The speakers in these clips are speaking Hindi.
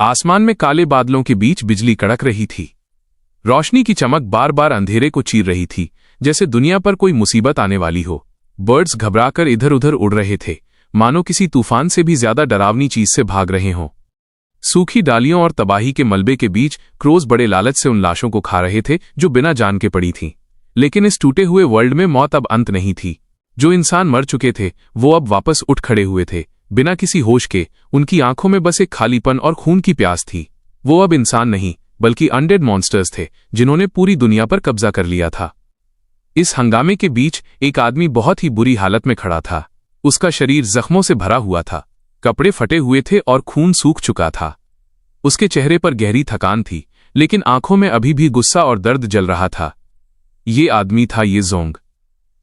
आसमान में काले बादलों के बीच बिजली कड़क रही थी। रोशनी की चमक बार बार अंधेरे को चीर रही थी, जैसे दुनिया पर कोई मुसीबत आने वाली हो। बर्ड्स घबराकर इधर उधर उड़ रहे थे, मानो किसी तूफान से भी ज्यादा डरावनी चीज से भाग रहे हों। सूखी डालियों और तबाही के मलबे के बीच क्रोज बड़े लालच से उन लाशों को खा रहे थे जो बिना जान के पड़ी थीं। लेकिन इस टूटे हुए वर्ल्ड में मौत अब अंत नहीं थी। जो इंसान मर चुके थे वो अब वापस उठ खड़े हुए थे, बिना किसी होश के। उनकी आंखों में बस एक खालीपन और खून की प्यास थी। वो अब इंसान नहीं बल्कि अनडेड मॉन्स्टर्स थे, जिन्होंने पूरी दुनिया पर कब्जा कर लिया था। इस हंगामे के बीच एक आदमी बहुत ही बुरी हालत में खड़ा था। उसका शरीर जख्मों से भरा हुआ था, कपड़े फटे हुए थे और खून सूख चुका था। उसके चेहरे पर गहरी थकान थी, लेकिन आंखों में अभी भी गुस्सा और दर्द जल रहा था। ये आदमी था ये जोंग।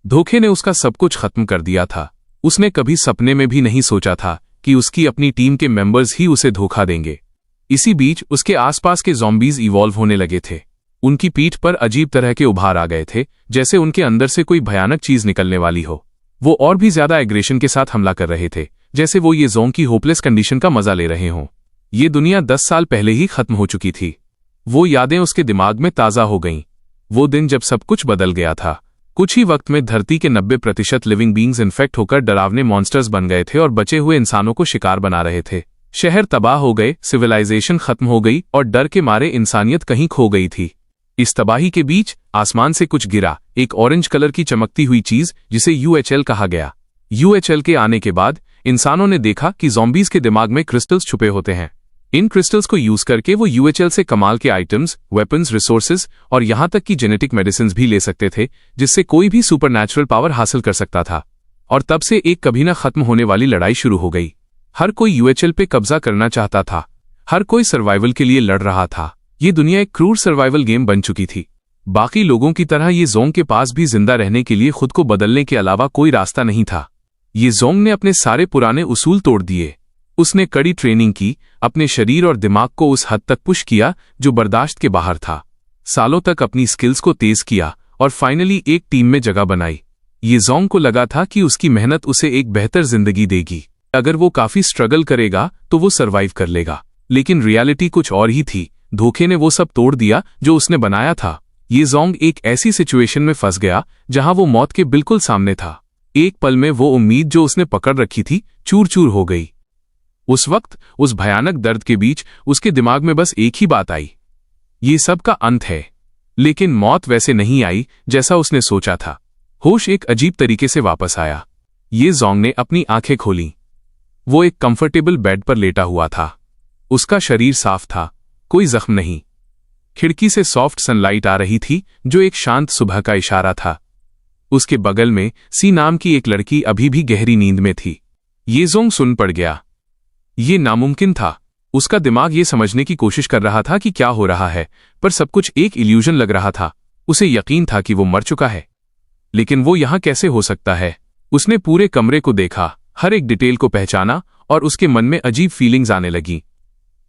धोखे ने उसका सब कुछ खत्म कर दिया था। उसने कभी सपने में भी नहीं सोचा था कि उसकी अपनी टीम के मेंबर्स ही उसे धोखा देंगे। इसी बीच उसके आसपास के ज़ॉम्बीज इवॉल्व होने लगे थे। उनकी पीठ पर अजीब तरह के उभार आ गए थे, जैसे उनके अंदर से कोई भयानक चीज निकलने वाली हो। वो और भी ज्यादा एग्रेशन के साथ हमला कर रहे थे, जैसे वो ये जोंग की होपलेस कंडीशन का मजा ले रहे हों। ये दुनिया 10 साल पहले ही खत्म हो चुकी थी। वो यादें उसके दिमाग में ताज़ा हो गईं। वो दिन जब सब कुछ बदल गया था। कुछ ही वक्त में धरती के 90% लिविंग बींग्स इन्फेक्ट होकर डरावने मॉन्स्टर्स बन गए थे और बचे हुए इंसानों को शिकार बना रहे थे। शहर तबाह हो गए, सिविलाइजेशन खत्म हो गई और डर के मारे इंसानियत कहीं खो गई थी। इस तबाही के बीच आसमान से कुछ गिरा, एक ऑरेंज कलर की चमकती हुई चीज जिसे UHL कहा गया। UHL के आने के बाद इंसानों ने देखा कि ज़ॉम्बीज के दिमाग में क्रिस्टल्स छुपे होते हैं। इन क्रिस्टल्स को यूज करके वो UHL से कमाल के आइटम्स, वेपन्स, रिसोर्सेज और यहां तक कि जेनेटिक मेडिसिन भी ले सकते थे, जिससे कोई भी सुपरनैचुरल पावर हासिल कर सकता था। और तब से एक कभी न खत्म होने वाली लड़ाई शुरू हो गई। हर कोई UHL पे कब्जा करना चाहता था। हर कोई सर्वाइवल के लिए लड़ रहा था। ये दुनिया एक क्रूर सर्वाइवल गेम बन चुकी थी। बाकी लोगों की तरह ये जोंग के पास भी जिंदा रहने के लिए खुद को बदलने के अलावा कोई रास्ता नहीं था। ये जोंग ने अपने सारे पुराने उसूल तोड़ दिए। उसने कड़ी ट्रेनिंग की, अपने शरीर और दिमाग को उस हद तक पुश किया जो बर्दाश्त के बाहर था। सालों तक अपनी स्किल्स को तेज किया और फाइनली एक टीम में जगह बनाई। ये जोंग को लगा था कि उसकी मेहनत उसे एक बेहतर जिंदगी देगी। अगर वो काफी स्ट्रगल करेगा तो वो सरवाइव कर लेगा। लेकिन रियलिटी कुछ और ही थी। धोखे ने वो सब तोड़ दिया जो उसने बनाया था। ये जोंग एक ऐसी सिचुएशन में फंस गया जहां वो मौत के बिल्कुल सामने था। एक पल में वो उम्मीद जो उसने पकड़ रखी थी चूर चूर हो गई। उस वक्त उस भयानक दर्द के बीच उसके दिमाग में बस एक ही बात आई, ये सब का अंत है। लेकिन मौत वैसे नहीं आई जैसा उसने सोचा था। होश एक अजीब तरीके से वापस आया। ये जोंग ने अपनी आंखें खोलीं। वो एक कंफर्टेबल बेड पर लेटा हुआ था। उसका शरीर साफ था, कोई जख्म नहीं। खिड़की से सॉफ्ट सनलाइट आ रही थी जो एक शांत सुबह का इशारा था। उसके बगल में सी नाम की एक लड़की अभी भी गहरी नींद में थी। ये जोंग सुन पड़ गया। ये नामुमकिन था। उसका दिमाग ये समझने की कोशिश कर रहा था कि क्या हो रहा है, पर सब कुछ एक इल्यूजन लग रहा था। उसे यकीन था कि वो मर चुका है, लेकिन वो यहां कैसे हो सकता है। उसने पूरे कमरे को देखा, हर एक डिटेल को पहचाना और उसके मन में अजीब फीलिंग्स आने लगी।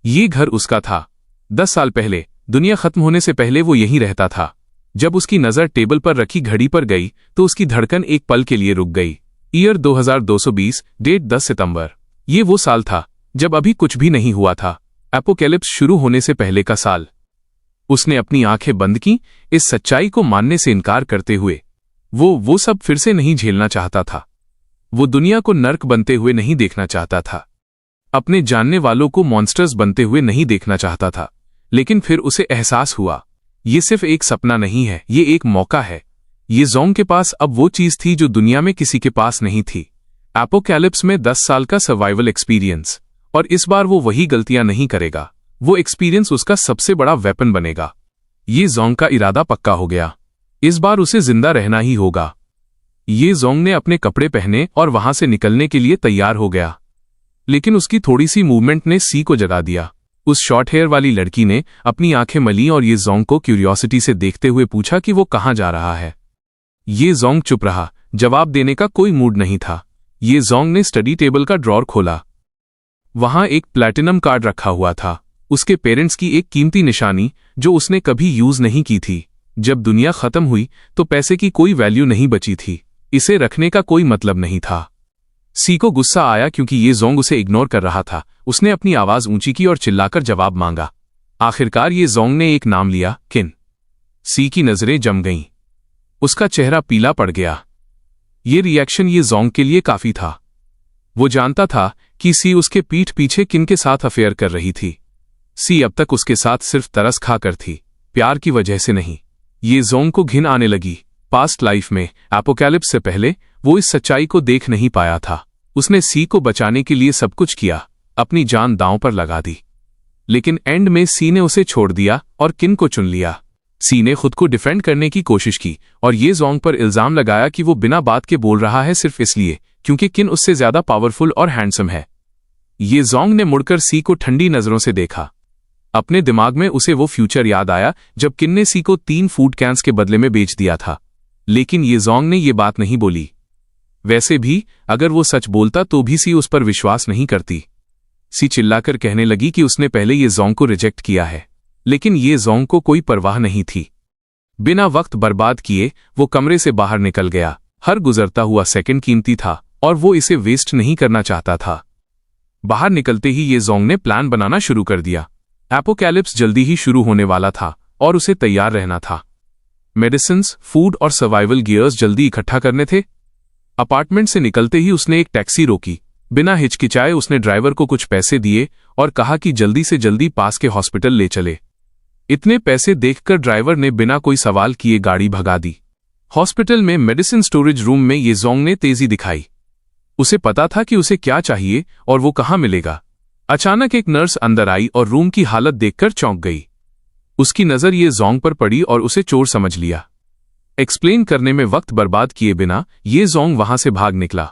ये घर उसका था। 10 साल पहले, दुनिया खत्म होने से पहले वो यहीं रहता था। जब उसकी नजर टेबल पर रखी घड़ी पर गई तो उसकी धड़कन एक पल के लिए रुक गई। ईयर 2220, डेट 10 सितंबर। ये वो साल था जब अभी कुछ भी नहीं हुआ था। एपोकैलिप्स शुरू होने से पहले का साल। उसने अपनी आंखें बंद की, इस सच्चाई को मानने से इनकार करते हुए। वो सब फिर से नहीं झेलना चाहता था। वो दुनिया को नर्क बनते हुए नहीं देखना चाहता था। अपने जानने वालों को मॉन्स्टर्स बनते हुए नहीं देखना चाहता था। लेकिन फिर उसे एहसास हुआ, ये सिर्फ एक सपना नहीं है, ये एक मौका है। ये जोंग के पास अब वो चीज थी जो दुनिया में किसी के पास नहीं थी। एपोकैलिप्स में 10 साल का सर्वाइवल एक्सपीरियंस। और इस बार वो वही गलतियां नहीं करेगा। वो एक्सपीरियंस उसका सबसे बड़ा वेपन बनेगा। ये जोंग का इरादा पक्का हो गया। इस बार उसे जिंदा रहना ही होगा। ये जोंग ने अपने कपड़े पहने और वहां से निकलने के लिए तैयार हो गया। लेकिन उसकी थोड़ी सी मूवमेंट ने सी को जगा दिया। उस शॉर्ट हेयर वाली लड़की ने अपनी आंखें मली और ये जोंग को क्यूरियोसिटी से देखते हुए पूछा कि वो कहां जा रहा है। ये जोंग चुप रहा, जवाब देने का कोई मूड नहीं था। ये जोंग ने स्टडी टेबल का ड्रॉर खोला। वहां एक प्लैटिनम कार्ड रखा हुआ था, उसके पेरेंट्स की एक कीमती निशानी जो उसने कभी यूज नहीं की थी। जब दुनिया खत्म हुई तो पैसे की कोई वैल्यू नहीं बची थी। इसे रखने का कोई मतलब नहीं था। सी को गुस्सा आया क्योंकि ये जोंग उसे इग्नोर कर रहा था। उसने अपनी आवाज ऊंची की और चिल्लाकर जवाब मांगा। आखिरकार ये जोंग ने एक नाम लिया, किन। सी की नजरें जम गईं। उसका चेहरा पीला पड़ गया। ये रिएक्शन ये जोंग के लिए काफी था। वो जानता था कि सी उसके पीठ पीछे किन के साथ अफेयर कर रही थी। सी अब तक उसके साथ सिर्फ तरस खाकर थी, प्यार की वजह से नहीं। ये जोंग को घिन आने लगी। पास्ट लाइफ में एपोकैलिप्स से पहले वो इस सच्चाई को देख नहीं पाया था। उसने सी को बचाने के लिए सब कुछ किया, अपनी जान दांव पर लगा दी, लेकिन एंड में सी ने उसे छोड़ दिया और किन को चुन लिया। सी ने खुद को डिफेंड करने की कोशिश की और ये जोंग पर इल्जाम लगाया कि वो बिना बात के बोल रहा है सिर्फ इसलिए क्योंकि किन उससे ज्यादा पावरफुल और हैंडसम है। ये जोंग ने मुड़कर सी को ठंडी नजरों से देखा। अपने दिमाग में उसे वो फ्यूचर याद आया जब किन ने सी को 3 फूड कैंस के बदले में बेच दिया था। लेकिन ये जोंग ने ये बात नहीं बोली। वैसे भी अगर वो सच बोलता तो भी सी उस पर विश्वास नहीं करती। सी चिल्लाकर कहने लगी कि उसने पहले ये जोंग को रिजेक्ट किया है, लेकिन ये जोंग को कोई परवाह नहीं थी। बिना वक्त बर्बाद किए वो कमरे से बाहर निकल गया। हर गुजरता हुआ सेकंड कीमती था और वो इसे वेस्ट नहीं करना चाहता था। बाहर निकलते ही ये जोंग ने प्लान बनाना शुरू कर दिया। एपोकैलिप्स जल्दी ही शुरू होने वाला था और उसे तैयार रहना था। मेडिसिन्स, फूड और सर्वाइवल गियर्स जल्दी इकट्ठा करने थे। अपार्टमेंट से निकलते ही उसने एक टैक्सी रोकी। बिना हिचकिचाए उसने ड्राइवर को कुछ पैसे दिए और कहा कि जल्दी से जल्दी पास के हॉस्पिटल ले चले। इतने पैसे देखकर ड्राइवर ने बिना कोई सवाल किए गाड़ी भगा दी। हॉस्पिटल में मेडिसिन स्टोरेज रूम में ये जोंग ने तेजी दिखाई। उसे पता था कि उसे क्या चाहिए और वो कहाँ मिलेगा। अचानक एक नर्स अंदर आई और रूम की हालत देखकर चौंक गई। उसकी नजर ये जोंग पर पड़ी और उसे चोर समझ लिया। एक्सप्लेन करने में वक्त बर्बाद किए बिना ये जोंग वहां से भाग निकला।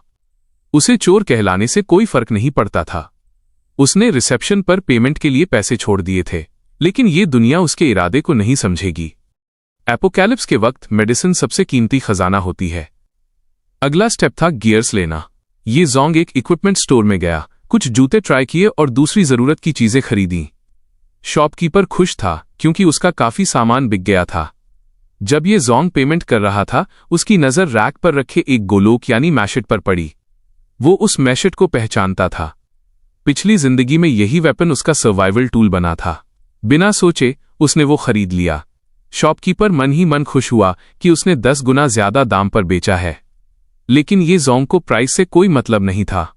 उसे चोर कहलाने से कोई फर्क नहीं पड़ता था। उसने रिसेप्शन पर पेमेंट के लिए पैसे छोड़ दिए थे, लेकिन ये दुनिया उसके इरादे को नहीं समझेगी। एपोकैलिप्स के वक्त मेडिसिन सबसे कीमती खजाना होती है। अगला स्टेप था गियर्स लेना। ये जोंग एक इक्विपमेंट स्टोर में गया, कुछ जूते ट्राई किए और दूसरी जरूरत की चीजें खरीदी। शॉपकीपर खुश था क्योंकि उसका काफी सामान बिक गया था। जब ये जोंग पेमेंट कर रहा था, उसकी नजर रैक पर रखे एक गोलोक यानी मैशेट पर पड़ी। वो उस मैशेट को पहचानता था। पिछली जिंदगी में यही वेपन उसका सर्वाइवल टूल बना था। बिना सोचे उसने वो खरीद लिया। शॉपकीपर मन ही मन खुश हुआ कि उसने 10 गुना ज्यादा दाम पर बेचा है। लेकिन ये जोंग को प्राइस से कोई मतलब नहीं था।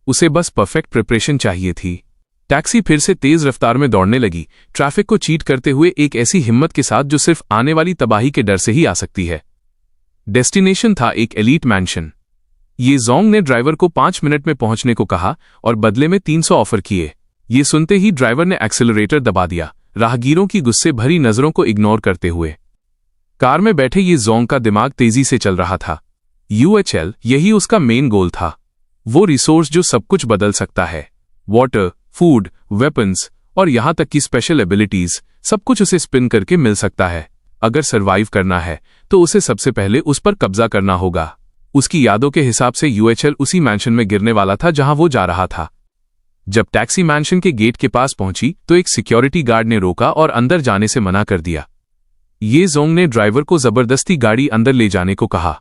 उसे बस परफेक्ट प्रिपरेशन चाहिए थी। टैक्सी फिर से तेज रफ्तार में दौड़ने लगी, ट्रैफिक को चीट करते हुए एक ऐसी हिम्मत के साथ जो सिर्फ आने वाली तबाही के डर से ही आ सकती है। डेस्टिनेशन था एक एलीट मैंशन। ये जोंग ने ड्राइवर को 5 मिनट में पहुंचने को कहा और बदले में 300 ऑफर किए। ये सुनते ही ड्राइवर ने एक्सेलरेटर दबा दिया, राहगीरों की गुस्से भरी नजरों को इग्नोर करते हुए। कार में बैठे ये जोंग का दिमाग तेजी से चल रहा था। यूएचएल, यही उसका मेन गोल था। वो रिसोर्स जो सब कुछ बदल सकता है। वाटर, फूड, वेपन्स और यहां तक कि स्पेशल एबिलिटीज, सब कुछ उसे स्पिन करके मिल सकता है। अगर सरवाइव करना है तो उसे सबसे पहले उस पर कब्जा करना होगा। उसकी यादों के हिसाब से यूएचएल उसी मैंशन में गिरने वाला था जहां वो जा रहा था। जब टैक्सी मैंशन के गेट के पास पहुंची तो एक सिक्योरिटी गार्ड ने रोका और अंदर जाने से मना कर दिया। ये जोंग ने ड्राइवर को जबरदस्ती गाड़ी अंदर ले जाने को कहा।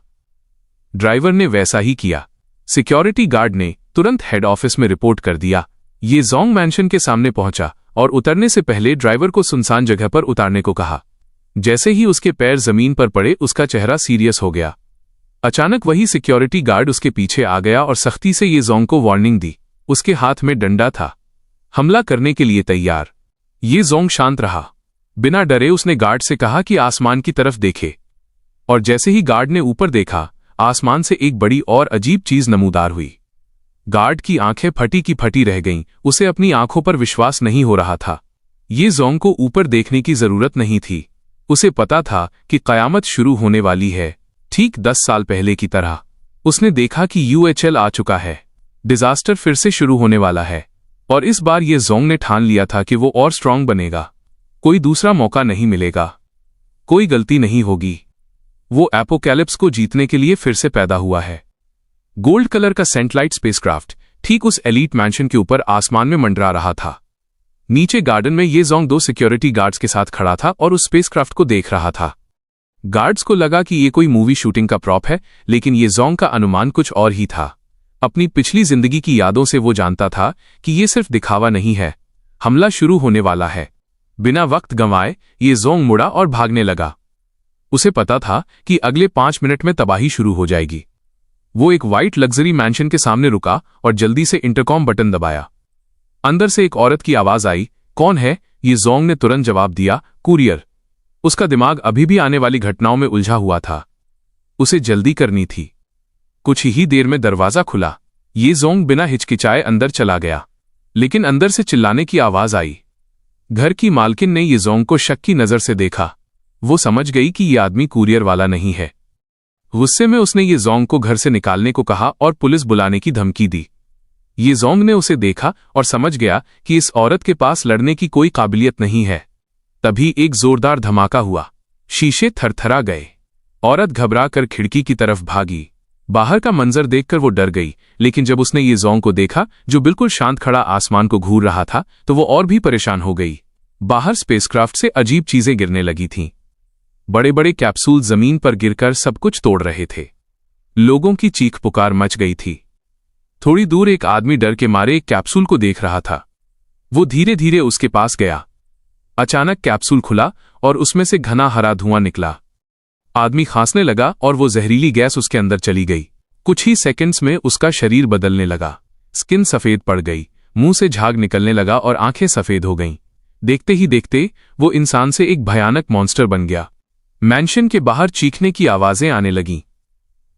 ड्राइवर ने वैसा ही किया। सिक्योरिटी गार्ड ने तुरंत हेड ऑफिस में रिपोर्ट कर दिया। ये जोंग मैंशन के सामने पहुंचा और उतरने से पहले ड्राइवर को सुनसान जगह पर उतारने को कहा। जैसे ही उसके पैर जमीन पर पड़े उसका चेहरा सीरियस हो गया। अचानक वही सिक्योरिटी गार्ड उसके पीछे आ गया और सख्ती से ये जोंग को वार्निंग दी। उसके हाथ में डंडा था, हमला करने के लिए तैयार। ये जोंग शांत रहा। बिना डरे उसने गार्ड से कहा कि आसमान की तरफ देखे, और जैसे ही गार्ड ने ऊपर देखा, आसमान से एक बड़ी और अजीब चीज नमूदार हुई। गार्ड की आंखें फटी की फटी रह गईं। उसे अपनी आंखों पर विश्वास नहीं हो रहा था। ये जोंग को ऊपर देखने की जरूरत नहीं थी। उसे पता था कि कयामत शुरू होने वाली है, ठीक 10 साल पहले की तरह। उसने देखा कि यूएचएल आ चुका है। डिजास्टर फिर से शुरू होने वाला है, और इस बार ये जोंग ने ठान लिया था कि वो और स्ट्रांग बनेगा। कोई दूसरा मौका नहीं मिलेगा, कोई गलती नहीं होगी। वो एपोकैलिप्स को जीतने के लिए फिर से पैदा हुआ है। गोल्ड कलर का सेंटलाइट स्पेसक्राफ्ट ठीक उस एलीट मैंशन के ऊपर आसमान में मंडरा रहा था। नीचे गार्डन में ये जोंग 2 सिक्योरिटी गार्ड्स के साथ खड़ा था और उस स्पेसक्राफ्ट को देख रहा था। गार्ड्स को लगा कि ये कोई मूवी शूटिंग का प्रॉप है, लेकिन ये जोंग का अनुमान कुछ और ही था। अपनी पिछली जिंदगी की यादों से वो जानता था कि ये सिर्फ दिखावा नहीं है, हमला शुरू होने वाला है। बिना वक्त गंवाए ये जोंग मुड़ा और भागने लगा। उसे पता था कि अगले 5 मिनट में तबाही शुरू हो जाएगी। वो एक वाइट लग्जरी मैंशन के सामने रुका और जल्दी से इंटरकॉम बटन दबाया। अंदर से एक औरत की आवाज आई, कौन है? ये जोंग ने तुरंत जवाब दिया, कुरियर। उसका दिमाग अभी भी आने वाली घटनाओं में उलझा हुआ था। उसे जल्दी करनी थी। कुछ ही देर में दरवाजा खुला। ये जोंग बिना हिचकिचाए अंदर चला गया, लेकिन अंदर से चिल्लाने की आवाज आई। घर की मालकिन ने ये जोंग को शक की नजर से देखा। वो समझ गई कि ये आदमी कुरियर वाला नहीं है। गुस्से में उसने ये जोंग को घर से निकालने को कहा और पुलिस बुलाने की धमकी दी। ये जोंग ने उसे देखा और समझ गया कि इस औरत के पास लड़ने की कोई काबिलियत नहीं है। तभी एक जोरदार धमाका हुआ। शीशे थरथरा गए। औरत घबरा कर खिड़की की तरफ भागी। बाहर का मंजर देखकर वो डर गई, लेकिन जब उसने ये जोंग को देखा जो बिल्कुल शांत खड़ा आसमान को घूर रहा था, तो वो और भी परेशान हो गई। बाहर स्पेसक्राफ्ट से अजीब चीजें गिरने लगी थीं। बड़े बड़े कैप्सूल जमीन पर गिरकर सब कुछ तोड़ रहे थे। लोगों की चीख पुकार मच गई थी। थोड़ी दूर एक आदमी डर के मारे एक कैप्सूल को देख रहा था। वो धीरे धीरे उसके पास गया। अचानक कैप्सूल खुला और उसमें से घना हरा धुआं निकला। आदमी खांसने लगा और वो जहरीली गैस उसके अंदर चली गई। कुछ ही सेकंड्स में उसका शरीर बदलने लगा। स्किन सफेद पड़ गई, मुंह से झाग निकलने लगा और आंखें सफेद हो गईं। देखते ही देखते वो इंसान से एक भयानक मॉन्स्टर बन गया। मैंशन के बाहर चीखने की आवाजें आने लगीं।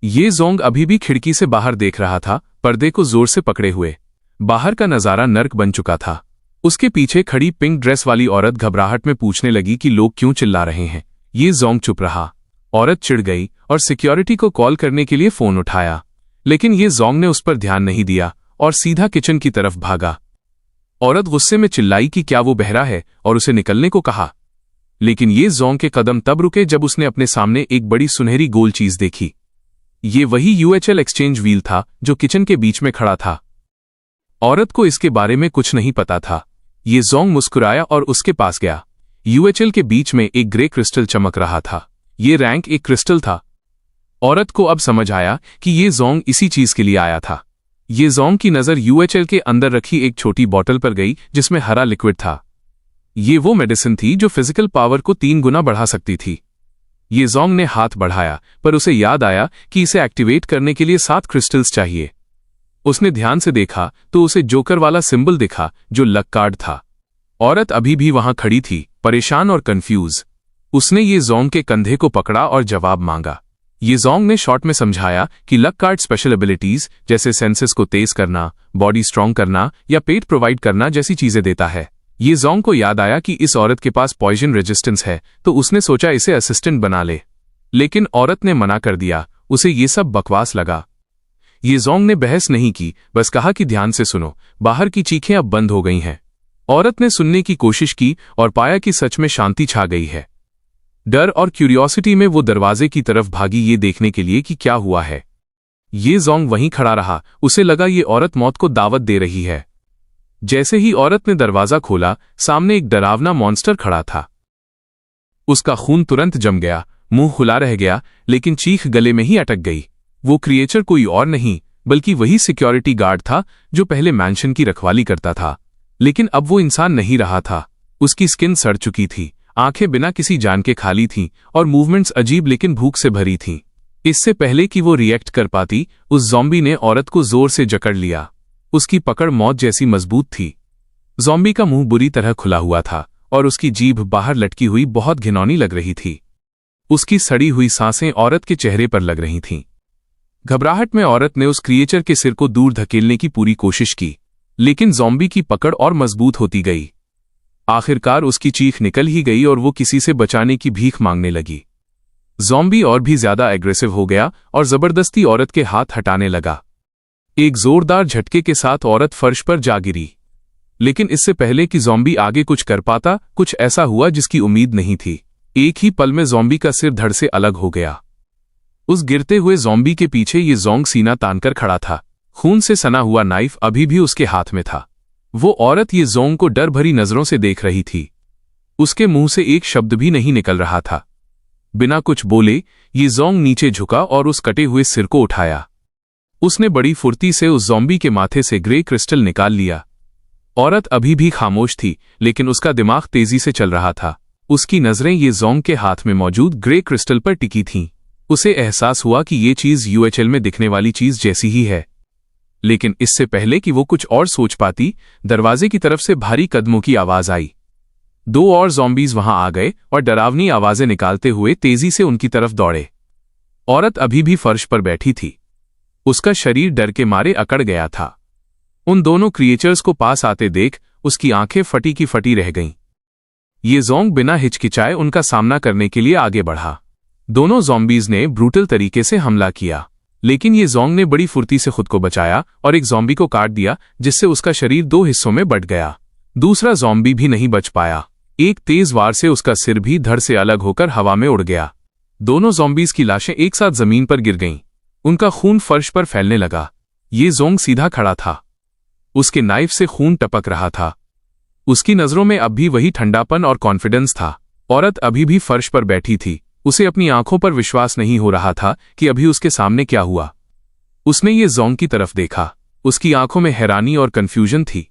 ये जोंग अभी भी खिड़की से बाहर देख रहा था, पर्दे को जोर से पकड़े हुए। बाहर का नजारा नर्क बन चुका था। उसके पीछे खड़ी पिंक ड्रेस वाली औरत घबराहट में पूछने लगी कि लोग क्यों चिल्ला रहे हैं। ये जोंग चुप रहा। औरत चिढ़ गई और सिक्योरिटी को कॉल करने के लिए फोन उठाया, लेकिन ये जोंग ने उस पर ध्यान नहीं दिया और सीधा किचन की तरफ भागा। औरत गुस्से में चिल्लाई कि क्या वो बहरा है और उसे निकलने को कहा, लेकिन ये जोंग के कदम तब रुके जब उसने अपने सामने एक बड़ी सुनहरी गोल चीज देखी। ये वही यूएचएल एक्सचेंज व्हील था जो किचन के बीच में खड़ा था। औरत को इसके बारे में कुछ नहीं पता था। ये जोंग मुस्कुराया और उसके पास गया। यूएचएल के बीच में एक ग्रे क्रिस्टल चमक रहा था। ये रैंक एक क्रिस्टल था। औरत को अब समझ आया कि ये जोंग इसी चीज के लिए आया था। ये जोंग की नजर यूएचएल के अंदर रखी एक छोटी बोतल पर गई जिसमें हरा लिक्विड था। ये वो मेडिसिन थी जो फिजिकल पावर को 3 गुना बढ़ा सकती थी। ये जोंग ने हाथ बढ़ाया, पर उसे याद आया कि इसे एक्टिवेट करने के लिए 7 क्रिस्टल्स चाहिए। उसने ध्यान से देखा तो उसे जोकर वाला सिंबल दिखा जो लक कार्ड था। औरत अभी भी वहां खड़ी थी, परेशान और कंफ्यूज। उसने ये जोंग के कंधे को पकड़ा और जवाब मांगा। ये जोंग ने शॉर्ट में समझाया कि लक कार्ड स्पेशल एबिलिटीज जैसे सेंसेस को तेज करना, बॉडी स्ट्रांग करना या पेट प्रोवाइड करना जैसी चीजें देता है। ये जोंग को याद आया कि इस औरत के पास पॉइजन रेजिस्टेंस है, तो उसने सोचा इसे असिस्टेंट बना ले, लेकिन औरत ने मना कर दिया। उसे ये सब बकवास लगा। ये जोंग ने बहस नहीं की, बस कहा कि ध्यान से सुनो, बाहर की चीखें अब बंद हो गई हैं। औरत ने सुनने की कोशिश की और पाया कि सच में शांति छा गई है। डर और क्यूरियोसिटी में वो दरवाजे की तरफ भागी, ये देखने के लिए कि क्या हुआ है। ये जोंग वहीं खड़ा रहा। उसे लगा ये औरत मौत को दावत दे रही है। जैसे ही औरत ने दरवाजा खोला, सामने एक डरावना मॉन्स्टर खड़ा था। उसका खून तुरंत जम गया, मुंह खुला रह गया, लेकिन चीख गले में ही अटक गई। वो क्रिएचर कोई और नहीं बल्कि वही सिक्योरिटी गार्ड था जो पहले मैंशन की रखवाली करता था, लेकिन अब वो इंसान नहीं रहा था। उसकी स्किन सड़ चुकी थी, आंखें बिना किसी जान के खाली थीं और मूवमेंट्स अजीब लेकिन भूख से भरी थीं। इससे पहले कि वो रिएक्ट कर पाती, उस ज़ॉम्बी ने औरत को जोर से जकड़ लिया। उसकी पकड़ मौत जैसी मजबूत थी। ज़ॉम्बी का मुंह बुरी तरह खुला हुआ था और उसकी जीभ बाहर लटकी हुई बहुत घिनौनी लग रही थी। उसकी सड़ी हुई सांसें औरत के चेहरे पर लग रही थीं। घबराहट में औरत ने उस क्रिएचर के सिर को दूर धकेलने की पूरी कोशिश की, लेकिन ज़ॉम्बी की पकड़ और मजबूत होती गई। आखिरकार उसकी चीख निकल ही गई और वो किसी से बचाने की भीख मांगने लगी। ज़ॉम्बी और भी ज्यादा एग्रेसिव हो गया और जबरदस्ती औरत के हाथ हटाने लगा। एक जोरदार झटके के साथ औरत फर्श पर जा गिरी, लेकिन इससे पहले कि ज़ॉम्बी आगे कुछ कर पाता, कुछ ऐसा हुआ जिसकी उम्मीद नहीं थी। एक ही पल में ज़ॉम्बी का सिर धड़ से अलग हो गया। उस गिरते हुए ज़ॉम्बी के पीछे ये जोंग सीना तानकर खड़ा था। खून से सना हुआ नाइफ अभी भी उसके हाथ में था। वो औरत ये जोंग को डर भरी नजरों से देख रही थी। उसके मुंह से एक शब्द भी नहीं निकल रहा था। बिना कुछ बोले ये जोंग नीचे झुका और उस कटे हुए सिर को उठाया। उसने बड़ी फुर्ती से उस ज़ॉम्बी के माथे से ग्रे क्रिस्टल निकाल लिया। औरत अभी भी खामोश थी, लेकिन उसका दिमाग तेजी से चल रहा था। उसकी नजरें ये ज़ोंग के हाथ में मौजूद ग्रे क्रिस्टल पर टिकी थीं। उसे एहसास हुआ कि ये चीज यूएचएल में दिखने वाली चीज जैसी ही है। लेकिन इससे पहले कि वो कुछ और सोच पाती, दरवाजे की तरफ से भारी कदमों की आवाज आई। 2 और ज़ॉम्बीज वहां आ गए और डरावनी आवाजें निकालते हुए तेजी से उनकी तरफ दौड़े। औरत अभी भी फर्श पर बैठी थी। उसका शरीर डर के मारे अकड़ गया था। उन दोनों क्रिएचर्स को पास आते देख उसकी आंखें फटी की फटी रह गईं। ये ज़ोंग बिना हिचकिचाए उनका सामना करने के लिए आगे बढ़ा। दोनों ज़ॉम्बीज ने ब्रूटल तरीके से हमला किया, लेकिन ये ज़ोंग ने बड़ी फुर्ती से खुद को बचाया और एक ज़ॉम्बी को काट दिया, जिससे उसका शरीर 2 हिस्सों में बंट गया। दूसरा ज़ॉम्बी भी नहीं बच पाया। एक तेज वार से उसका सिर भी धड़ से अलग होकर हवा में उड़ गया। दोनों ज़ॉम्बीज की लाशें एक साथ जमीन पर गिर गईं। उनका खून फर्श पर फैलने लगा। ये ज़ोंग सीधा खड़ा था। उसके नाइफ से खून टपक रहा था। उसकी नजरों में अब भी वही ठंडापन और कॉन्फिडेंस था। औरत अभी भी फर्श पर बैठी थी। उसे अपनी आंखों पर विश्वास नहीं हो रहा था कि अभी उसके सामने क्या हुआ। उसने ये ज़ोंग की तरफ देखा। उसकी आंखों में हैरानी और कंफ्यूजन थी।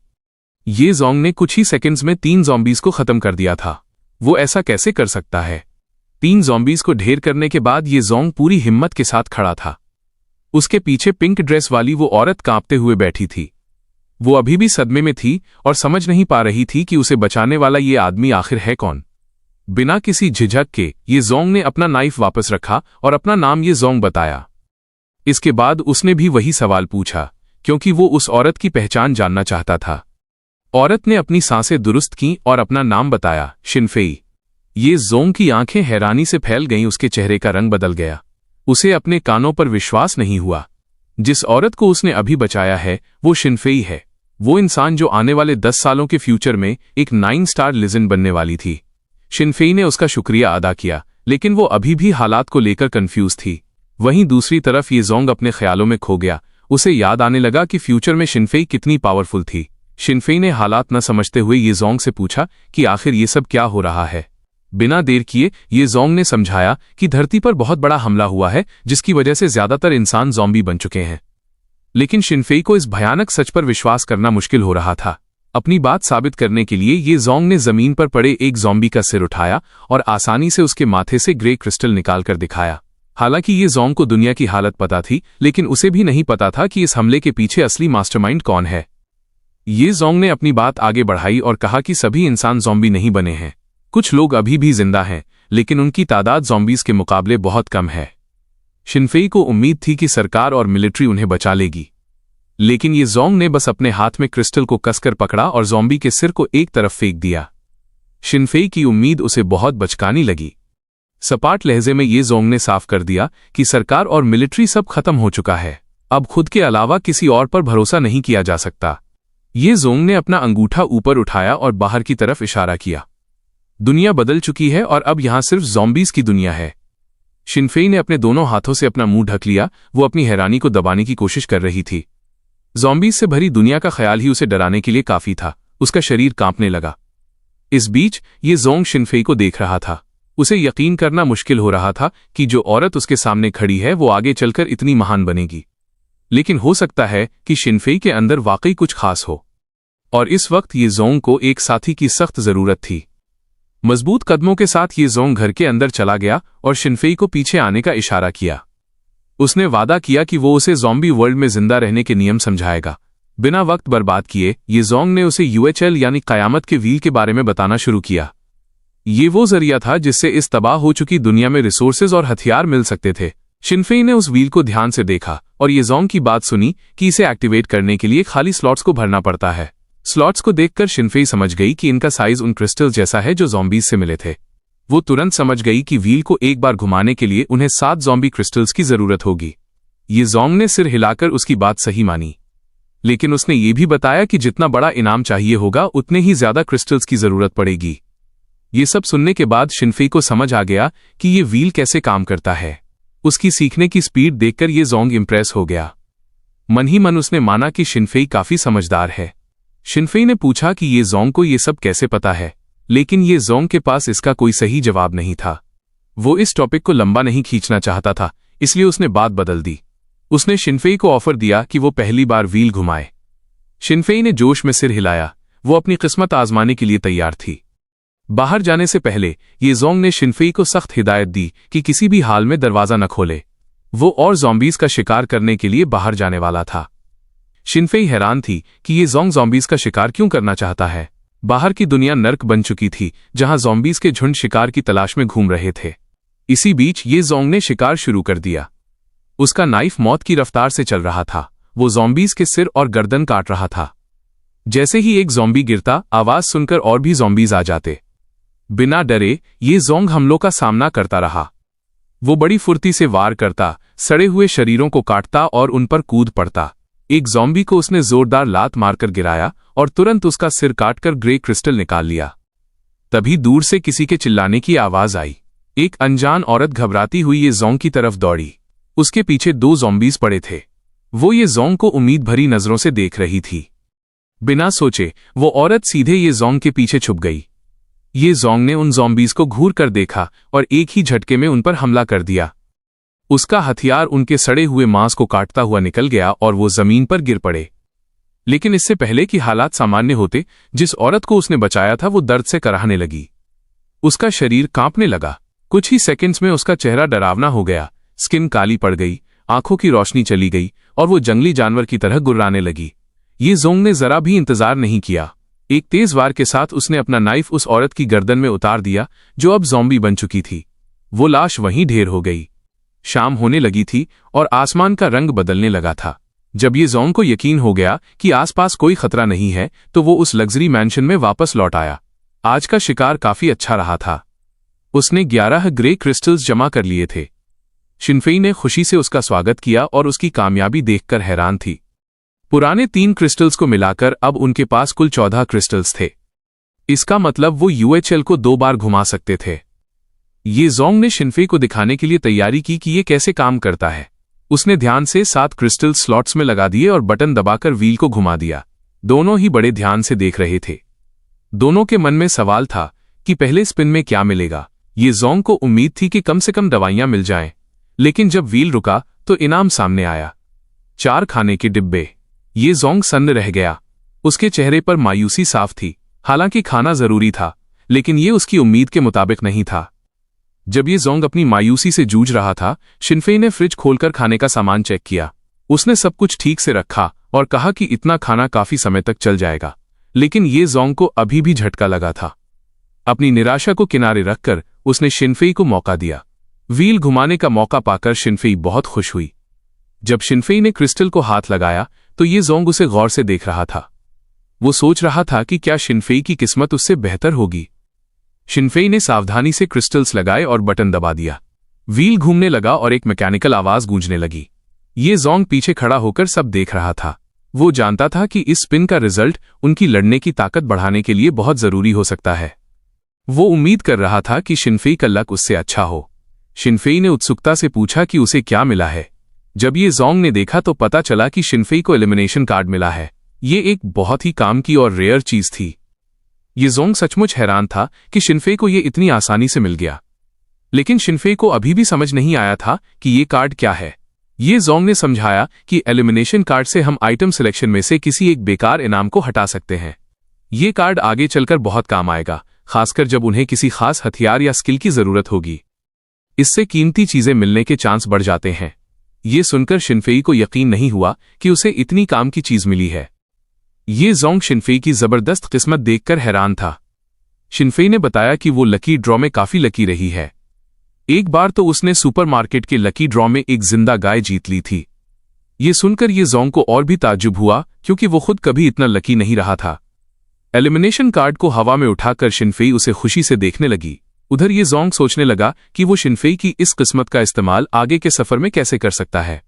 ये ज़ोंग ने कुछ ही सेकंड्स में 3 ज़ॉम्बीज को खत्म कर दिया था। वो ऐसा कैसे कर सकता है? 3 ज़ॉम्बीज को ढेर करने के बाद ये ज़ोंग पूरी हिम्मत के साथ खड़ा था। उसके पीछे पिंक ड्रेस वाली वो औरत कांपते हुए बैठी थी। वो अभी भी सदमे में थी और समझ नहीं पा रही थी कि उसे बचाने वाला ये आदमी आखिर है कौन। बिना किसी झिझक के ये ज़ोंग ने अपना नाइफ वापस रखा और अपना नाम ये ज़ोंग बताया। इसके बाद उसने भी वही सवाल पूछा, क्योंकि वो उस औरत की पहचान जानना चाहता था। औरत ने अपनी सांसें दुरुस्त की और अपना नाम बताया, शिनफेई। ये ज़ोंग की आंखें हैरानी से फैल गईं। उसके चेहरे का रंग बदल गया। उसे अपने कानों पर विश्वास नहीं हुआ। जिस औरत को उसने अभी बचाया है वो शिनफेई है। वो इंसान जो आने वाले 10 सालों के फ्यूचर में एक 9 स्टार लेजेंड बनने वाली थी। शिनफेई ने उसका शुक्रिया अदा किया, लेकिन वो अभी भी हालात को लेकर कंफ्यूज थी। वहीं दूसरी तरफ ये ज़ोंग अपने ख्यालों में खो गया। उसे याद आने लगा कि फ्यूचर में शिनफेई कितनी पावरफुल थी। शिनफेई ने हालात न समझते हुए ये ज़ोंग से पूछा कि आखिर ये सब क्या हो रहा है। बिना देर किए ये ज़ोंग ने समझाया कि धरती पर बहुत बड़ा हमला हुआ है, जिसकी वजह से ज्यादातर इंसान ज़ॉम्बी बन चुके हैं। लेकिन शिनफेई को इस भयानक सच पर विश्वास करना मुश्किल हो रहा था। अपनी बात साबित करने के लिए ये ज़ोंग ने जमीन पर पड़े एक ज़ॉम्बी का सिर उठाया और आसानी से उसके माथे से ग्रे क्रिस्टल निकालकर दिखाया। हालांकि ये ज़ोंग को दुनिया की हालत पता थी, लेकिन उसे भी नहीं पता था कि इस हमले के पीछे असली मास्टरमाइंड कौन है। ये ज़ोंग ने अपनी बात आगे बढ़ाई और कहा कि सभी इंसान ज़ॉम्बी नहीं बने हैं। कुछ लोग अभी भी जिंदा हैं, लेकिन उनकी तादाद ज़ॉम्बीज के मुकाबले बहुत कम है। शिनफेई को उम्मीद थी कि सरकार और मिलिट्री उन्हें बचा लेगी, लेकिन ये ज़ोंग ने बस अपने हाथ में क्रिस्टल को कसकर पकड़ा और ज़ॉम्बी के सिर को एक तरफ फेंक दिया। शिनफेई की उम्मीद उसे बहुत बचकानी लगी। सपाट लहजे में ये ज़ोंग ने साफ कर दिया कि सरकार और मिलिट्री सब खत्म हो चुका है। अब खुद के अलावा किसी और पर भरोसा नहीं किया जा सकता। ये ज़ोंग ने अपना अंगूठा ऊपर उठाया और बाहर की तरफ इशारा किया। दुनिया बदल चुकी है और अब यहां सिर्फ ज़ॉम्बीज की दुनिया है। शिनफेई ने अपने दोनों हाथों से अपना मुंह ढक लिया। वो अपनी हैरानी को दबाने की कोशिश कर रही थी। ज़ॉम्बीज से भरी दुनिया का ख्याल ही उसे डराने के लिए काफी था। उसका शरीर कांपने लगा। इस बीच ये ज़ोंग शिनफेई को देख रहा था। उसे यकीन करना मुश्किल हो रहा था कि जो औरत उसके सामने खड़ी है वो आगे चलकर इतनी महान बनेगी। लेकिन हो सकता है कि शिनफेई के अंदर वाकई कुछ खास हो। और इस वक्त ये ज़ोंग को एक साथी की सख्त जरूरत थी। मजबूत कदमों के साथ ये ज़ोंग घर के अंदर चला गया और शिनफेई को पीछे आने का इशारा किया। उसने वादा किया कि वो उसे ज़ॉम्बी वर्ल्ड में जिंदा रहने के नियम समझाएगा। बिना वक्त बर्बाद किए ये ज़ोंग ने उसे यूएचएल यानी क़यामत के व्हील के बारे में बताना शुरू किया। ये वो जरिया था जिससे इस तबाह हो चुकी दुनिया में रिसोर्सेज और हथियार मिल सकते थे। शिनफेई ने उस व्हील को ध्यान से देखा और ये ज़ोंग की बात सुनी कि इसे एक्टिवेट करने के लिए खाली स्लॉट्स को भरना पड़ता है। स्लॉट्स को देखकर शिनफेई समझ गई कि इनका साइज उन क्रिस्टल्स जैसा है जो ज़ॉम्बीज से मिले थे। वो तुरंत समझ गई कि व्हील को एक बार घुमाने के लिए उन्हें 7 ज़ॉम्बी क्रिस्टल्स की जरूरत होगी। ये ज़ोंग ने सिर हिलाकर उसकी बात सही मानी, लेकिन उसने ये भी बताया कि जितना बड़ा इनाम चाहिए होगा उतने ही ज्यादा क्रिस्टल्स की जरूरत पड़ेगी। ये सब सुनने के बाद शिनफेई को समझ आ गया कि ये व्हील कैसे काम करता है। उसकी सीखने की स्पीड देखकर ये ज़ोंग इंप्रेस हो गया। मन ही मन उसने माना कि शिनफेई काफी समझदार है। शिनफेई ने पूछा कि ये ज़ोंग को ये सब कैसे पता है, लेकिन ये ज़ोंग के पास इसका कोई सही जवाब नहीं था। वो इस टॉपिक को लंबा नहीं खींचना चाहता था, इसलिए उसने बात बदल दी। उसने शिनफेई को ऑफर दिया कि वो पहली बार व्हील घुमाए। शिनफेई ने जोश में सिर हिलाया। वो अपनी किस्मत आजमाने के लिए तैयार थी। बाहर जाने से पहले ये जोंग ने शिनफेई को सख्त हिदायत दी कि किसी भी हाल में दरवाजा न खोले। वो और ज़ॉम्बीज़ का शिकार करने के लिए बाहर जाने वाला था। शिनफेई हैरान थी कि ये जोंग ज़ॉम्बीज़ का शिकार क्यों करना चाहता है। बाहर की दुनिया नर्क बन चुकी थी, जहां ज़ॉम्बीज़ के झुंड शिकार की तलाश में घूम रहे थे। इसी बीच ये जोंग ने शिकार शुरू कर दिया। उसका नाइफ मौत की रफ्तार से चल रहा था। वो ज़ॉम्बीज़ के सिर और गर्दन काट रहा था। जैसे ही एक ज़ॉम्बी गिरता, आवाज सुनकर और भी ज़ॉम्बीज़ आ जाते। बिना डरे ये जोंग हमलों का सामना करता रहा। वो बड़ी फुर्ती से वार करता, सड़े हुए शरीरों को काटता और उन पर कूद पड़ता। एक ज़ॉम्बी को उसने जोरदार लात मारकर गिराया और तुरंत उसका सिर काटकर ग्रे क्रिस्टल निकाल लिया। तभी दूर से किसी के चिल्लाने की आवाज आई। एक अनजान औरत घबराती हुई ये जोंग की तरफ दौड़ी। उसके पीछे 2 ज़ॉम्बीज़ पड़े थे। वो ये जोंग को उम्मीद भरी नजरों से देख रही थी। बिना सोचे वो औरत सीधे ये जोंग के पीछे छुप गई। ये जोंग ने उन ज़ॉम्बीज़ को घूर कर देखा और एक ही झटके में उन पर हमला कर दिया। उसका हथियार उनके सड़े हुए मांस को काटता हुआ निकल गया और वो जमीन पर गिर पड़े। लेकिन इससे पहले कि हालात सामान्य होते, जिस औरत को उसने बचाया था वो दर्द से कराहने लगी। उसका शरीर कांपने लगा। कुछ ही सेकंड्स में उसका चेहरा डरावना हो गया। स्किन काली पड़ गई, आंखों की रोशनी चली गई और वो जंगली जानवर की तरह गुर्राने लगी। ये जोंग ने जरा भी इंतजार नहीं किया। एक तेज वार के साथ उसने अपना नाइफ उस औरत की गर्दन में उतार दिया, जो अब ज़ॉम्बी बन चुकी थी। वो लाश वहीं ढेर हो गई। शाम होने लगी थी और आसमान का रंग बदलने लगा था। जब ये जोंग को यकीन हो गया कि आसपास कोई खतरा नहीं है, तो वो उस लग्जरी मैंशन में वापस लौट आया। आज का शिकार काफी अच्छा रहा था। उसने 11 ग्रे क्रिस्टल्स जमा कर लिए थे। शिनफेई ने खुशी से उसका स्वागत किया और उसकी कामयाबी देखकर हैरान थी। पुराने 3 क्रिस्टल्स को मिलाकर अब उनके पास कुल 14 क्रिस्टल्स थे। इसका मतलब वो यूएचएल को 2 बार घुमा सकते थे। ये जोंग ने शिनफेई को दिखाने के लिए तैयारी की कि ये कैसे काम करता है। उसने ध्यान से 7 क्रिस्टल स्लॉट्स में लगा दिए और बटन दबाकर व्हील को घुमा दिया। दोनों ही बड़े ध्यान से देख रहे थे। दोनों के मन में सवाल था कि पहले स्पिन में क्या मिलेगा। ये जोंग को उम्मीद थी कि कम से कम दवाइयां मिल जाएं, लेकिन जब व्हील रुका तो इनाम सामने आया। 4 खाने के डिब्बे। ये जोंग सन्न रह गया। उसके चेहरे पर मायूसी साफ थी। हालांकि खाना जरूरी था, लेकिन ये उसकी उम्मीद के मुताबिक नहीं था। जब ये जोंग अपनी मायूसी से जूझ रहा था, शिनफेई ने फ्रिज खोलकर खाने का सामान चेक किया। उसने सब कुछ ठीक से रखा और कहा कि इतना खाना काफी समय तक चल जाएगा। लेकिन ये जोंग को अभी भी झटका लगा था। अपनी निराशा को किनारे रखकर उसने शिनफेई को मौका दिया। व्हील घुमाने का मौका पाकर शिनफेई बहुत खुश हुई। जब शिनफेई ने क्रिस्टल को हाथ लगाया तो ये जोंग उसे गौर से देख रहा था। वो सोच रहा था कि क्या शिनफेई की किस्मत उससे बेहतर होगी। शिनफेई ने सावधानी से क्रिस्टल्स लगाए और बटन दबा दिया। व्हील घूमने लगा और एक मैकेनिकल आवाज गूंजने लगी। ये जोंग पीछे खड़ा होकर सब देख रहा था। वो जानता था कि इस स्पिन का रिजल्ट उनकी लड़ने की ताकत बढ़ाने के लिए बहुत जरूरी हो सकता है। वो उम्मीद कर रहा था कि शिनफेई का लक उससे अच्छा हो। शिनफेई ने उत्सुकता से पूछा कि उसे क्या मिला है। जब ये जोंग ने देखा तो पता चला कि शिनफेई को एलिमिनेशन कार्ड मिला है। ये एक बहुत ही काम की और रेयर चीज थी। ये जोंग सचमुच हैरान था कि शिनफेई को ये इतनी आसानी से मिल गया। लेकिन शिनफेई को अभी भी समझ नहीं आया था कि ये कार्ड क्या है। ये जोंग ने समझाया कि एलिमिनेशन कार्ड से हम आइटम सिलेक्शन में से किसी एक बेकार इनाम को हटा सकते हैं। ये कार्ड आगे चलकर बहुत काम आएगा, खासकर जब उन्हें किसी खास हथियार या स्किल की जरूरत होगी। इससे कीमती चीजें मिलने के चांस बढ़ जाते हैं। ये सुनकर शिनफेई को यकीन नहीं हुआ कि उसे इतनी काम की चीज मिली है। ये जोंग शिनफेई की जबरदस्त किस्मत देखकर हैरान था। शिनफेई ने बताया कि वो लकी ड्रॉ में काफी लकी रही है। एक बार तो उसने सुपरमार्केट के लकी ड्रॉ में एक जिंदा गाय जीत ली थी। ये सुनकर ये जोंग को और भी ताज्जुब हुआ, क्योंकि वो खुद कभी इतना लकी नहीं रहा था। एलिमिनेशन कार्ड को हवा में उठाकर शिनफेई उसे खुशी से देखने लगी। उधर ये जोंग सोचने लगा कि वो शिनफेई की इस किस्मत का इस्तेमाल आगे के सफर में कैसे कर सकता है।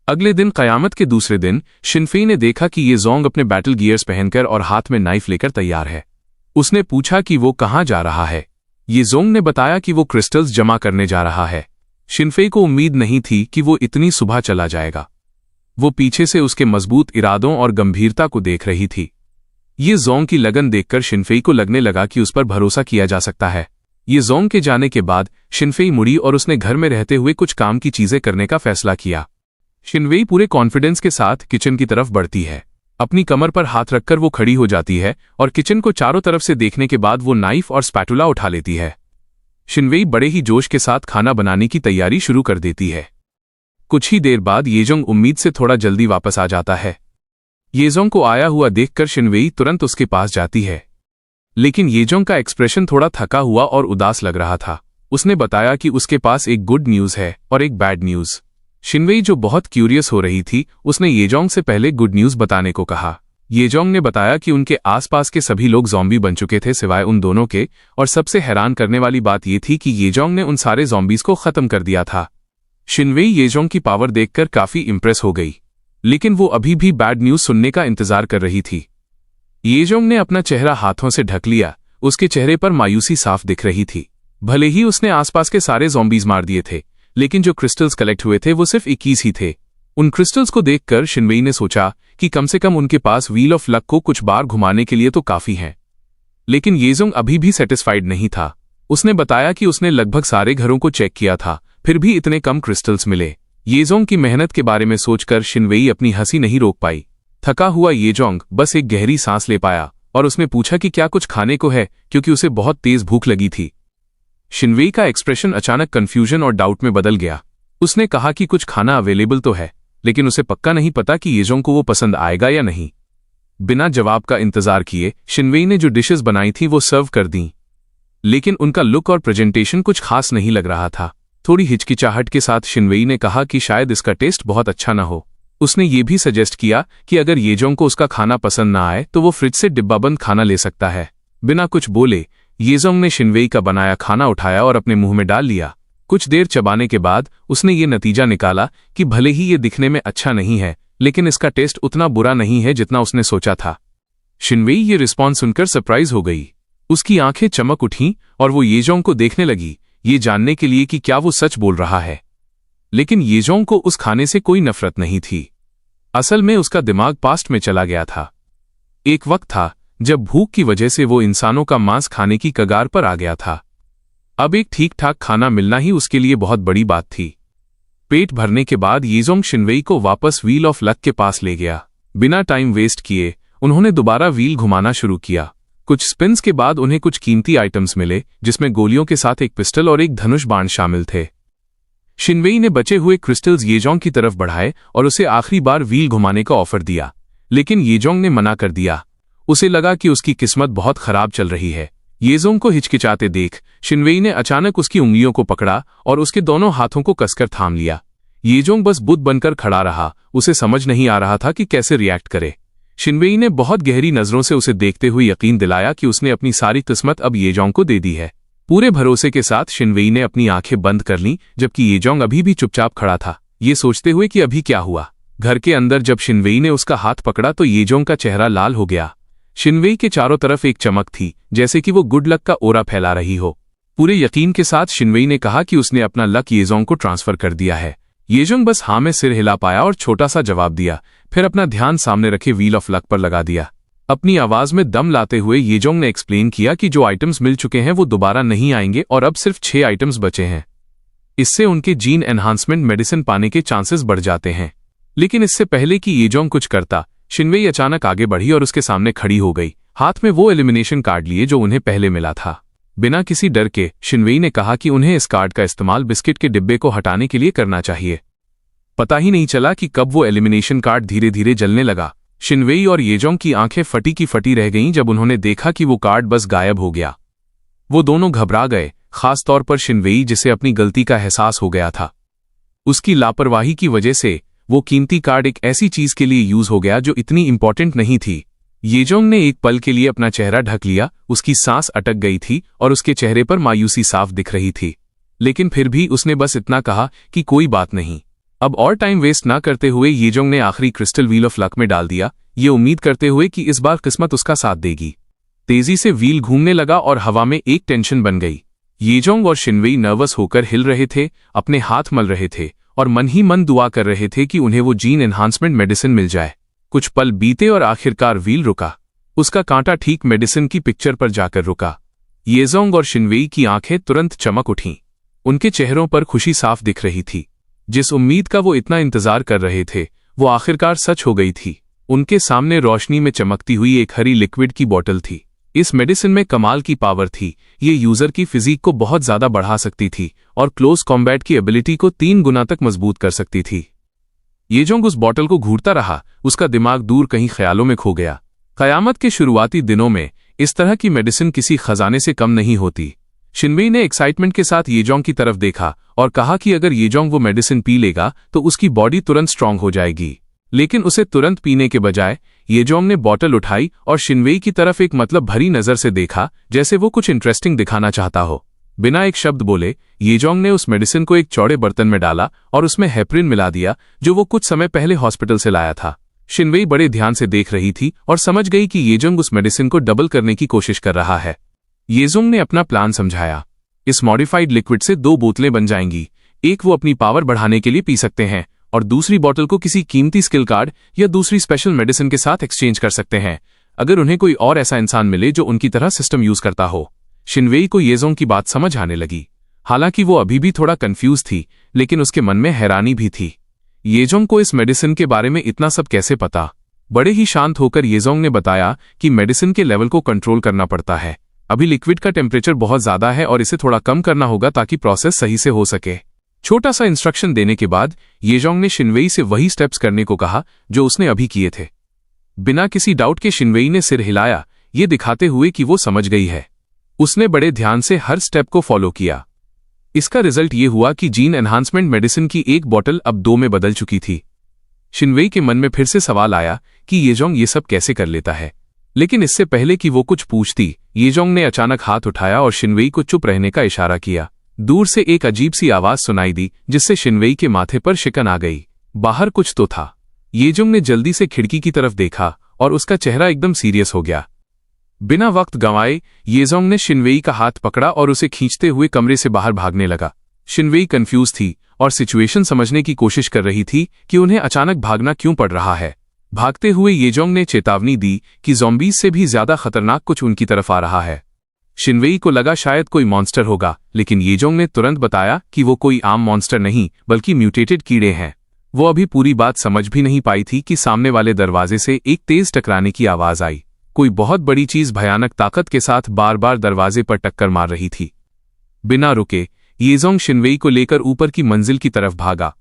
अगले दिन कयामत के दूसरे दिन शिनफेई ने देखा कि ये जोंग अपने बैटल गियर्स पहनकर और हाथ में नाइफ लेकर तैयार है। उसने पूछा कि वो कहाँ जा रहा है। ये जोंग ने बताया कि वो क्रिस्टल्स जमा करने जा रहा है। शिनफेई को उम्मीद नहीं थी कि वो इतनी सुबह चला जाएगा। वो पीछे से उसके मजबूत इरादों और गंभीरता को देख रही थी। ये जोंग की लगन देखकर शिनफेई को लगने लगा कि उस पर भरोसा किया जा सकता है। ये जोंग के जाने के बाद शिनफेई मुड़ी और उसने घर में रहते हुए कुछ काम की चीजें करने का फैसला किया। शिनवेई पूरे कॉन्फिडेंस के साथ किचन की तरफ बढ़ती है। अपनी कमर पर हाथ रखकर वो खड़ी हो जाती है और किचन को चारों तरफ से देखने के बाद वो नाइफ और स्पैटुला उठा लेती है। शिनवेई बड़े ही जोश के साथ खाना बनाने की तैयारी शुरू कर देती है। कुछ ही देर बाद येजोंग उम्मीद से थोड़ा जल्दी वापस आ जाता है। येजोंग को आया हुआ देखकर शिनवेई तुरंत उसके पास जाती है, लेकिन येजोंग का एक्सप्रेशन थोड़ा थका हुआ और उदास लग रहा था। उसने बताया कि उसके पास एक गुड न्यूज़ है और एक बैड न्यूज़। शिनवेई जो बहुत क्यूरियस हो रही थी, उसने येजोंग से पहले गुड न्यूज़ बताने को कहा। येजोंग ने बताया कि उनके आसपास के सभी लोग ज़ॉम्बी बन चुके थे सिवाय उन दोनों के, और सबसे हैरान करने वाली बात ये थी कि येजोंग ने उन सारे ज़ॉम्बीज़ को ख़त्म कर दिया था। शिनवेई येजोंग की पावर देखकर काफ़ी इम्प्रेस हो गई, लेकिन वो अभी भी बैड न्यूज़ सुनने का इंतजार कर रही थी। येजोंग ने अपना चेहरा हाथों से ढक लिया। उसके चेहरे पर मायूसी साफ दिख रही थी। भले ही उसने आसपास के सारे ज़ॉम्बीज़ मार दिए थे, लेकिन जो क्रिस्टल्स कलेक्ट हुए थे वो सिर्फ 21 ही थे। उन क्रिस्टल्स को देखकर शिनवेई ने सोचा कि कम से कम उनके पास व्हील ऑफ लक को कुछ बार घुमाने के लिए तो काफ़ी हैं। लेकिन येजोंग अभी भी सेटिस्फाइड नहीं था। उसने बताया कि उसने लगभग सारे घरों को चेक किया था, फिर भी इतने कम क्रिस्टल्स मिले। येजोंग की मेहनत के बारे में सोचकर शिनवेई अपनी हंसी नहीं रोक पाई। थका हुआ येजोंग बस एक गहरी सांस ले पाया और उसने पूछा कि क्या कुछ खाने को है, क्योंकि उसे बहुत तेज भूख लगी थी। शिनवेई का एक्सप्रेशन अचानक कंफ्यूजन और डाउट में बदल गया। उसने कहा कि कुछ खाना अवेलेबल तो है, लेकिन उसे पक्का नहीं पता कि येजोंग को वो पसंद आएगा या नहीं। बिना जवाब का इंतजार किए शिनवेई ने जो डिशेस बनाई थी वो सर्व कर दी, लेकिन उनका लुक और प्रेजेंटेशन कुछ खास नहीं लग रहा था। थोड़ी हिचकिचाहट के साथ शिनवेई ने कहा कि शायद इसका टेस्ट बहुत अच्छा ना हो। उसने ये भी सजेस्ट किया कि अगर येजोंग को उसका खाना पसंद ना आए तो वो फ्रिज से डिब्बाबंद खाना ले सकता है। बिना कुछ बोले येजोंग ने शिनवेई का बनाया खाना उठाया और अपने मुंह में डाल लिया। कुछ देर चबाने के बाद उसने ये नतीजा निकाला कि भले ही ये दिखने में अच्छा नहीं है, लेकिन इसका टेस्ट उतना बुरा नहीं है जितना उसने सोचा था। शिनवेई ये रिस्पॉन्स सुनकर सरप्राइज हो गई। उसकी आंखें चमक उठीं और वो येजोंग को देखने लगी, ये जानने के लिए कि क्या वो सच बोल रहा है। लेकिन येजोंग को उस खाने से कोई नफरत नहीं थी। असल में उसका दिमाग पास्ट में चला गया था। एक वक्त था जब भूख की वजह से वो इंसानों का मांस खाने की कगार पर आ गया था। अब एक ठीक ठाक खाना मिलना ही उसके लिए बहुत बड़ी बात थी। पेट भरने के बाद येजोंग शिनवेई को वापस व्हील ऑफ लक के पास ले गया। बिना टाइम वेस्ट किए उन्होंने दोबारा व्हील घुमाना शुरू किया। कुछ स्पिन्स के बाद उन्हें कुछ कीमती आइटम्स मिले, जिसमें गोलियों के साथ एक पिस्टल और एक धनुष बाण शामिल थे। शिनवेई ने बचे हुए क्रिस्टल्स येजोंग की तरफ बढ़ाए और उसे आखिरी बार व्हील घुमाने का ऑफर दिया, लेकिन येजोंग ने मना कर दिया। उसे लगा कि उसकी किस्मत बहुत खराब चल रही है। येजोंग को हिचकिचाते देख शिनवेई ने अचानक उसकी उंगलियों को पकड़ा और उसके दोनों हाथों को कसकर थाम लिया। येजोंग बस बुत बनकर खड़ा रहा। उसे समझ नहीं आ रहा था कि कैसे रिएक्ट करे। शिनवेई ने बहुत गहरी नजरों से उसे देखते हुए यकीन दिलाया कि उसने अपनी सारी किस्मत अब येजोंग को दे दी है। पूरे भरोसे के साथ शिनवेई ने अपनी आंखें बंद कर लीं, जबकि येजोंग अभी भी चुपचाप खड़ा था, ये सोचते हुए कि अभी क्या हुआ। घर के अंदर जब शिनवेई ने उसका हाथ पकड़ा तो येजोंग का चेहरा लाल हो गया। शिनवेई के चारों तरफ एक चमक थी, जैसे कि वो गुड लक का ओरा फैला रही हो। पूरे यकीन के साथ शिनवेई ने कहा कि उसने अपना लक येजोंग को ट्रांसफर कर दिया है। येजोंग बस हाँ में सिर हिला पाया और छोटा सा जवाब दिया, फिर अपना ध्यान सामने रखे व्हील ऑफ लक पर लगा दिया। अपनी आवाज में दम लाते हुए येजोंग ने एक्सप्लेन किया कि जो आइटम्स मिल चुके हैं वो दोबारा नहीं आएंगे और अब सिर्फ 6 आइटम्स बचे हैं। इससे उनके जीन एनहांसमेंट मेडिसिन पाने के चांसेस बढ़ जाते हैं। लेकिन इससे पहले कि येजोंग कुछ करता, शिनवेई अचानक आगे बढ़ी और उसके सामने खड़ी हो गई। हाथ में वो एलिमिनेशन कार्ड लिए जो उन्हें पहले मिला था। बिना किसी डर के शिनवेई ने कहा कि उन्हें इस कार्ड का इस्तेमाल बिस्किट के डिब्बे को हटाने के लिए करना चाहिए। पता ही नहीं चला कि कब वो एलिमिनेशन कार्ड धीरे धीरे जलने लगा। शिनवेई और येजोंग की आंखें फटी की फटी रह गईं जब उन्होंने देखा कि वो कार्ड बस गायब हो गया। वो दोनों घबरा गए, खास तौर पर शिनवेई जिसे अपनी गलती का एहसास हो गया था। उसकी लापरवाही की वजह से वो कीमती कार्ड एक ऐसी चीज के लिए यूज हो गया जो इतनी इंपॉर्टेंट नहीं थी। येजोंग ने एक पल के लिए अपना चेहरा ढक लिया। उसकी सांस अटक गई थी और उसके चेहरे पर मायूसी साफ दिख रही थी, लेकिन फिर भी उसने बस इतना कहा कि कोई बात नहीं। अब और टाइम वेस्ट ना करते हुए येजोंग ने आखिरी क्रिस्टल व्हील ऑफ लक में डाल दिया, ये उम्मीद करते हुए कि इस बार किस्मत उसका साथ देगी। तेजी से व्हील घूमने लगा और हवा में एक टेंशन बन गई। येजोंग और शिनवेई नर्वस होकर हिल रहे थे, अपने हाथ मल रहे थे और मन ही मन दुआ कर रहे थे कि उन्हें वो जीन एनहांसमेंट मेडिसिन मिल जाए। कुछ पल बीते और आखिरकार व्हील रुका। उसका कांटा ठीक मेडिसिन की पिक्चर पर जाकर रुका। येजोंग और शिनवेई की आंखें तुरंत चमक उठीं। उनके चेहरों पर खुशी साफ दिख रही थी। जिस उम्मीद का वो इतना इंतजार कर रहे थे वो आखिरकार सच हो गई थी। उनके सामने रोशनी में चमकती हुई एक हरी लिक्विड की बोतल थी। इस मेडिसिन में कमाल की पावर थी। ये यूजर की फिजिक को बहुत ज्यादा बढ़ा सकती थी और क्लोज कॉम्बैट की एबिलिटी को 3 गुना तक मजबूत कर सकती थी। येजोंग उस बोतल को घूरता रहा, उसका दिमाग दूर कहीं ख्यालों में खो गया। कयामत के शुरुआती दिनों में इस तरह की मेडिसिन किसी खजाने से कम नहीं होती। शिनवेई ने एक्साइटमेंट के साथ येजोंग की तरफ देखा और कहा कि अगर येजोंग वो मेडिसिन पी लेगा तो उसकी बॉडी तुरंत स्ट्रांग हो जाएगी। लेकिन उसे तुरंत पीने के बजाय येजोंग ने बोतल उठाई और शिनवेई की तरफ एक मतलब भरी नजर से देखा, जैसे वो कुछ इंटरेस्टिंग दिखाना चाहता हो। बिना एक शब्द बोले येजोंग ने उस मेडिसिन को एक चौड़े बर्तन में डाला और उसमें हेपरिन मिला दिया, जो वो कुछ समय पहले हॉस्पिटल से लाया था। शिनवेई बड़े ध्यान से देख रही थी और समझ गई कि येजोंग उस मेडिसिन को डबल करने की कोशिश कर रहा है। येजोंग ने अपना प्लान समझाया। इस मॉडिफाइड लिक्विड से 2 बोतलें बन जाएंगी। एक वो अपनी पावर बढ़ाने के लिए पी सकते हैं और दूसरी बोतल को किसी कीमती स्किल कार्ड या दूसरी स्पेशल मेडिसिन के साथ एक्सचेंज कर सकते हैं, अगर उन्हें कोई और ऐसा इंसान मिले जो उनकी तरह सिस्टम यूज करता हो। शिनवेई को येजोंग की बात समझ आने लगी। हालांकि वो अभी भी थोड़ा कंफ्यूज थी, लेकिन उसके मन में हैरानी भी थी। येजोंग को इस मेडिसिन के बारे में इतना सब कैसे पता? बड़े ही शांत होकर येजोंग ने बताया कि मेडिसिन के लेवल को कंट्रोल करना पड़ता है। अभी लिक्विड का टेम्परेचर बहुत ज्यादा है और इसे थोड़ा कम करना होगा ताकि प्रोसेस सही से हो सके। छोटा सा इंस्ट्रक्शन देने के बाद येजोंग ने शिनवेई से वही स्टेप्स करने को कहा जो उसने अभी किए थे। बिना किसी डाउट के शिनवेई ने सिर हिलाया, ये दिखाते हुए कि वो समझ गई है। उसने बड़े ध्यान से हर स्टेप को फॉलो किया। इसका रिजल्ट ये हुआ कि जीन एनहांसमेंट मेडिसिन की एक बोतल अब 2 में बदल चुकी थी। शिनवेई के मन में फिर से सवाल आया कि येजोंग ये सब कैसे कर लेता है। लेकिन इससे पहले कि वो कुछ पूछती, येजोंग ने अचानक हाथ उठाया और शिनवेई को चुप रहने का इशारा किया। दूर से एक अजीब सी आवाज सुनाई दी, जिससे शिनवेई के माथे पर शिकन आ गई। बाहर कुछ तो था। येजोंग ने जल्दी से खिड़की की तरफ देखा और उसका चेहरा एकदम सीरियस हो गया। बिना वक्त गंवाए येजोंग ने शिनवेई का हाथ पकड़ा और उसे खींचते हुए कमरे से बाहर भागने लगा। शिनवेई कंफ्यूज थी और सिचुएशन समझने की कोशिश कर रही थी कि उन्हें अचानक भागना क्यों पड़ रहा है। भागते हुए येजोंग ने चेतावनी दी कि ज़ॉम्बीज से भी ज्यादा खतरनाक कुछ उनकी तरफ आ रहा है। शिनवेई को लगा शायद कोई मॉन्स्टर होगा, लेकिन येजोंग ने तुरंत बताया कि वो कोई आम मॉन्स्टर नहीं बल्कि म्यूटेटेड कीड़े हैं। वो अभी पूरी बात समझ भी नहीं पाई थी कि सामने वाले दरवाजे से एक तेज टकराने की आवाज आई। कोई बहुत बड़ी चीज भयानक ताकत के साथ बार बार दरवाजे पर टक्कर मार रही थी। बिना रुके येजोंग शिनवेई को लेकर ऊपर की मंजिल की तरफ भागा।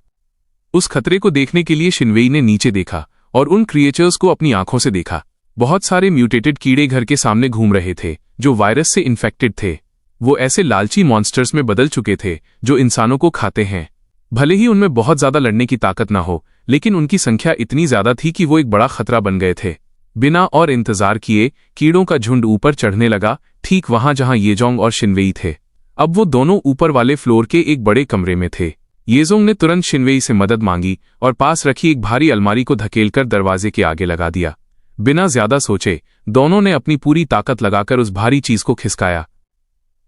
उस खतरे को देखने के लिए शिनवेई ने नीचे देखा और उन क्रिएचर्स को अपनी आंखों से देखा। बहुत सारे म्यूटेटेड कीड़े घर के सामने घूम रहे थे जो वायरस से इन्फेक्टेड थे। वो ऐसे लालची मॉन्स्टर्स में बदल चुके थे जो इंसानों को खाते हैं। भले ही उनमें बहुत ज्यादा लड़ने की ताकत ना हो, लेकिन उनकी संख्या इतनी ज्यादा थी कि वो एक बड़ा खतरा बन गए थे। बिना और इंतजार किए कीड़ों का झुंड ऊपर चढ़ने लगा, ठीक वहां जहां येजोंग और शिनवेई थे। अब वो दोनों ऊपर वाले फ्लोर के एक बड़े कमरे में थे। येजोंग ने तुरंत शिनवेई से मदद मांगी और पास रखी एक भारी अलमारी को धकेलकर दरवाजे के आगे लगा दिया। बिना ज्यादा सोचे दोनों ने अपनी पूरी ताकत लगाकर उस भारी चीज को खिसकाया।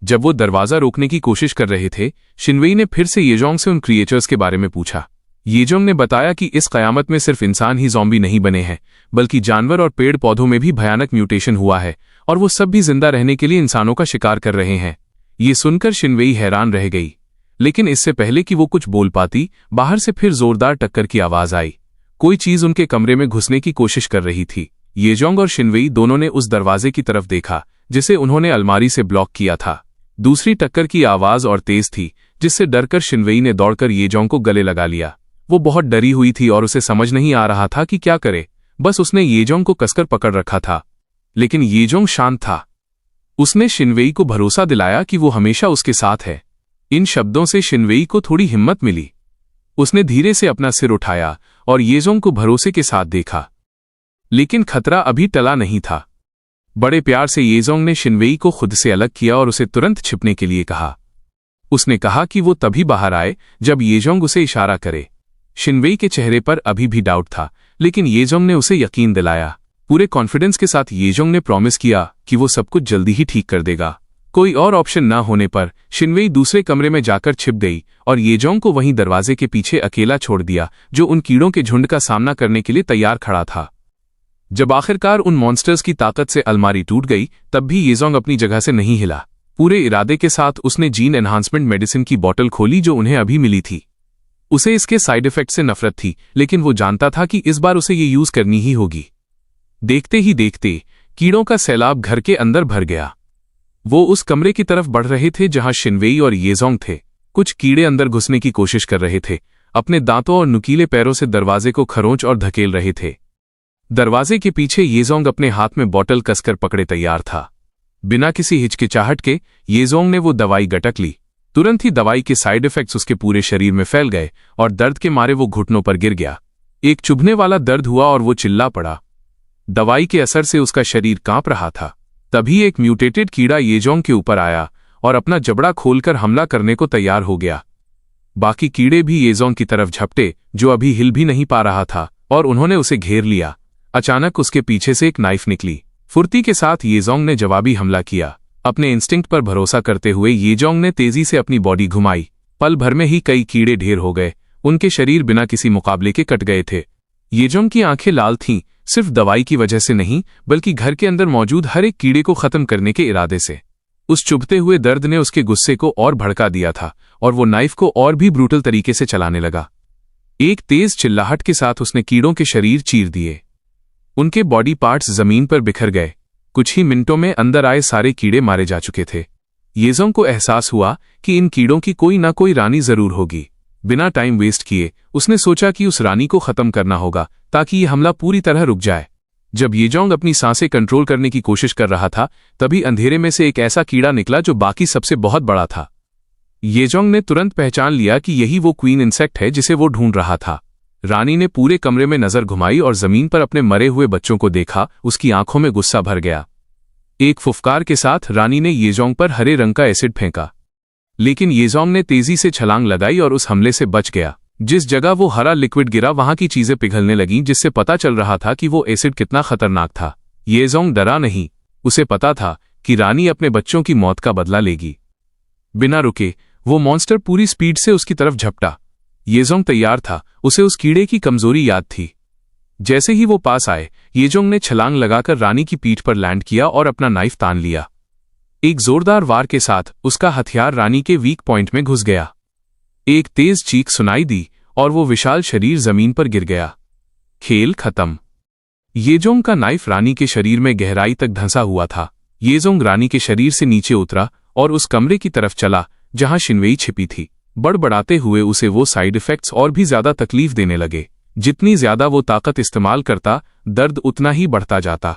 जब वो दरवाजा रोकने की कोशिश कर रहे थे, शिनवेई ने फिर से येजोंग से उन क्रिएचर्स के बारे में पूछा। येजोंग ने बताया कि इस कयामत में सिर्फ इंसान ही ज़ॉम्बी नहीं बने हैं, बल्कि जानवर और पेड़ पौधों में भी भयानक म्यूटेशन हुआ है और वो सब भी जिंदा रहने के लिए इंसानों का शिकार कर रहे हैं। ये सुनकर शिनवेई हैरान रह गई, लेकिन इससे पहले कि वो कुछ बोल पाती, बाहर से फिर जोरदार टक्कर की आवाज आई। कोई चीज उनके कमरे में घुसने की कोशिश कर रही थी। येजोंग और शिनवेई दोनों ने उस दरवाजे की तरफ देखा जिसे उन्होंने अलमारी से ब्लॉक किया था। दूसरी टक्कर की आवाज और तेज थी, जिससे डरकर शिनवेई ने दौड़कर येजोंग को गले लगा लिया। वो बहुत डरी हुई थी और उसे समझ नहीं आ रहा था कि क्या करे। बस उसने येजोंग को कसकर पकड़ रखा था, लेकिन येजोंग शांत था। उसने शिनवेई को भरोसा दिलाया कि वो हमेशा उसके साथ है। इन शब्दों से शिनवेई को थोड़ी हिम्मत मिली। उसने धीरे से अपना सिर उठाया और येजोंग को भरोसे के साथ देखा, लेकिन खतरा अभी टला नहीं था। बड़े प्यार से येजोंग ने शिनवेई को खुद से अलग किया और उसे तुरंत छिपने के लिए कहा। उसने कहा कि वो तभी बाहर आए जब येजोंग उसे इशारा करे। शिनवेई के चेहरे पर अभी भी डाउट था, लेकिन येजोंग ने उसे यकीन दिलाया। पूरे कॉन्फिडेंस के साथ येजोंग ने प्रॉमिस किया कि वो सब कुछ जल्दी ही ठीक कर देगा। कोई और ऑप्शन ना होने पर शिनवेई दूसरे कमरे में जाकर छिप गई और येजोंग को वहीं दरवाजे के पीछे अकेला छोड़ दिया, जो उन कीड़ों के झुंड का सामना करने के लिए तैयार खड़ा था। जब आखिरकार उन मॉन्स्टर्स की ताकत से अलमारी टूट गई, तब भी येजोंग अपनी जगह से नहीं हिला। पूरे इरादे के साथ उसने जीन एनहांसमेंट मेडिसिन की बोतल खोली जो उन्हें अभी मिली थी। उसे इसके साइड इफेक्ट से नफरत थी, लेकिन वो जानता था कि इस बार उसे ये यूज करनी ही होगी। देखते ही देखते कीड़ों का सैलाब घर के अंदर भर गया। वो उस कमरे की तरफ बढ़ रहे थे जहां शिनवेई और येजोंग थे। कुछ कीड़े अंदर घुसने की कोशिश कर रहे थे, अपने दांतों और नुकीले पैरों से दरवाजे को खरोंच और धकेल रहे थे। दरवाजे के पीछे येजोंग अपने हाथ में बॉटल कसकर पकड़े तैयार था। बिना किसी हिचकिचाहट के येजोंग ने वो दवाई गटक ली। तुरंत ही दवाई के साइड इफेक्ट्स उसके पूरे शरीर में फैल गए और दर्द के मारे वो घुटनों पर गिर गया। एक चुभने वाला दर्द हुआ और वो चिल्ला पड़ा। दवाई के असर से उसका शरीर कांप रहा था। तभी एक म्यूटेटेड कीड़ा येजोंग के ऊपर आया और अपना जबड़ा खोलकर हमला करने को तैयार हो गया। बाकी कीड़े भी येजोंग की तरफ झपटे, जो अभी हिल भी नहीं पा रहा था, और उन्होंने उसे घेर लिया। अचानक उसके पीछे से एक नाइफ निकली। फुर्ती के साथ येजोंग ने जवाबी हमला किया। अपने इंस्टिंक्ट पर भरोसा करते हुए येजोंग ने तेजी से अपनी बॉडी घुमाई। पल भर में ही कई कीड़े ढेर हो गए। उनके शरीर बिना किसी मुकाबले के कट गए थे। येजोंग की आंखें लाल थीं, सिर्फ दवाई की वजह से नहीं, बल्कि घर के अंदर मौजूद हर एक कीड़े को खत्म करने के इरादे से। उस चुभते हुए दर्द ने उसके गुस्से को और भड़का दिया था और वो नाइफ को और भी ब्रूटल तरीके से चलाने लगा। एक तेज चिल्लाहट के साथ उसने कीड़ों के शरीर चीर दिए। उनके बॉडी पार्ट्स जमीन पर बिखर गए। कुछ ही मिनटों में अंदर आए सारे कीड़े मारे जा चुके थे। येजोंग को एहसास हुआ कि इन कीड़ों की कोई ना कोई रानी जरूर होगी। बिना टाइम वेस्ट किए उसने सोचा कि उस रानी को खत्म करना होगा ताकि ये हमला पूरी तरह रुक जाए। जब येजोंग अपनी सांसें कंट्रोल करने की कोशिश कर रहा था, तभी अंधेरे में से एक ऐसा कीड़ा निकला जो बाकी सबसे बहुत बड़ा था। येजोंग ने तुरंत पहचान लिया कि यही वो क्वीन इंसेक्ट है जिसे वो ढूंढ रहा था। रानी ने पूरे कमरे में नजर घुमाई और जमीन पर अपने मरे हुए बच्चों को देखा। उसकी आंखों में गुस्सा भर गया। एक फुफकार के साथ रानी ने येजोंग पर हरे रंग का एसिड फेंका, लेकिन येजोंग ने तेजी से छलांग लगाई और उस हमले से बच गया। जिस जगह वो हरा लिक्विड गिरा, वहां की चीजें पिघलने लगीं, जिससे पता चल रहा था कि वो एसिड कितना खतरनाक था। येजोंग डरा नहीं। उसे पता था कि रानी अपने बच्चों की मौत का बदला लेगी। बिना रुके वो मॉन्स्टर पूरी स्पीड से उसकी तरफ झपटा। येजोंग तैयार था। उसे उस कीड़े की कमजोरी याद थी। जैसे ही वो पास आए, येजोंग ने छलांग लगाकर रानी की पीठ पर लैंड किया और अपना नाइफ तान लिया। एक जोरदार वार के साथ उसका हथियार रानी के वीक पॉइंट में घुस गया। एक तेज चीख सुनाई दी और वो विशाल शरीर जमीन पर गिर गया। खेल खत्म। येजोंग का नाइफ रानी के शरीर में गहराई तक धंसा हुआ था। येजोंग रानी के शरीर से नीचे उतरा और उस कमरे की तरफ चला जहां शिनवेई छिपी थी। बड़बड़ाते हुए उसे वो साइड इफेक्ट्स और भी ज्यादा तकलीफ देने लगे। जितनी ज्यादा वो ताकत इस्तेमाल करता, दर्द उतना ही बढ़ता जाता।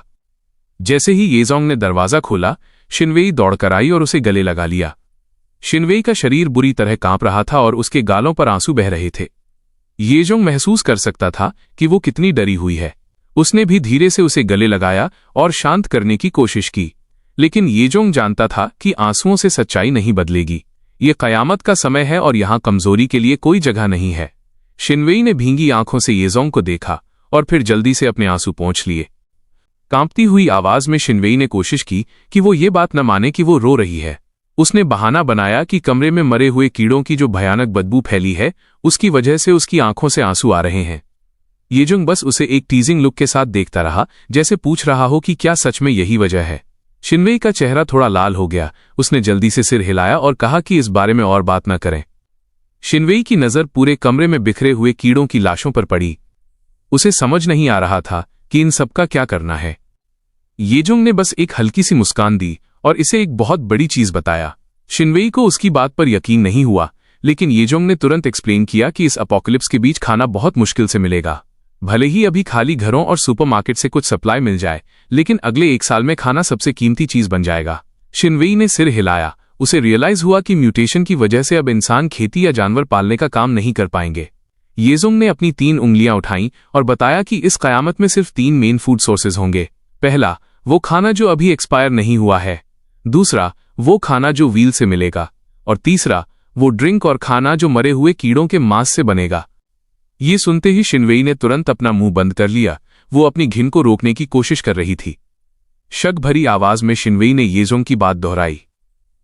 जैसे ही येजोंग ने दरवाजा खोला, शिनवेई दौड़कर आई और उसे गले लगा लिया। शिनवेई का शरीर बुरी तरह कांप रहा था और उसके गालों पर आंसू बह रहे थे। येजोंग महसूस कर सकता था कि वो कितनी डरी हुई है। उसने भी धीरे से उसे गले लगाया और शांत करने की कोशिश की, लेकिन येजोंग जानता था कि आंसुओं से सच्चाई नहीं बदलेगी। ये कयामत का समय है और यहां कमजोरी के लिए कोई जगह नहीं है। शिनवेई ने भींगी आंखों से येजोंग को देखा और फिर जल्दी से अपने आंसू पोंछ लिए। कांपती हुई आवाज में शिनवेई ने कोशिश की कि वो ये बात न माने कि वो रो रही है। उसने बहाना बनाया कि कमरे में मरे हुए कीड़ों की जो भयानक बदबू फैली है, उसकी वजह से उसकी आंखों से आंसू आ रहे हैं। येजोंग बस उसे एक टीजिंग लुक के साथ देखता रहा, जैसे पूछ रहा हो कि क्या सच में यही वजह है। शिनवेई का चेहरा थोड़ा लाल हो गया। उसने जल्दी से सिर हिलाया और कहा कि इस बारे में और बात न करें। शिनवेई की नजर पूरे कमरे में बिखरे हुए कीड़ों की लाशों पर पड़ी। उसे समझ नहीं आ रहा था कि इन सबका क्या करना है। येजोंग ने बस एक हल्की सी मुस्कान दी और इसे एक बहुत बड़ी चीज बताया। शिनवेई को उसकी बात पर यकीन नहीं हुआ, लेकिन येजोंग ने तुरंत एक्सप्लेन किया कि इस अपोकलिप्स के बीच खाना बहुत मुश्किल से मिलेगा। भले ही अभी खाली घरों और सुपरमार्केट से कुछ सप्लाई मिल जाए, लेकिन अगले 1 साल में खाना सबसे कीमती चीज बन जाएगा। शिनवेई ने सिर हिलाया। उसे रियलाइज हुआ कि म्यूटेशन की वजह से अब इंसान खेती या जानवर पालने का काम नहीं कर पाएंगे। येजोंग ने अपनी 3 उंगलियां उठाईं और बताया कि इस कयामत में सिर्फ 3 मेन फूड सोर्सेज होंगे। पहला, वो खाना जो अभी एक्सपायर नहीं हुआ है। दूसरा, वो खाना जो व्हील से मिलेगा। और तीसरा, वो ड्रिंक और खाना जो मरे हुए कीड़ों के मांस से बनेगा। ये सुनते ही शिनवेई ने तुरंत अपना मुंह बंद कर लिया। वो अपनी घिन को रोकने की कोशिश कर रही थी। शक भरी आवाज में शिनवेई ने येजोंग की बात दोहराई।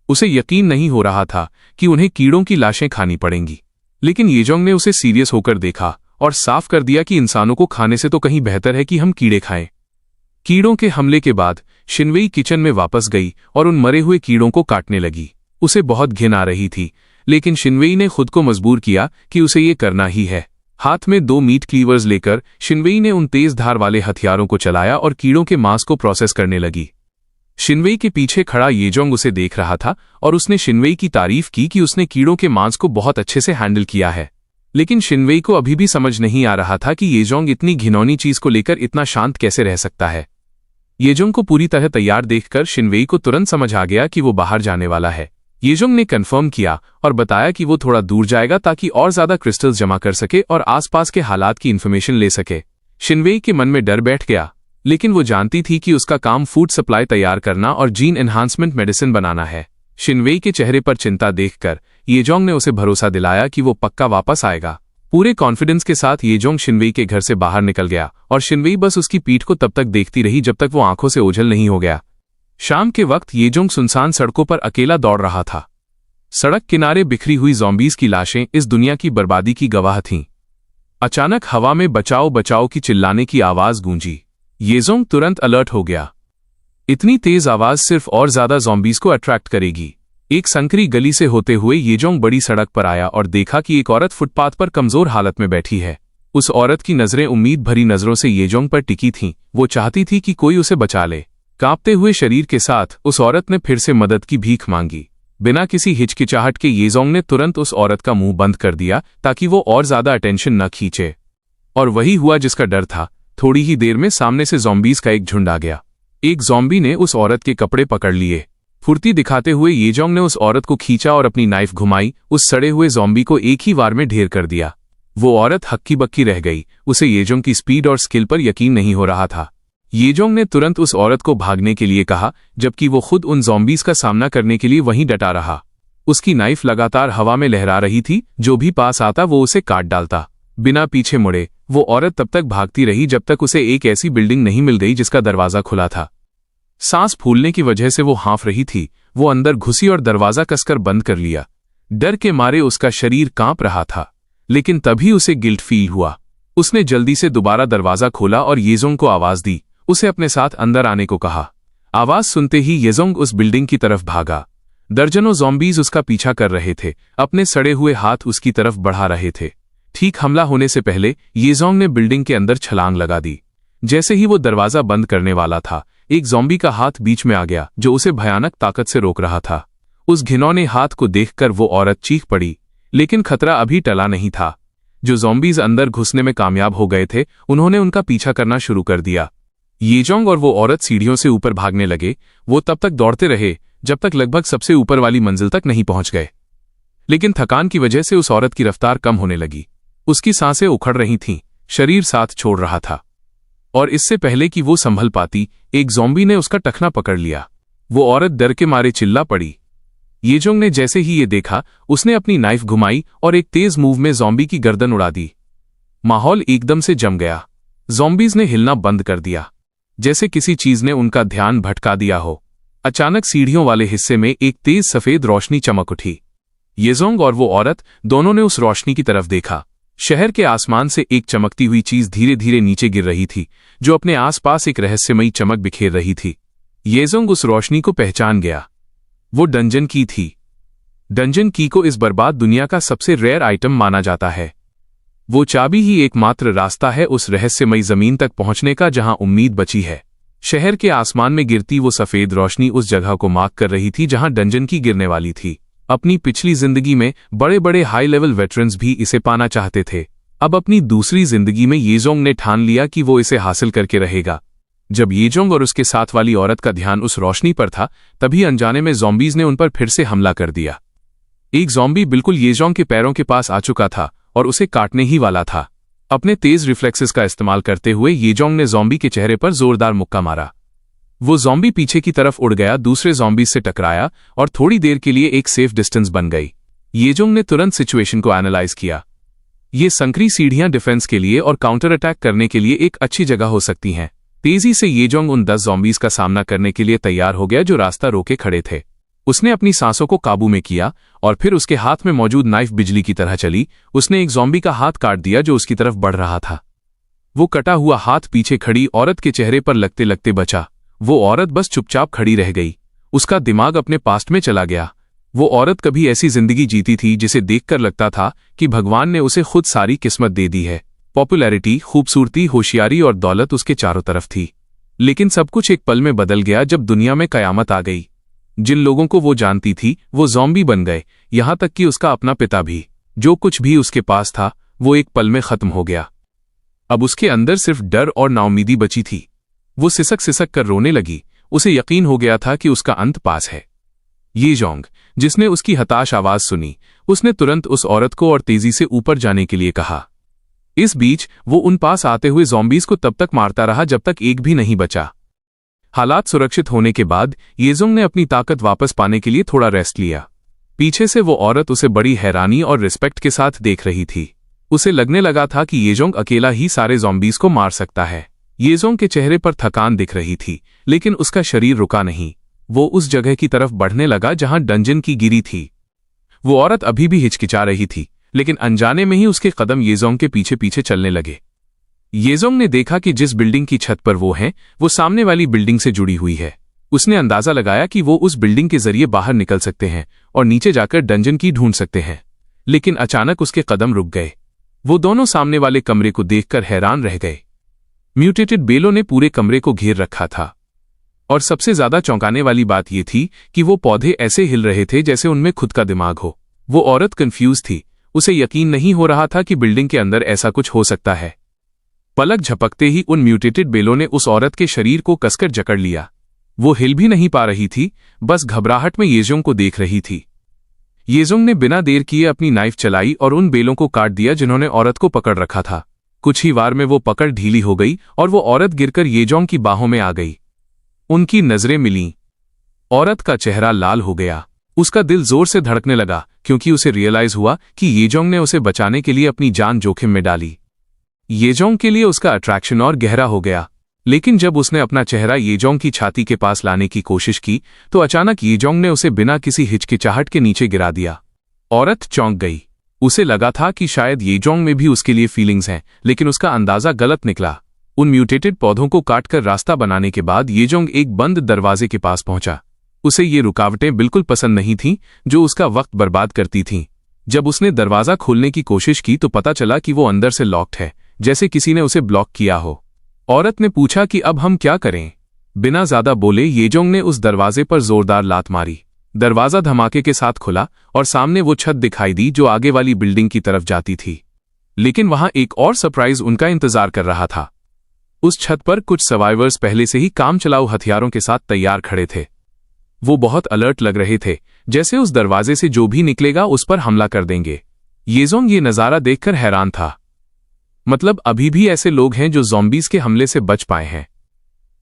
उसे यकीन नहीं हो रहा था कि उन्हें कीड़ों की लाशें खानी पड़ेंगी, लेकिन येजोंग ने उसे सीरियस होकर देखा और साफ कर दिया कि इंसानों को खाने से तो कहीं बेहतर है कि हम कीड़े खाएं। कीड़ों के हमले के बाद शिनवेई किचन में वापस गई और उन मरे हुए कीड़ों को काटने लगी। उसे बहुत घिन आ रही थी। लेकिन शिनवेई ने खुद को मजबूर किया कि उसे ये करना ही है। हाथ में 2 मीट क्लीवर्स लेकर शिनवेई ने उन तेज धार वाले हथियारों को चलाया और कीड़ों के मांस को प्रोसेस करने लगी। शिनवेई के पीछे खड़ा येजोंग उसे देख रहा था और उसने शिनवेई की तारीफ की कि उसने कीड़ों के मांस को बहुत अच्छे से हैंडल किया है। लेकिन शिनवेई को अभी भी समझ नहीं आ रहा था कि येजोंग इतनी घिनौनी चीज को लेकर इतना शांत कैसे रह सकता है। येजोंग को पूरी तरह तैयार देखकर शिनवेई को तुरंत समझ आ गया कि वो बाहर जाने वाला है। येजोंग ने कन्फर्म किया और बताया कि वो थोड़ा दूर जाएगा ताकि और ज्यादा क्रिस्टल्स जमा कर सके और आसपास के हालात की इन्फॉर्मेशन ले सके। शिनवेई के मन में डर बैठ गया, लेकिन वो जानती थी कि उसका काम फूड सप्लाई तैयार करना और जीन एनहांसमेंट मेडिसिन बनाना है। शिनवेई के चेहरे पर चिंता देखकर येजोंग ने उसे भरोसा दिलाया कि वो पक्का वापस आएगा। पूरे कॉन्फिडेंस के साथ येजोंग शिनवेई के घर से बाहर निकल गया और शिनवेई बस उसकी पीठ को तब तक देखती रही जब तक वो आंखों से ओझल नहीं हो गया। शाम के वक्त येजोंग सुनसान सड़कों पर अकेला दौड़ रहा था। सड़क किनारे बिखरी हुई ज़ॉम्बीज़ की लाशें इस दुनिया की बर्बादी की गवाह थीं। अचानक हवा में बचाओ बचाओ की चिल्लाने की आवाज गूंजी। येजोंग तुरंत अलर्ट हो गया। इतनी तेज आवाज सिर्फ और ज्यादा ज़ॉम्बीज़ को अट्रैक्ट करेगी। एक संकरी गली से होते हुए येजोंग बड़ी सड़क पर आया और देखा कि एक औरत फुटपाथ पर कमजोर हालत में बैठी है। उस औरत की नजरें उम्मीद भरी नजरों से येजोंग पर टिकी थीं। वो चाहती थी कि कोई उसे बचा ले। कांपते हुए शरीर के साथ उस औरत ने फिर से मदद की भीख मांगी। बिना किसी हिचकिचाहट के येजोंग ने तुरंत उस औरत का मुंह बंद कर दिया ताकि वो और ज्यादा अटेंशन न खींचे। और वही हुआ जिसका डर था। थोड़ी ही देर में सामने से ज़ॉम्बीज़ का एक झुंड आ गया। एक ज़ॉम्बी ने उस औरत के कपड़े पकड़ लिए। फुर्ती दिखाते हुए येजोंग ने उस औरत को खींचा और अपनी नाइफ घुमाई। उस सड़े हुए ज़ॉम्बी को एक ही वार में ढेर कर दिया। वो औरत हक्की बक्की रह गई। उसे येजोंग की स्पीड और स्किल पर यकीन नहीं हो रहा था। येजोंग ने तुरंत उस औरत को भागने के लिए कहा, जबकि वो खुद उन ज़ॉम्बीज़ का सामना करने के लिए वहीं डटा रहा। उसकी नाइफ लगातार हवा में लहरा रही थी। जो भी पास आता वो उसे काट डालता। बिना पीछे मुड़े वो औरत तब तक भागती रही जब तक उसे एक ऐसी बिल्डिंग नहीं मिल गई जिसका दरवाजा खुला था। सांस फूलने की वजह से वो हाँफ रही थी। वो अंदर घुसी और दरवाजा कसकर बंद कर लिया। डर के मारे उसका शरीर कांप रहा था, लेकिन तभी उसे गिल्ट फील हुआ। उसने जल्दी से दोबारा दरवाजा खोला और येजोंग को आवाज दी। उसे अपने साथ अंदर आने को कहा। आवाज सुनते ही येजोंग उस बिल्डिंग की तरफ भागा। दर्जनों ज़ॉम्बीज़ उसका पीछा कर रहे थे, अपने सड़े हुए हाथ उसकी तरफ बढ़ा रहे थे। ठीक हमला होने से पहले येजोंग ने बिल्डिंग के अंदर छलांग लगा दी। जैसे ही वो दरवाजा बंद करने वाला था, एक ज़ॉम्बी का हाथ बीच में आ गया जो उसे भयानक ताकत से रोक रहा था। उस घिनौने हाथ को देखकर वो औरत चीख पड़ी, लेकिन खतरा अभी टला नहीं था। जो ज़ॉम्बीज़ अंदर घुसने में कामयाब हो गए थे, उन्होंने उनका पीछा करना शुरू कर दिया। येजोंग और वो औरत सीढ़ियों से ऊपर भागने लगे। वो तब तक दौड़ते रहे जब तक लगभग सबसे ऊपर वाली मंजिल तक नहीं पहुंच गए। लेकिन थकान की वजह से उस औरत की रफ्तार कम होने लगी। उसकी सांसें उखड़ रही थीं, शरीर साथ छोड़ रहा था। और इससे पहले कि वो संभल पाती, एक ज़ॉम्बी ने उसका टखना पकड़ लिया। वो औरत डर के मारे चिल्ला पड़ी। येजोंग ने जैसे ही ये देखा, उसने अपनी नाइफ घुमाई और एक तेज मूव में ज़ॉम्बी की गर्दन उड़ा दी। माहौल एकदम से जम गया। ज़ॉम्बीज़ ने हिलना बंद कर दिया, जैसे किसी चीज ने उनका ध्यान भटका दिया हो। अचानक सीढ़ियों वाले हिस्से में एक तेज सफेद रोशनी चमक उठी। येजोंग और वो औरत दोनों ने उस रोशनी की तरफ देखा। शहर के आसमान से एक चमकती हुई चीज धीरे धीरे नीचे गिर रही थी, जो अपने आसपास एक रहस्यमयी चमक बिखेर रही थी। येजोंग उस रोशनी को पहचान गया। वो डंजन की थी। डंजन की को इस बर्बाद दुनिया का सबसे रेयर आइटम माना जाता है। वो चाबी ही एकमात्र रास्ता है उस रहस्यमयी जमीन तक पहुंचने का जहां उम्मीद बची है। शहर के आसमान में गिरती वो सफेद रोशनी उस जगह को मार्क कर रही थी जहां डंजन की गिरने वाली थी। अपनी पिछली जिंदगी में बड़े बड़े हाई लेवल वेटरन्स भी इसे पाना चाहते थे। अब अपनी दूसरी जिंदगी में येजोंग ने ठान लिया कि वो इसे हासिल करके रहेगा। जब येजोंग और उसके साथ वाली औरत का ध्यान उस रोशनी पर था, तभी अनजाने में ज़ॉम्बीज़ ने उन पर फिर से हमला कर दिया। एक ज़ॉम्बी बिल्कुल येजोंग के पैरों के पास आ चुका था और उसे काटने ही वाला था। अपने तेज रिफ्लेक्सेस का इस्तेमाल करते हुए येजोंग ने ज़ॉम्बी के चेहरे पर जोरदार मुक्का मारा। वो ज़ॉम्बी पीछे की तरफ उड़ गया, दूसरे ज़ॉम्बी से टकराया और थोड़ी देर के लिए एक सेफ डिस्टेंस बन गई। येजोंग ने तुरंत सिचुएशन को एनालाइज किया। ये संकरी सीढ़ियां डिफेंस के लिए और काउंटर अटैक करने के लिए एक अच्छी जगह हो सकती हैं। तेजी से येजोंग उन 10 ज़ॉम्बीज़ का सामना करने के लिए तैयार हो गया जो रास्ता रोके खड़े थे। उसने अपनी सांसों को काबू में किया और फिर उसके हाथ में मौजूद नाइफ बिजली की तरह चली। उसने एक ज़ॉम्बी का हाथ काट दिया जो उसकी तरफ बढ़ रहा था। वो कटा हुआ हाथ पीछे खड़ी औरत के चेहरे पर लगते लगते बचा। वो औरत बस चुपचाप खड़ी रह गई। उसका दिमाग अपने पास्ट में चला गया। वो औरत कभी ऐसी जिंदगी जीती थी जिसे देखकर लगता था कि भगवान ने उसे खुद सारी किस्मत दे दी है। पॉपुलैरिटी, खूबसूरती, होशियारी और दौलत उसके चारों तरफ थी। लेकिन सब कुछ एक पल में बदल गया जब दुनिया में कयामत आ गई। जिन लोगों को वो जानती थी वो ज़ॉम्बी बन गए, यहां तक कि उसका अपना पिता भी। जो कुछ भी उसके पास था वो एक पल में खत्म हो गया। अब उसके अंदर सिर्फ डर और नाउमीदी बची थी। वो सिसक सिसक कर रोने लगी। उसे यकीन हो गया था कि उसका अंत पास है। ये जोंग, जिसने उसकी हताश आवाज सुनी, उसने तुरंत उस औरत को और तेजी से ऊपर जाने के लिए कहा। इस बीच वो उन पास आते हुए ज़ॉम्बीज़ को तब तक मारता रहा जब तक एक भी नहीं बचा। हालात सुरक्षित होने के बाद येजोंग ने अपनी ताकत वापस पाने के लिए थोड़ा रेस्ट लिया। पीछे से वो औरत उसे बड़ी हैरानी और रिस्पेक्ट के साथ देख रही थी। उसे लगने लगा था कि येजोंग अकेला ही सारे ज़ॉम्बीज़ को मार सकता है। येजोंग के चेहरे पर थकान दिख रही थी, लेकिन उसका शरीर रुका नहीं। वो उस जगह की तरफ बढ़ने लगा जहां डंजन की गिरी थी। वो औरत अभी भी हिचकिचा रही थी, लेकिन अनजाने में ही उसके कदम येजोंग के पीछे पीछे चलने लगे। येजोंग ने देखा कि जिस बिल्डिंग की छत पर वो हैं, वो सामने वाली बिल्डिंग से जुड़ी हुई है। उसने अंदाजा लगाया कि वो उस बिल्डिंग के जरिए बाहर निकल सकते हैं और नीचे जाकर डंजन की ढूंढ सकते हैं। लेकिन अचानक उसके कदम रुक गए। वो दोनों सामने वाले कमरे को देखकर हैरान रह गए। म्यूटेटेड बेलों ने पूरे कमरे को घेर रखा था, और सबसे ज्यादा चौंकाने वाली बात यह थी कि वो पौधे ऐसे हिल रहे थे जैसे उनमें खुद का दिमाग हो। वो औरत कंफ्यूज थी। उसे यकीन नहीं हो रहा था कि बिल्डिंग के अंदर ऐसा कुछ हो सकता है। पलक झपकते ही उन म्यूटेटेड बेलों ने उस औरत के शरीर को कसकर जकड़ लिया। वो हिल भी नहीं पा रही थी, बस घबराहट में येजोंग को देख रही थी। येजोंग ने बिना देर किए अपनी नाइफ चलाई और उन बेलों को काट दिया जिन्होंने औरत को पकड़ रखा था। कुछ ही वार में वो पकड़ ढीली हो गई और वो औरत गिरकर येजोंग की बाहों में आ गई। उनकी नजरें मिलीं। औरत का चेहरा लाल हो गया। उसका दिल जोर से धड़कने लगा, क्योंकि उसे रियलाइज हुआ कि येजोंग ने उसे बचाने के लिए अपनी जान जोखिम में डाली। येजोंग के लिए उसका अट्रैक्शन और गहरा हो गया। लेकिन जब उसने अपना चेहरा येजोंग की छाती के पास लाने की कोशिश की तो अचानक येजोंग ने उसे बिना किसी हिचकिचाहट के नीचे गिरा दिया। औरत चौंक गई। उसे लगा था कि शायद येजोंग में भी उसके लिए फीलिंग्स हैं, लेकिन उसका अंदाजा गलत निकला। उन म्यूटेटेड पौधों को काटकर रास्ता बनाने के बाद येजोंग एक बंद दरवाजे के पास पहुंचा। उसे ये रुकावटें बिल्कुल पसंद नहीं थीं जो उसका वक्त बर्बाद करती थीं। जब उसने दरवाजा खोलने की कोशिश की तो पता चला कि वो अंदर से लॉक्ड है, जैसे किसी ने उसे ब्लॉक किया हो। औरत ने पूछा कि अब हम क्या करें? बिना ज्यादा बोले येजोंग ने उस दरवाजे पर जोरदार लात मारी। दरवाजा धमाके के साथ खुला और सामने वो छत दिखाई दी जो आगे वाली बिल्डिंग की तरफ जाती थी। लेकिन वहां एक और सरप्राइज उनका इंतजार कर रहा था। उस छत पर कुछ सर्वाइवर्स पहले से ही काम चलाऊ हथियारों के साथ तैयार खड़े थे। वो बहुत अलर्ट लग रहे थे, जैसे उस दरवाजे से जो भी निकलेगा उस पर हमला कर देंगे। येजोंग ये नजारा देखकर हैरान था। मतलब अभी भी ऐसे लोग हैं जो ज़ॉम्बीज़ के हमले से बच पाए हैं।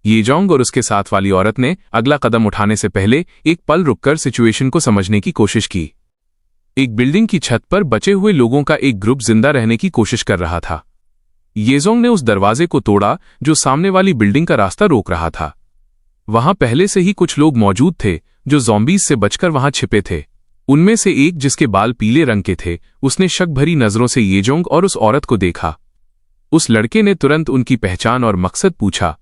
येजोंग और उसके साथ वाली औरत ने अगला कदम उठाने से पहले एक पल रुककर सिचुएशन को समझने की कोशिश की। एक बिल्डिंग की छत पर बचे हुए लोगों का एक ग्रुप जिंदा रहने की कोशिश कर रहा था। येजोंग ने उस दरवाजे को तोड़ा जो सामने वाली बिल्डिंग का रास्ता रोक रहा था। वहां पहले से ही कुछ लोग मौजूद थे जो ज़ॉम्बीज़ से बचकर वहां छिपे थे। उनमें से एक, जिसके बाल पीले रंग के थे, उसने शक भरी नजरों से येजोंग और उस औरत को देखा। उस लड़के ने तुरंत उनकी पहचान और मकसद पूछा।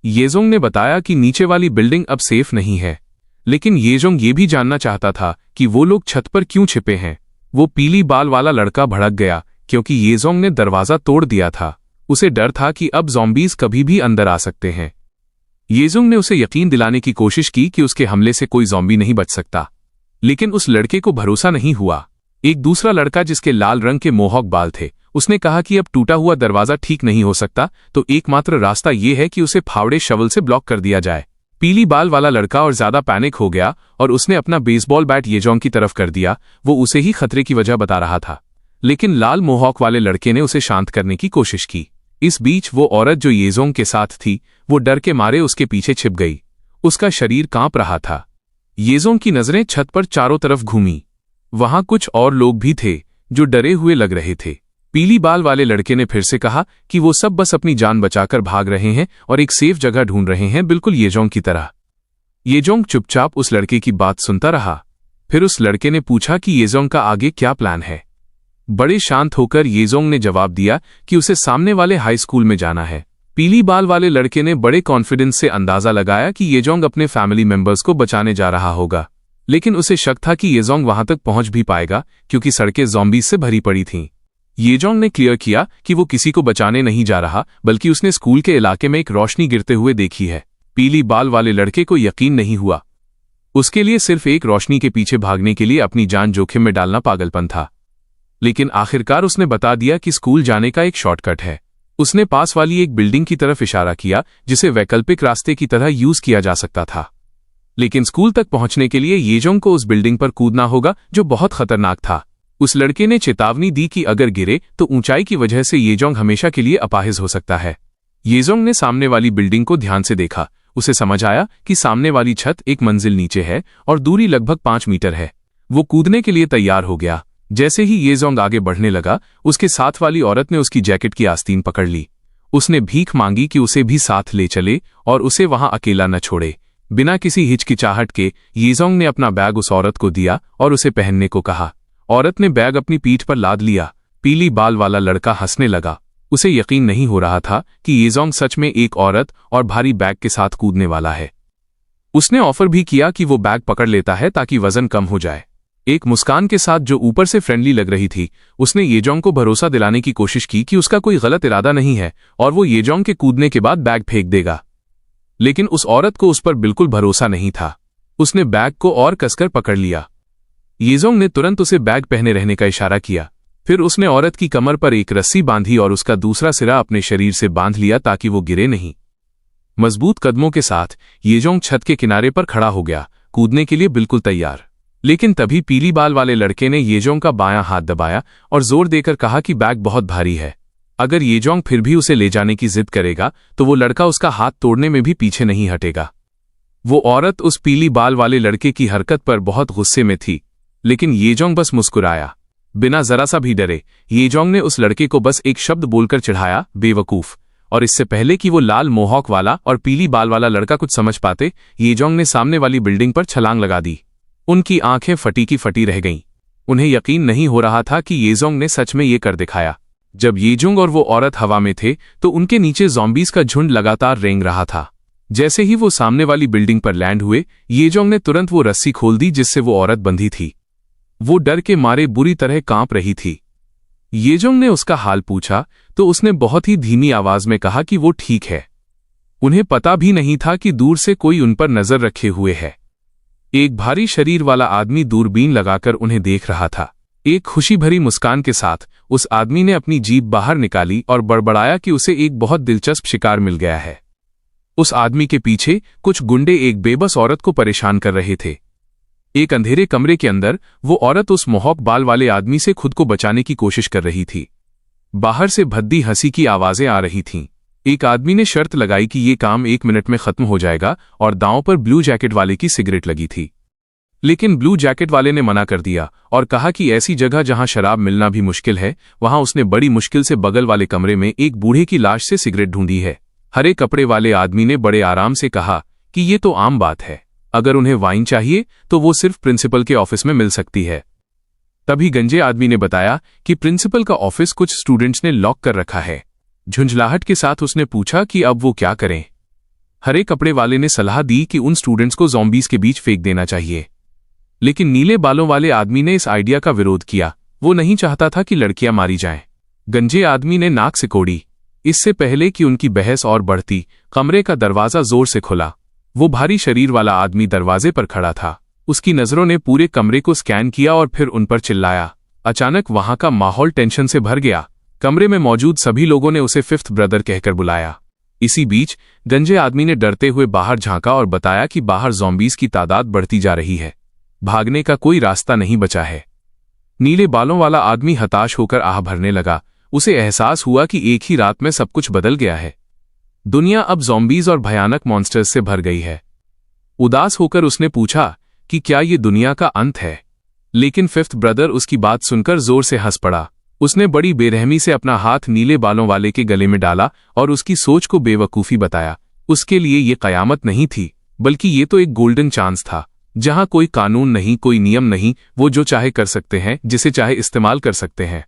येजोंग ने बताया कि नीचे वाली बिल्डिंग अब सेफ नहीं है, लेकिन येजोंग ये भी जानना चाहता था कि वो लोग छत पर क्यों छिपे हैं। वो पीली बाल वाला लड़का भड़क गया क्योंकि येजोंग ने दरवाजा तोड़ दिया था। उसे डर था कि अब ज़ॉम्बीज़ कभी भी अंदर आ सकते हैं। येजोंग ने उसे यकीन दिलाने की कोशिश की कि उसके हमले से कोई ज़ॉम्बी नहीं बच सकता, लेकिन उस लड़के को भरोसा नहीं हुआ। एक दूसरा लड़का, जिसके लाल रंग के मोहॉक बाल थे, उसने कहा कि अब टूटा हुआ दरवाजा ठीक नहीं हो सकता, तो एकमात्र रास्ता यह है कि उसे फावड़े शवल से ब्लॉक कर दिया जाए। पीली बाल वाला लड़का और ज्यादा पैनिक हो गया और उसने अपना बेसबॉल बैट येजोंग की तरफ कर दिया। वो उसे ही खतरे की वजह बता रहा था, लेकिन लाल मोहॉक वाले लड़के ने उसे शांत करने की कोशिश की। इस बीच वो औरत जो येजोंग के साथ थी, वो डर के मारे उसके पीछे छिप गई। उसका शरीर कांप रहा था। येजोंग की नजरें छत पर चारों तरफ घूमी। वहां कुछ और लोग भी थे जो डरे हुए लग रहे थे। पीली बाल वाले लड़के ने फिर से कहा कि वो सब बस अपनी जान बचाकर भाग रहे हैं और एक सेफ जगह ढूंढ रहे हैं, बिल्कुल येजोंग की तरह। येजोंग चुपचाप उस लड़के की बात सुनता रहा। फिर उस लड़के ने पूछा कि येजोंग का आगे क्या प्लान है। बड़े शांत होकर येजोंग ने जवाब दिया कि उसे सामने वाले हाई स्कूल में जाना है। पीली बाल वाले लड़के ने बड़े कॉन्फिडेंस से अंदाजा लगाया कि येजोंग अपने फैमिली मेंबर्स को बचाने जा रहा होगा। लेकिन उसे शक था कि येजोंग वहां तक पहुंच भी पाएगा क्योंकि सड़कें ज़ॉम्बीज से भरी पड़ी थीं। येजोंग ने क्लियर किया कि वो किसी को बचाने नहीं जा रहा, बल्कि उसने स्कूल के इलाके में एक रोशनी गिरते हुए देखी है। पीली बाल वाले लड़के को यकीन नहीं हुआ। उसके लिए सिर्फ एक रोशनी के पीछे भागने के लिए अपनी जान जोखिम में डालना पागलपन था। लेकिन आखिरकार उसने बता दिया कि स्कूल जाने का एक शॉर्टकट है। उसने पास वाली एक बिल्डिंग की तरफ इशारा किया जिसे वैकल्पिक रास्ते की तरह यूज किया जा सकता था। लेकिन स्कूल तक पहुंचने के लिए येजोंग को उस बिल्डिंग पर कूदना होगा जो बहुत खतरनाक था। उस लड़के ने चेतावनी दी कि अगर गिरे तो ऊंचाई की वजह से येजोंग हमेशा के लिए अपाहिज हो सकता है। येजोंग ने सामने वाली बिल्डिंग को ध्यान से देखा। उसे समझ आया कि सामने वाली छत एक मंजिल नीचे है और दूरी लगभग 5 मीटर है। वो कूदने के लिए तैयार हो गया। जैसे ही येजोंग आगे बढ़ने लगा, उसके साथ वाली औरत ने उसकी जैकेट की आस्तीन पकड़ ली। उसने भीख मांगी कि उसे भी साथ ले चले और उसे वहां अकेला न छोड़े। बिना किसी हिचकिचाहट के येजोंग ने अपना बैग उस औरत को दिया और उसे पहनने को कहा। औरत ने बैग अपनी पीठ पर लाद लिया। पीली बाल वाला लड़का हंसने लगा। उसे यकीन नहीं हो रहा था कि येजोंग सच में एक औरत और भारी बैग के साथ कूदने वाला है। उसने ऑफर भी किया कि वो बैग पकड़ लेता है ताकि वजन कम हो जाए। एक मुस्कान के साथ जो ऊपर से फ्रेंडली लग रही थी, उसने येजोंग को भरोसा दिलाने की कोशिश की कि उसका कोई गलत इरादा नहीं है और वो येजोंग के कूदने के बाद बैग फेंक देगा। लेकिन उस औरत को उस पर बिल्कुल भरोसा नहीं था। उसने बैग को और कसकर पकड़ लिया। येजोंग ने तुरंत उसे बैग पहने रहने का इशारा किया। फिर उसने औरत की कमर पर एक रस्सी बांधी और उसका दूसरा सिरा अपने शरीर से बांध लिया ताकि वो गिरे नहीं। मजबूत कदमों के साथ येजोंग छत के किनारे पर खड़ा हो गया, कूदने के लिए बिल्कुल तैयार। लेकिन तभी पीली बाल वाले लड़के ने येजोंग का बायां हाथ दबाया और जोर देकर कहा कि बैग बहुत भारी है। अगर येजोंग फिर भी उसे ले जाने की जिद करेगा तो वो लड़का उसका हाथ तोड़ने में भी पीछे नहीं हटेगा। वो औरत उस पीली बाल वाले लड़के की हरकत पर बहुत गुस्से में थी, लेकिन येजोंग बस मुस्कुराया। बिना जरा सा भी डरे येजोंग ने उस लड़के को बस एक शब्द बोलकर चिढ़ाया, बेवकूफ। और इससे पहले कि वो लाल मोहॉक वाला और पीली बाल वाला लड़का कुछ समझ पाते, येजोंग ने सामने वाली बिल्डिंग पर छलांग लगा दी। उनकी आंखें फटी की फटी रह गईं। उन्हें यकीन नहीं हो रहा था कि येजोंग ने सच में ये कर दिखाया। जब येजोंग और वो औरत हवा में थे तो उनके नीचे ज़ॉम्बीज का झुंड लगातार रेंग रहा था। जैसे ही वो सामने वाली बिल्डिंग पर लैंड हुए, येजोंग ने तुरंत वो रस्सी खोल दी जिससे वो औरत बंधी थी। वो डर के मारे बुरी तरह कांप रही थी। येजोंग ने उसका हाल पूछा तो उसने बहुत ही धीमी आवाज में कहा कि वो ठीक है। उन्हें पता भी नहीं था कि दूर से कोई उन पर नजर रखे हुए है। एक भारी शरीर वाला आदमी दूरबीन लगाकर उन्हें देख रहा था। एक खुशी भरी मुस्कान के साथ उस आदमी ने अपनी जीभ बाहर निकाली और बड़बड़ाया कि उसे एक बहुत दिलचस्प शिकार मिल गया है। उस आदमी के पीछे कुछ गुंडे एक बेबस औरत को परेशान कर रहे थे। एक अंधेरे कमरे के अंदर वो औरत उस मोहॉक बाल वाले आदमी से खुद को बचाने की कोशिश कर रही थी। बाहर से भद्दी हंसी की आवाजें आ रही थीं। एक आदमी ने शर्त लगाई कि ये काम 1 मिनट में खत्म हो जाएगा और दांव पर ब्लू जैकेट वाले की सिगरेट लगी थी। लेकिन ब्लू जैकेट वाले ने मना कर दिया और कहा कि ऐसी जगह जहां शराब मिलना भी मुश्किल है, वहां उसने बड़ी मुश्किल से बगल वाले कमरे में एक बूढ़े की लाश से सिगरेट ढूंढी है। हरे कपड़े वाले आदमी ने बड़े आराम से कहा कि ये तो आम बात है। अगर उन्हें वाइन चाहिए तो वो सिर्फ प्रिंसिपल के ऑफिस में मिल सकती है। तभी गंजे आदमी ने बताया कि प्रिंसिपल का ऑफिस कुछ स्टूडेंट्स ने लॉक कर रखा है। झुंझलाहट के साथ उसने पूछा कि अब वो क्या करें। हरे कपड़े वाले ने सलाह दी कि उन स्टूडेंट्स को ज़ॉम्बीज के बीच फेंक देना चाहिए। लेकिन नीले बालों वाले आदमी ने इस आइडिया का विरोध किया। वो नहीं चाहता था कि लड़कियां मारी जाएं। गंजे आदमी ने नाक सिकोड़ी। इससे पहले कि उनकी बहस और बढ़ती, कमरे का दरवाजा जोर से खुला। वो भारी शरीर वाला आदमी दरवाजे पर खड़ा था। उसकी नजरों ने पूरे कमरे को स्कैन किया और फिर उन पर चिल्लाया। अचानक वहां का माहौल टेंशन से भर गया। कमरे में मौजूद सभी लोगों ने उसे फिफ्थ ब्रदर कहकर बुलाया। इसी बीच गंजे आदमी ने डरते हुए बाहर झांका और बताया कि बाहर ज़ॉम्बीज की तादाद बढ़ती जा रही है। भागने का कोई रास्ता नहीं बचा है। नीले बालों वाला आदमी हताश होकर आह भरने लगा। उसे एहसास हुआ कि एक ही रात में सब कुछ बदल गया है। दुनिया अब ज़ॉम्बीज और भयानक मॉन्स्टर्स से भर गई है। उदास होकर उसने पूछा कि क्या ये दुनिया का अंत है। लेकिन फिफ्थ ब्रदर उसकी बात सुनकर जोर से हंस पड़ा। उसने बड़ी बेरहमी से अपना हाथ नीले बालों वाले के गले में डाला और उसकी सोच को बेवकूफ़ी बताया। उसके लिए ये कयामत नहीं थी, बल्कि ये तो एक गोल्डन चांस था, जहां कोई कानून नहीं, कोई नियम नहीं। वो जो चाहे कर सकते हैं, जिसे चाहे इस्तेमाल कर सकते हैं।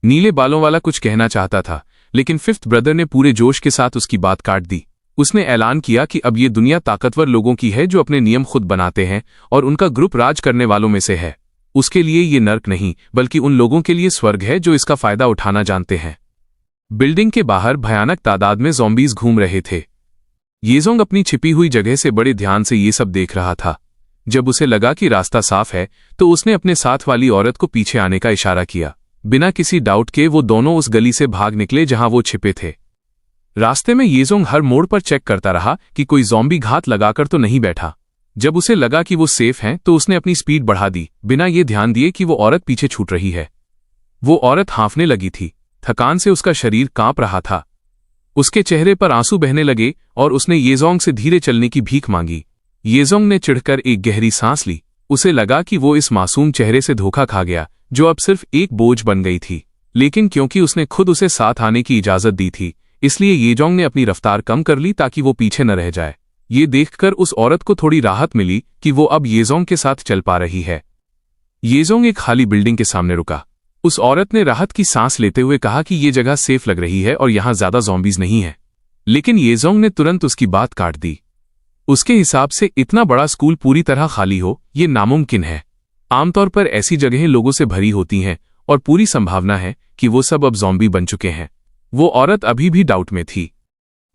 नीले बालों वाला कुछ कहना चाहता था, लेकिन फिफ्थ ब्रदर ने पूरे जोश के साथ उसकी बात काट दी। उसने ऐलान किया कि अब ये दुनिया ताकतवर लोगों की है जो अपने नियम खुद बनाते हैं और उनका ग्रुप राज करने वालों में से है। उसके लिए ये नर्क नहीं बल्कि उन लोगों के लिए स्वर्ग है जो इसका फायदा उठाना जानते हैं। बिल्डिंग के बाहर भयानक तादाद में ज़ॉम्बीज़ घूम रहे थे। येजोंग अपनी छिपी हुई जगह से बड़े ध्यान से ये सब देख रहा था। जब उसे लगा कि रास्ता साफ है तो उसने अपने साथ वाली औरत को पीछे आने का इशारा किया। बिना किसी डाउट के वो दोनों उस गली से भाग निकले जहां वो छिपे थे। रास्ते में येजोंग हर मोड़ पर चेक करता रहा कि कोई ज़ॉम्बी घात लगाकर तो नहीं बैठा। जब उसे लगा कि वो सेफ हैं तो उसने अपनी स्पीड बढ़ा दी, बिना ये ध्यान दिए कि वो औरत पीछे छूट रही है। वो औरत हांफने लगी थी, थकान से उसका शरीर कांप रहा था। उसके चेहरे पर आंसू बहने लगे और उसने येजोंग से धीरे चलने की भीख मांगी। येजोंग ने चिढ़कर एक गहरी सांस ली। उसे लगा कि वो इस मासूम चेहरे से धोखा खा गया जो अब सिर्फ एक बोझ बन गई थी, लेकिन क्योंकि उसने खुद उसे साथ आने की इजाजत दी थी इसलिए येजोंग ने अपनी रफ्तार कम कर ली ताकि वो पीछे न रह जाए। ये देखकर उस औरत को थोड़ी राहत मिली कि वो अब येजोंग के साथ चल पा रही है। येजोंग एक खाली बिल्डिंग के सामने रुका। उस औरत ने राहत की सांस लेते हुए कहा कि ये जगह सेफ लग रही है और यहां ज्यादा ज़ॉम्बीज़ नहीं है। लेकिन येजोंग ने तुरंत उसकी बात काट दी। उसके हिसाब से इतना बड़ा स्कूल पूरी तरह खाली हो ये नामुमकिन है। आमतौर पर ऐसी जगहें लोगों से भरी होती हैं और पूरी संभावना है कि वो सब अब ज़ॉम्बी बन चुके हैं। वो औरत अभी भी डाउट में थी।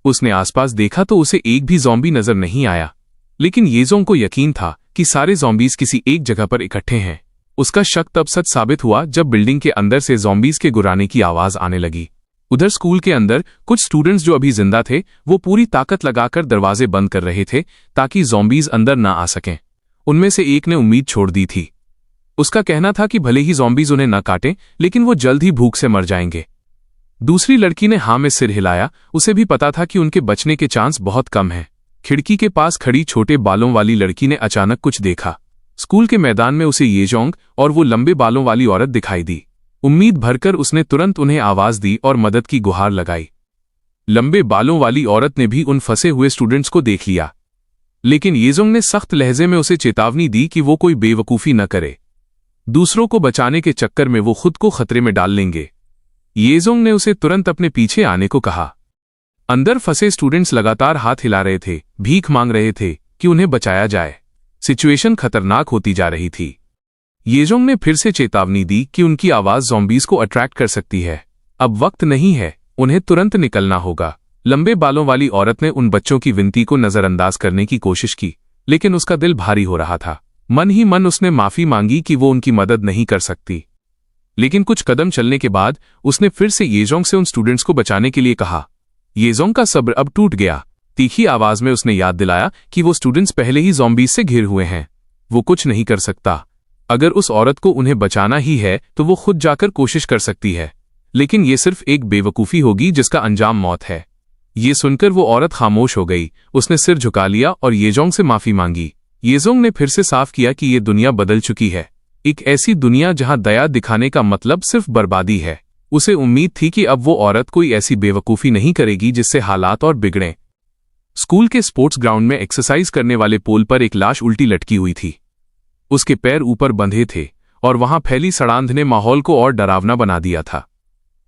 उसने आसपास देखा तो उसे एक भी ज़ॉम्बी नजर नहीं आया, लेकिन येजोंग को यकीन था कि सारे ज़ॉम्बीज़ किसी एक जगह पर इकट्ठे हैं। उसका शक तब सच साबित हुआ जब बिल्डिंग के अंदर से ज़ॉम्बीज़ के गुर्राने की आवाज आने लगी। उधर स्कूल के अंदर कुछ स्टूडेंट्स जो अभी जिंदा थे वो पूरी ताकत लगाकर दरवाजे बंद कर रहे थे ताकि ज़ॉम्बीज़ अंदर ना आ सकें। उनमें से एक ने उम्मीद छोड़ दी थी। उसका कहना था कि भले ही ज़ॉम्बीज़ उन्हें न काटें लेकिन वो जल्द ही भूख से मर जाएंगे। दूसरी लड़की ने हाँ में सिर हिलाया। उसे भी पता था कि उनके बचने के चांस बहुत कम हैं। खिड़की के पास खड़ी छोटे बालों वाली लड़की ने अचानक कुछ देखा। स्कूल के मैदान में उसे येजोंग और वो लंबे बालों वाली औरत दिखाई दी। उम्मीद भरकर उसने तुरंत उन्हें आवाज दी और मदद की गुहार लगाई। लंबे बालों वाली औरत ने भी उन फंसे हुए स्टूडेंट्स को देख लिया, लेकिन येजोंग ने सख्त लहजे में उसे चेतावनी दी कि वो कोई बेवकूफ़ी न करे। दूसरों को बचाने के चक्कर में वो खुद को खतरे में डाल लेंगे। येजोंग ने उसे तुरंत अपने पीछे आने को कहा। अंदर फंसे स्टूडेंट्स लगातार हाथ हिला रहे थे, भीख मांग रहे थे कि उन्हें बचाया जाए। सिचुएशन खतरनाक होती जा रही थी। येजोंग ने फिर से चेतावनी दी कि उनकी आवाज ज़ॉम्बीज़ को अट्रैक्ट कर सकती है। अब वक्त नहीं है, उन्हें तुरंत निकलना होगा। लंबे बालों वाली औरत ने उन बच्चों की विनती को नजरअंदाज करने की कोशिश की, लेकिन उसका दिल भारी हो रहा था। मन ही मन उसने माफी मांगी कि वो उनकी मदद नहीं कर सकती। लेकिन कुछ कदम चलने के बाद उसने फिर से येजोंग से उन स्टूडेंट्स को बचाने के लिए कहा। येजोंग का सब्र अब टूट गया। तीखी आवाज में उसने याद दिलाया कि वो स्टूडेंट्स पहले ही ज़ॉम्बीज़ से घिर हुए हैं। वो कुछ नहीं कर सकता। अगर उस औरत को उन्हें बचाना ही है तो वो खुद जाकर कोशिश कर सकती है, लेकिन ये सिर्फ एक बेवकूफ़ी होगी जिसका अंजाम मौत है। ये सुनकर वो औरत खामोश हो गई। उसने सिर झुका लिया और येजोंग से माफी मांगी। येजोंग ने फिर से साफ किया कि ये दुनिया बदल चुकी है, एक ऐसी दुनिया जहां दया दिखाने का मतलब सिर्फ बर्बादी है। उसे उम्मीद थी कि अब वो औरत कोई ऐसी बेवकूफ़ी नहीं करेगी जिससे हालात और बिगड़ें। स्कूल के स्पोर्ट्स ग्राउंड में एक्सरसाइज करने वाले पोल पर एक लाश उल्टी लटकी हुई थी। उसके पैर ऊपर बंधे थे और वहां फैली सड़ांध ने माहौल को और डरावना बना दिया था।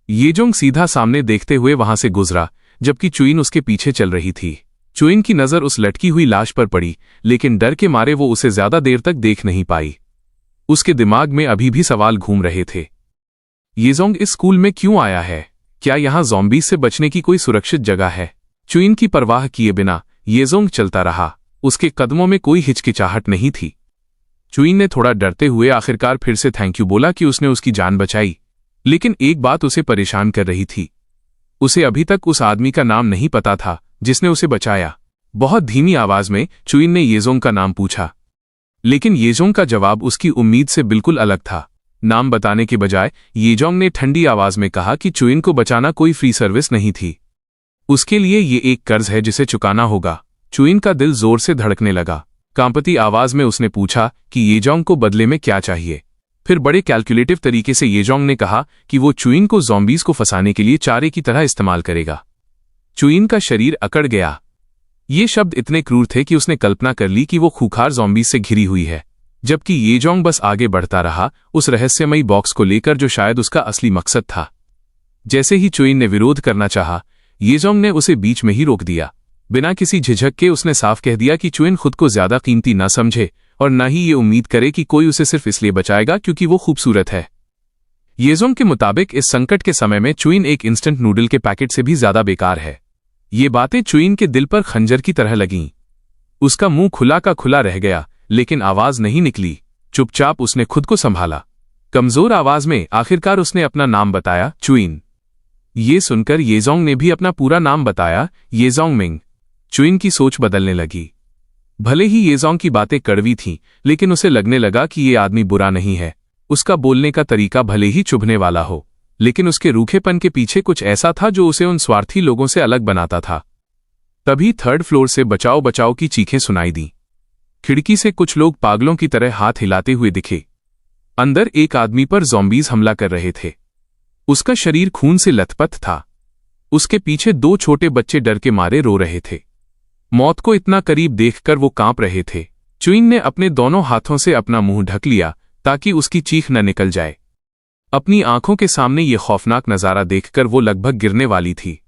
येजोंग सीधा सामने देखते हुए वहां से गुजरा, जबकि चुइन उसके पीछे चल रही थी। चुइन की नजर उस लटकी हुई लाश पर पड़ी, लेकिन डर के मारे वो उसे ज्यादा देर तक देख नहीं पाई। उसके दिमाग में अभी भी सवाल घूम रहे थे। येजोंग इस स्कूल में क्यों आया है? क्या यहां ज़ॉम्बीज़ से बचने की कोई सुरक्षित जगह है? चुइन की परवाह किए बिना येजोंग चलता रहा। उसके कदमों में कोई हिचकिचाहट नहीं थी। चुइन ने थोड़ा डरते हुए आखिरकार फिर से थैंक यू बोला कि उसने उसकी जान बचाई, लेकिन एक बात उसे परेशान कर रही थी। उसे अभी तक उस आदमी का नाम नहीं पता था जिसने उसे बचाया। बहुत धीमी आवाज में चुइन ने येजोंग का नाम पूछा, लेकिन येजोंग का जवाब उसकी उम्मीद से बिल्कुल अलग था। नाम बताने के बजाय येजोंग ने ठंडी आवाज में कहा कि चुइन को बचाना कोई फ्री सर्विस नहीं थी। उसके लिए ये एक कर्ज है जिसे चुकाना होगा। चुइन का दिल जोर से धड़कने लगा। कांपती आवाज में उसने पूछा कि येजोंग को बदले में क्या चाहिए। फिर बड़े कैलकुलेटिव तरीके से येजोंग ने कहा कि वो चुइन को ज़ॉम्बीज़ को फंसाने के लिए चारे की तरह इस्तेमाल करेगा। चुइन का शरीर अकड़ गया। ये शब्द इतने क्रूर थे कि उसने कल्पना कर ली कि वो खूंखार ज़ॉम्बीज़ से घिरी हुई है, जबकि येजोंग बस आगे बढ़ता रहा उस रहस्यमयी बॉक्स को लेकर जो शायद उसका असली मकसद था। जैसे ही चुइन ने विरोध करना चाहा, येजोंग ने उसे बीच में ही रोक दिया। बिना किसी झिझक के उसने साफ कह दिया कि चुइन खुद को ज्यादा कीमती न समझे और न ही ये उम्मीद करे कि कोई उसे सिर्फ इसलिए बचाएगा क्योंकि वो खूबसूरत है। येजोंग के मुताबिक इस संकट के समय में चुइन एक इंस्टेंट नूडल के पैकेट से भी ज्यादा बेकार है। ये बातें चुइन के दिल पर खंजर की तरह लगीं। उसका मुंह खुला का खुला रह गया, लेकिन आवाज नहीं निकली। चुपचाप उसने खुद को संभाला। कमजोर आवाज में आखिरकार उसने अपना नाम बताया, चुइन। ये सुनकर येजोंग ने भी अपना पूरा नाम बताया, येजोंग मिंग। चुइन की सोच बदलने लगी। भले ही येजोंग की बातें कड़वी थीं, लेकिन उसे लगने लगा कि ये आदमी बुरा नहीं है। उसका बोलने का तरीका भले ही चुभने वाला हो, लेकिन उसके रूखेपन के पीछे कुछ ऐसा था जो उसे उन स्वार्थी लोगों से अलग बनाता था। तभी थर्ड फ्लोर से बचाओ बचाओ की चीखें सुनाई दी। खिड़की से कुछ लोग पागलों की तरह हाथ हिलाते हुए दिखे। अंदर एक आदमी पर ज़ॉम्बीज हमला कर रहे थे। उसका शरीर खून से लथपथ था। उसके पीछे 2 छोटे बच्चे डर के मारे रो रहे थे। मौत को इतना करीब देखकर वो कांप रहे थे। चुइन ने अपने दोनों हाथों से अपना मुंह ढक लिया ताकि उसकी चीख न निकल जाए। अपनी आंखों के सामने ये खौफनाक नजारा देखकर वो लगभग गिरने वाली थी।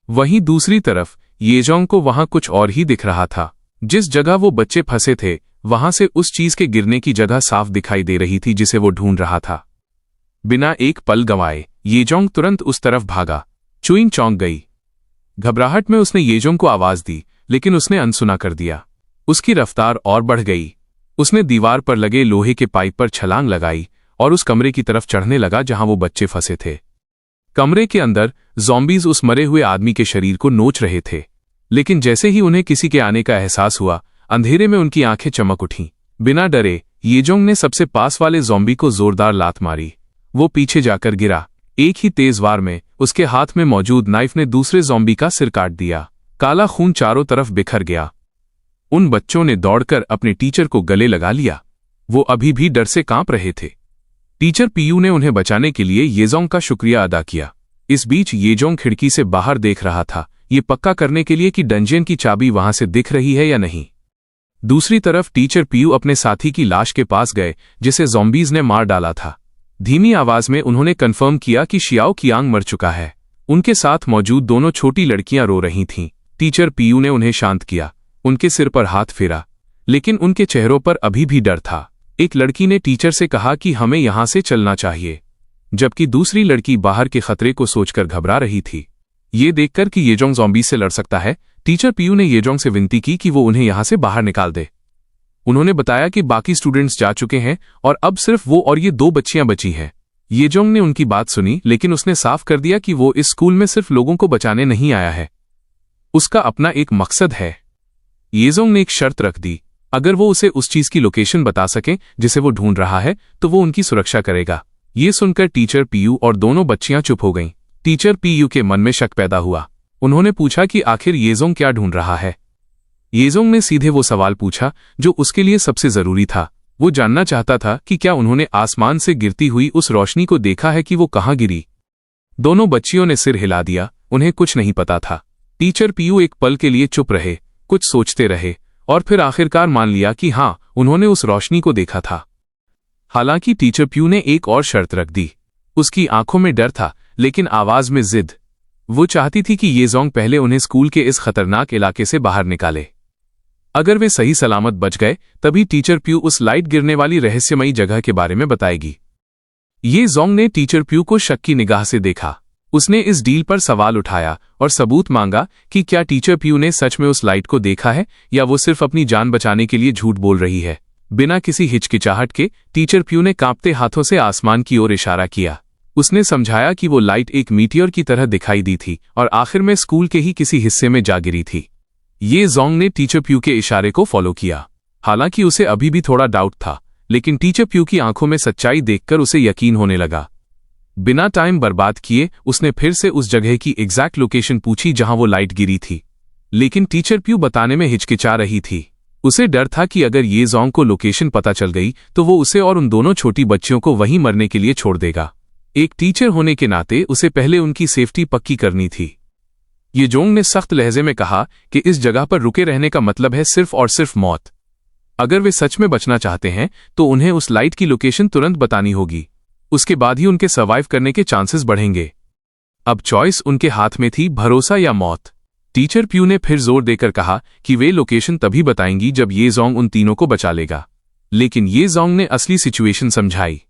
वहीं दूसरी तरफ येजोंग को वहां कुछ और ही दिख रहा था। जिस जगह वो बच्चे फंसे थे, वहां से उस चीज के गिरने की जगह साफ दिखाई दे रही थी जिसे वो ढूंढ रहा था। बिना एक पल गंवाए येजोंग तुरंत उस तरफ भागा। चुइन चौंक गई। घबराहट में उसने येजोंग को आवाज दी, लेकिन उसने अनसुना कर दिया। उसकी रफ्तार और बढ़ गई। उसने दीवार पर लगे लोहे के पाइप पर छलांग लगाई और उस कमरे की तरफ चढ़ने लगा जहां वो बच्चे फंसे थे। कमरे के अंदर ज़ॉम्बीज उस मरे हुए आदमी के शरीर को नोच रहे थे, लेकिन जैसे ही उन्हें किसी के आने का एहसास हुआ, अंधेरे में उनकी आंखें चमक उठीं। बिना डरे येजोंग ने सबसे पास वाले ज़ॉम्बी को जोरदार लात मारी। वो पीछे जाकर गिरा। एक ही तेज वार में उसके हाथ में मौजूद नाइफ ने दूसरे ज़ॉम्बी का सिर काट दिया। काला खून चारों तरफ बिखर गया। उन बच्चों ने दौड़कर अपने टीचर को गले लगा लिया। वो अभी भी डर से कांप रहे थे। टीचर पीयू ने उन्हें बचाने के लिए येजोंग का शुक्रिया अदा किया। इस बीच येजोंग खिड़की से बाहर देख रहा था, ये पक्का करने के लिए कि डंजियन की चाबी वहां से दिख रही है या नहीं। दूसरी तरफ टीचर पीयू अपने साथी की लाश के पास गए जिसे ज़ॉम्बीज ने मार डाला था। धीमी आवाज में उन्होंने कन्फर्म किया कि शियाओ कियांग मर चुका है। उनके साथ मौजूद दोनों छोटी लड़कियां रो रही थीं। टीचर पीयू ने उन्हें शांत किया, उनके सिर पर हाथ फेरा, लेकिन उनके चेहरों पर अभी भी डर था। एक लड़की ने टीचर से कहा कि हमें यहां से चलना चाहिए, जबकि दूसरी लड़की बाहर के खतरे को सोचकर घबरा रही थी। ये देखकर कि येजोंग ज़ॉम्बीज से लड़ सकता है, टीचर पीयू ने येजोंग से विनती की कि वो उन्हें यहां से बाहर निकाल दे। उन्होंने बताया कि बाकी स्टूडेंट्स जा चुके हैं और अब सिर्फ वो और ये 2 बच्चियां बची हैं। येजोंग ने उनकी बात सुनी, लेकिन उसने साफ कर दिया कि वो इस स्कूल में सिर्फ लोगों को बचाने नहीं आया है। उसका अपना एक मकसद है। येजोंग ने एक शर्त रख दी, अगर वो उसे उस चीज की लोकेशन बता सके जिसे वो ढूंढ रहा है, तो वो उनकी सुरक्षा करेगा। ये सुनकर टीचर पीयू और दोनों बच्चियां चुप हो गईं। टीचर पीयू के मन में शक पैदा हुआ। उन्होंने पूछा कि आखिर येजोंग क्या ढूंढ रहा है। येजोंग ने सीधे वो सवाल पूछा जो उसके लिए सबसे जरूरी था। वो जानना चाहता था कि क्या उन्होंने आसमान से गिरती हुई उस रोशनी को देखा है कि वो कहाँ गिरी। दोनों बच्चियों ने सिर हिला दिया, उन्हें कुछ नहीं पता था। टीचर पीयू एक पल के लिए चुप रहे, कुछ सोचते रहे और फिर आखिरकार मान लिया कि हाँ, उन्होंने उस रोशनी को देखा था। हालांकि टीचर पीयू ने एक और शर्त रख दी। उसकी आंखों में डर था, लेकिन आवाज में जिद। वो चाहती थी कि येजोंग पहले उन्हें स्कूल के इस खतरनाक इलाके से बाहर निकाले। अगर वे सही सलामत बच गए, तभी टीचर पीयू उस लाइट गिरने वाली रहस्यमयी जगह के बारे में बताएगी। येजोंग ने टीचर पीयू को शक की निगाह से देखा। उसने इस डील पर सवाल उठाया और सबूत मांगा कि क्या टीचर पीयू ने सच में उस लाइट को देखा है या वो सिर्फ अपनी जान बचाने के लिए झूठ बोल रही है। बिना किसी हिचकिचाहट के टीचर पीयू ने कांपते हाथों से आसमान की ओर इशारा किया। उसने समझाया कि वो लाइट एक मीटियोर की तरह दिखाई दी थी और आखिर में स्कूल के ही किसी हिस्से में जा गिरी थी। येजोंग ने टीचर पीयू के इशारे को फॉलो किया। हालांकि उसे अभी भी थोड़ा डाउट था, लेकिन टीचर पीयू की आंखों में सच्चाई देखकर उसे यकीन होने लगा। बिना टाइम बर्बाद किए उसने फिर से उस जगह की एग्जैक्ट लोकेशन पूछी जहां वो लाइट गिरी थी, लेकिन टीचर पीयू बताने में हिचकिचा रही थी। उसे डर था कि अगर येजोंग को लोकेशन पता चल गई तो वो उसे और उन दोनों छोटी बच्चियों को वहीं मरने के लिए छोड़ देगा। एक टीचर होने के नाते उसे पहले उनकी सेफ्टी पक्की करनी थी। येजोंग ने सख्त लहजे में कहा कि इस जगह पर रुके रहने का मतलब है सिर्फ और सिर्फ मौत। अगर वे सच में बचना चाहते हैं तो उन्हें उस लाइट की लोकेशन तुरंत बतानी होगी। उसके बाद ही उनके सर्वाइव करने के चांसेस बढ़ेंगे। अब चॉइस उनके हाथ में थी, भरोसा या मौत। टीचर प्यू ने फिर जोर देकर कहा कि वे लोकेशन तभी बताएंगी जब ये जोंग उन तीनों को बचा लेगा। लेकिन ये जोंग ने असली सिचुएशन समझाई।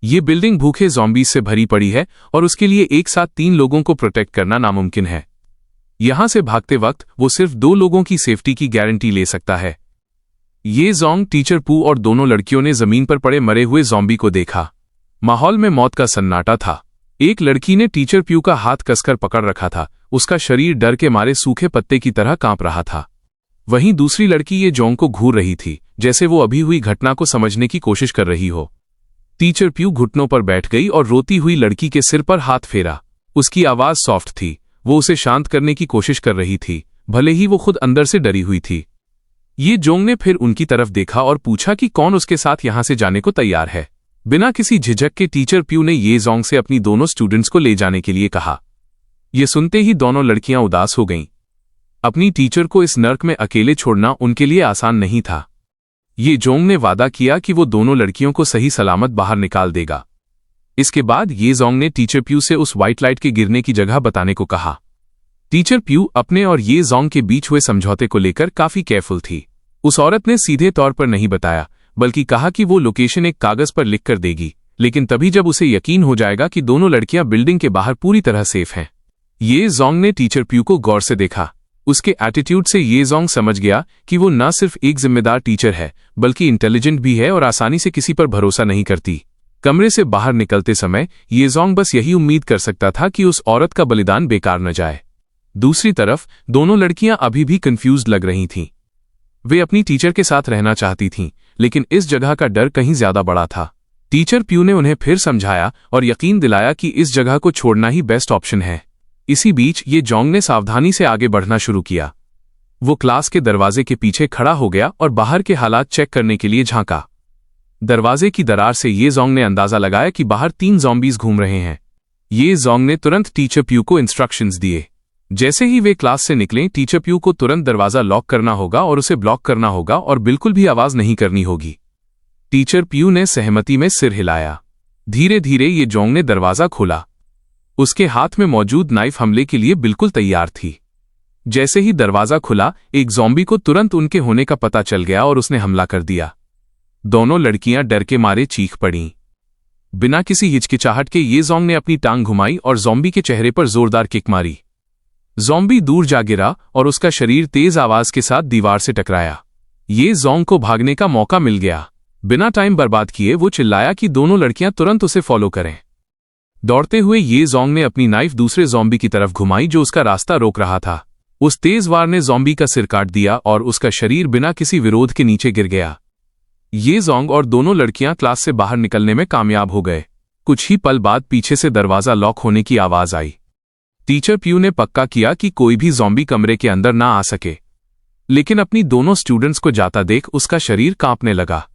ये बिल्डिंग भूखे ज़ॉम्बीज से भरी पड़ी है और उसके लिए एक साथ 3 लोगों को प्रोटेक्ट करना नामुमकिन है। यहां से भागते वक्त वो सिर्फ 2 लोगों की सेफ्टी की गारंटी ले सकता है। ये जोंग, टीचर पू और दोनों लड़कियों ने जमीन पर पड़े मरे हुए ज़ॉम्बी को देखा। माहौल में मौत का सन्नाटा था। एक लड़की ने टीचर प्यू का हाथ कसकर पकड़ रखा था। उसका शरीर डर के मारे सूखे पत्ते की तरह कांप रहा था। वहीं दूसरी लड़की ये जोंग को घूर रही थी, जैसे वो अभी हुई घटना को समझने की कोशिश कर रही हो। टीचर प्यू घुटनों पर बैठ गई और रोती हुई लड़की के सिर पर हाथ फेरा। उसकी आवाज सॉफ्ट थी। वो उसे शांत करने की कोशिश कर रही थी, भले ही वो खुद अंदर से डरी हुई थी। ये जोंग ने फिर उनकी तरफ देखा और पूछा कि कौन उसके साथ यहां से जाने को तैयार है। बिना किसी झिझक के टीचर प्यू ने ये जोंग से अपनी दोनों स्टूडेंट्स को ले जाने के लिए कहा। ये सुनते ही दोनों लड़कियां उदास हो गईं। अपनी टीचर को इस नर्क में अकेले छोड़ना उनके लिए आसान नहीं था। ये जोंग ने वादा किया कि वो दोनों लड़कियों को सही सलामत बाहर निकाल देगा। इसके बाद ये जोंग ने टीचर प्यू से उस व्हाइट लाइट के गिरने की जगह बताने को कहा। टीचर प्यू अपने और ये जोंग के बीच हुए समझौते को लेकर काफी केयरफुल थी। उस औरत ने सीधे तौर पर नहीं बताया, बल्कि कहा कि वो लोकेशन एक कागज पर लिखकर देगी, लेकिन तभी जब उसे यकीन हो जाएगा कि दोनों लड़कियां बिल्डिंग के बाहर पूरी तरह सेफ हैं। ये जोंग ने टीचर प्यू को गौर से देखा। उसके एटीट्यूड से ये जोंग समझ गया कि वो न सिर्फ एक जिम्मेदार टीचर है, बल्कि इंटेलिजेंट भी है और आसानी से किसी पर भरोसा नहीं करती। कमरे से बाहर निकलते समय ये जोंग बस यही उम्मीद कर सकता था कि उस औरत का बलिदान बेकार न जाए। दूसरी तरफ दोनों लड़कियां अभी भी कंफ्यूज्ड लग रही थीं। वे अपनी टीचर के साथ रहना चाहती थीं, लेकिन इस जगह का डर कहीं ज्यादा बड़ा था। टीचर प्यू ने उन्हें फिर समझाया और यकीन दिलाया कि इस जगह को छोड़ना ही बेस्ट ऑप्शन है। इसी बीच ये जोंग ने सावधानी से आगे बढ़ना शुरू किया। वो क्लास के दरवाजे के पीछे खड़ा हो गया और बाहर के हालात चेक करने के लिए झांका। दरवाजे की दरार से ये जोंग ने अंदाजा लगाया कि बाहर 3 ज़ॉम्बीज घूम रहे हैं। ये जोंग ने तुरंत टीचर प्यू को इंस्ट्रक्शंस दिए। जैसे ही वे क्लास से निकलें, टीचर प्यू को तुरंत दरवाजा लॉक करना होगा और उसे ब्लॉक करना होगा और बिल्कुल भी आवाज नहीं करनी होगी। टीचर प्यू ने सहमति में सिर हिलाया। धीरे धीरे ये जोंग ने दरवाजा खोला। उसके हाथ में मौजूद नाइफ हमले के लिए बिल्कुल तैयार थी। जैसे ही दरवाजा खुला, एक ज़ॉम्बी को तुरंत उनके होने का पता चल गया और उसने हमला कर दिया। दोनों लड़कियां डर के मारे चीख पड़ीं। बिना किसी हिचकिचाहट के ये जोंग ने अपनी टांग घुमाई और ज़ॉम्बी के चेहरे पर जोरदार किक मारी। ज़ॉम्बी दूर जा गिरा और उसका शरीर तेज आवाज के साथ दीवार से टकराया। ये जोंग को भागने का मौका मिल गया। बिना टाइम बर्बाद किए वो चिल्लाया कि दोनों लड़कियां तुरंत उसे फॉलो करें। दौड़ते हुए ये जोंग ने अपनी नाइफ दूसरे ज़ॉम्बी की तरफ घुमाई जो उसका रास्ता रोक रहा था। उस तेज वार ने ज़ॉम्बी का सिर काट दिया और उसका शरीर बिना किसी विरोध के नीचे गिर गया। ये जोंग और दोनों लड़कियां क्लास से बाहर निकलने में कामयाब हो गए। कुछ ही पल बाद पीछे से दरवाजा लॉक होने की आवाज आई। टीचर प्यू ने पक्का किया कि कोई भी ज़ॉम्बी कमरे के अंदर ना आ सके, लेकिन अपनी दोनों स्टूडेंट्स को जाता देख उसका शरीर कांपने लगा।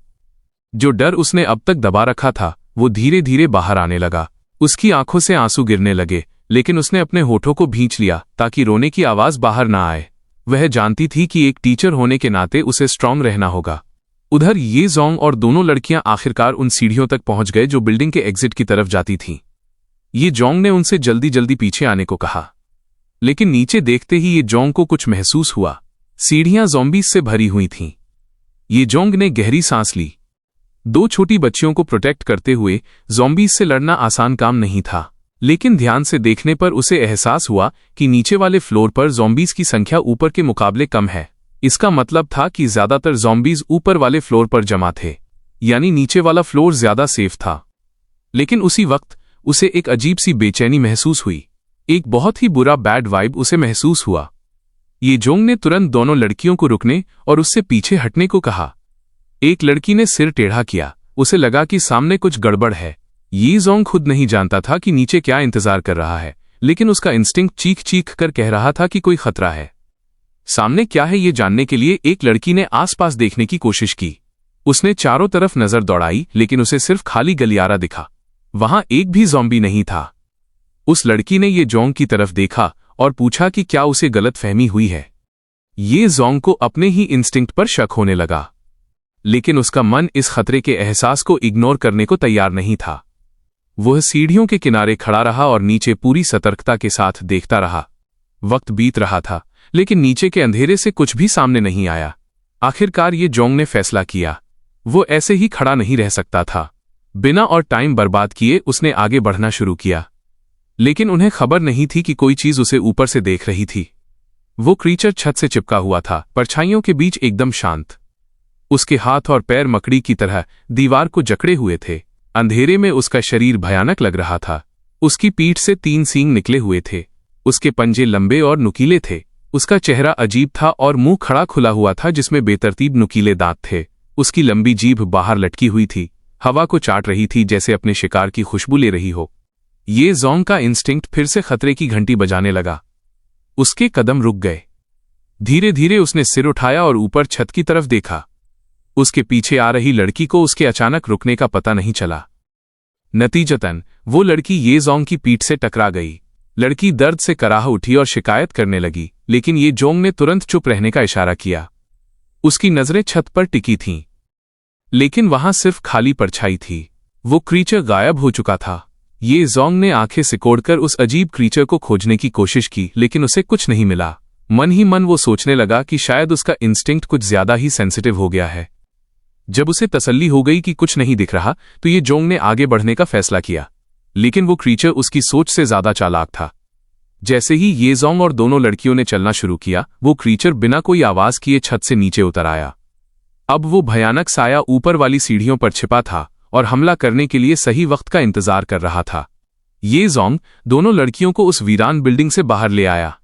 जो डर उसने अब तक दबा रखा था वो धीरे धीरे बाहर आने लगा। उसकी आंखों से आंसू गिरने लगे, लेकिन उसने अपने होठों को भींच लिया ताकि रोने की आवाज बाहर ना आए। वह जानती थी कि एक टीचर होने के नाते उसे स्ट्रांग रहना होगा। उधर ये जोंग और दोनों लड़कियां आखिरकार उन सीढ़ियों तक पहुंच गए जो बिल्डिंग के एग्जिट की तरफ जाती थीं। ये जोंग ने उनसे जल्दी जल्दी पीछे आने को कहा, लेकिन नीचे देखते ही ये जोंग को कुछ महसूस हुआ। सीढ़ियां ज़ॉम्बीज से भरी हुई थीं। ये जोंग ने गहरी सांस ली। 2 छोटी बच्चियों को प्रोटेक्ट करते हुए ज़ॉम्बीज से लड़ना आसान काम नहीं था, लेकिन ध्यान से देखने पर उसे एहसास हुआ कि नीचे वाले फ्लोर पर ज़ॉम्बीज की संख्या ऊपर के मुकाबले कम है। इसका मतलब था कि ज्यादातर ज़ॉम्बीज ऊपर वाले फ्लोर पर जमा थे, यानी नीचे वाला फ्लोर ज्यादा सेफ था। लेकिन उसी वक्त उसे एक अजीब सी बेचैनी महसूस हुई। एक बहुत ही बुरा बैड वाइब उसे महसूस हुआ। ये जोंग ने तुरंत दोनों लड़कियों को रुकने और उससे पीछे हटने को कहा। एक लड़की ने सिर टेढ़ा किया। उसे लगा कि सामने कुछ गड़बड़ है। ये जोंग खुद नहीं जानता था कि नीचे क्या इंतजार कर रहा है, लेकिन उसका इंस्टिंक्ट चीख चीख कर कह रहा था कि कोई खतरा है। सामने क्या है ये जानने के लिए एक लड़की ने आसपास देखने की कोशिश की। उसने चारों तरफ नजर दौड़ाई, लेकिन उसे सिर्फ खाली गलियारा दिखा। वहां एक भी ज़ॉम्बी नहीं था। उस लड़की ने ये जोंग की तरफ देखा और पूछा कि क्या उसे गलतफहमी हुई है। ये जोंग को अपने ही इंस्टिंक्ट पर शक होने लगा, लेकिन उसका मन इस खतरे के एहसास को इग्नोर करने को तैयार नहीं था। वह सीढ़ियों के किनारे खड़ा रहा और नीचे पूरी सतर्कता के साथ देखता रहा। वक्त बीत रहा था, लेकिन नीचे के अंधेरे से कुछ भी सामने नहीं आया। आखिरकार ये जोंग ने फैसला किया, वो ऐसे ही खड़ा नहीं रह सकता था। बिना और टाइम बर्बाद किए उसने आगे बढ़ना शुरू किया, लेकिन उन्हें खबर नहीं थी कि कोई चीज उसे ऊपर से देख रही थी। वो क्रीचर छत से चिपका हुआ था, परछाइयों के बीच एकदम शांत। उसके हाथ और पैर मकड़ी की तरह दीवार को जकड़े हुए थे। अंधेरे में उसका शरीर भयानक लग रहा था। उसकी पीठ से 3 सींग निकले हुए थे। उसके पंजे लंबे और नुकीले थे। उसका चेहरा अजीब था और मुंह खड़ा खुला हुआ था जिसमें बेतरतीब नुकीले दांत थे। उसकी लंबी जीभ बाहर लटकी हुई थी, हवा को चाट रही थी जैसे अपने शिकार की खुशबू ले रही हो। ये जोंग का इंस्टिंक्ट फिर से खतरे की घंटी बजाने लगा। उसके कदम रुक गए। धीरे धीरे उसने सिर उठाया और ऊपर छत की तरफ देखा। उसके पीछे आ रही लड़की को उसके अचानक रुकने का पता नहीं चला। नतीजतन वो लड़की ये जोंग की पीठ से टकरा गई। लड़की दर्द से कराह उठी और शिकायत करने लगी, लेकिन ये जोंग ने तुरंत चुप रहने का इशारा किया। उसकी नजरें छत पर टिकी थीं, लेकिन वहां सिर्फ खाली परछाई थी। वो क्रीचर गायब हो चुका था। ये जोंग ने आंखें सिकोड़कर उस अजीब क्रीचर को खोजने की कोशिश की, लेकिन उसे कुछ नहीं मिला। मन ही मन वो सोचने लगा कि शायद उसका इंस्टिंक्ट कुछ ज्यादा ही सेंसिटिव हो गया है। जब उसे तसल्ली हो गई कि कुछ नहीं दिख रहा, तो ये जोंग ने आगे बढ़ने का फैसला किया, लेकिन वो क्रीचर उसकी सोच से ज्यादा चालाक था। जैसे ही ये जोंग और दोनों लड़कियों ने चलना शुरू किया, वो क्रीचर बिना कोई आवाज किए छत से नीचे उतर आया। अब वो भयानक साया ऊपर वाली सीढ़ियों पर छिपा था और हमला करने के लिए सही वक्त का इंतजार कर रहा था। ये जोंग दोनों लड़कियों को उस वीरान बिल्डिंग से बाहर ले आया।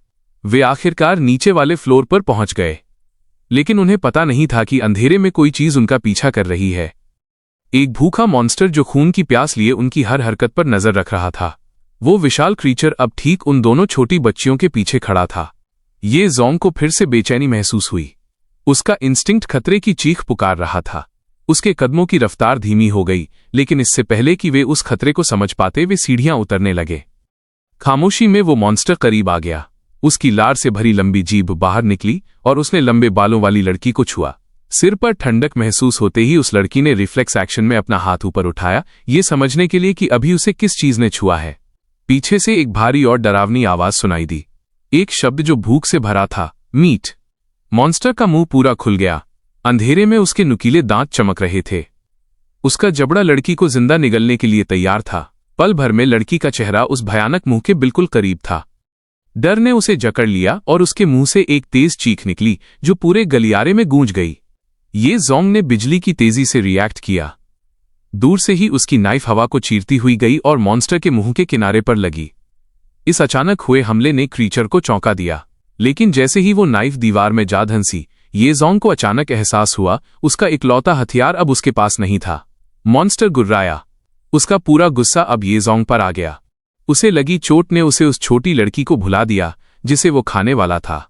वे आखिरकार नीचे वाले फ्लोर पर पहुंच गए, लेकिन उन्हें पता नहीं था कि अंधेरे में कोई चीज उनका पीछा कर रही है। एक भूखा मॉन्स्टर जो खून की प्यास लिए उनकी हर हरकत पर नजर रख रहा था। वो विशाल क्रीचर अब ठीक उन दोनों छोटी बच्चियों के पीछे खड़ा था। ये जोंग को फिर से बेचैनी महसूस हुई। उसका इंस्टिंक्ट खतरे की चीख पुकार रहा था। उसके कदमों की रफ्तार धीमी हो गई, लेकिन इससे पहले कि वे उस खतरे को समझ पाते, वे सीढ़ियां उतरने लगे। खामोशी में वो मॉन्स्टर करीब आ गया। उसकी लार से भरी लंबी जीभ बाहर निकली और उसने लंबे बालों वाली लड़की को छुआ। सिर पर ठंडक महसूस होते ही उस लड़की ने रिफ्लेक्स एक्शन में अपना हाथ ऊपर उठाया, ये समझने के लिए कि अभी उसे किस चीज ने छुआ है। पीछे से एक भारी और डरावनी आवाज सुनाई दी, एक शब्द जो भूख से भरा था, मीट। मॉन्स्टर का मुंह पूरा खुल गया। अंधेरे में उसके नुकीले दांत चमक रहे थे। उसका जबड़ा लड़की को जिंदा निगलने के लिए तैयार था। पल भर में लड़की का चेहरा उस भयानक मुंह के बिल्कुल करीब था। डर ने उसे जकड़ लिया और उसके मुंह से एक तेज चीख निकली जो पूरे गलियारे में गूंज गई। ये जोंग ने बिजली की तेजी से रिएक्ट किया। दूर से ही उसकी नाइफ हवा को चीरती हुई गई और मॉन्स्टर के मुंह के किनारे पर लगी। इस अचानक हुए हमले ने क्रीचर को चौंका दिया, लेकिन जैसे ही वो नाइफ दीवार में जा धंसी, ये जोंग को अचानक एहसास हुआ उसका इकलौता हथियार अब उसके पास नहीं था। मॉन्स्टर गुर्राया। उसका पूरा गुस्सा अब ये जोंग पर आ गया। उसे लगी चोट ने उसे उस छोटी लड़की को भुला दिया जिसे वो खाने वाला था।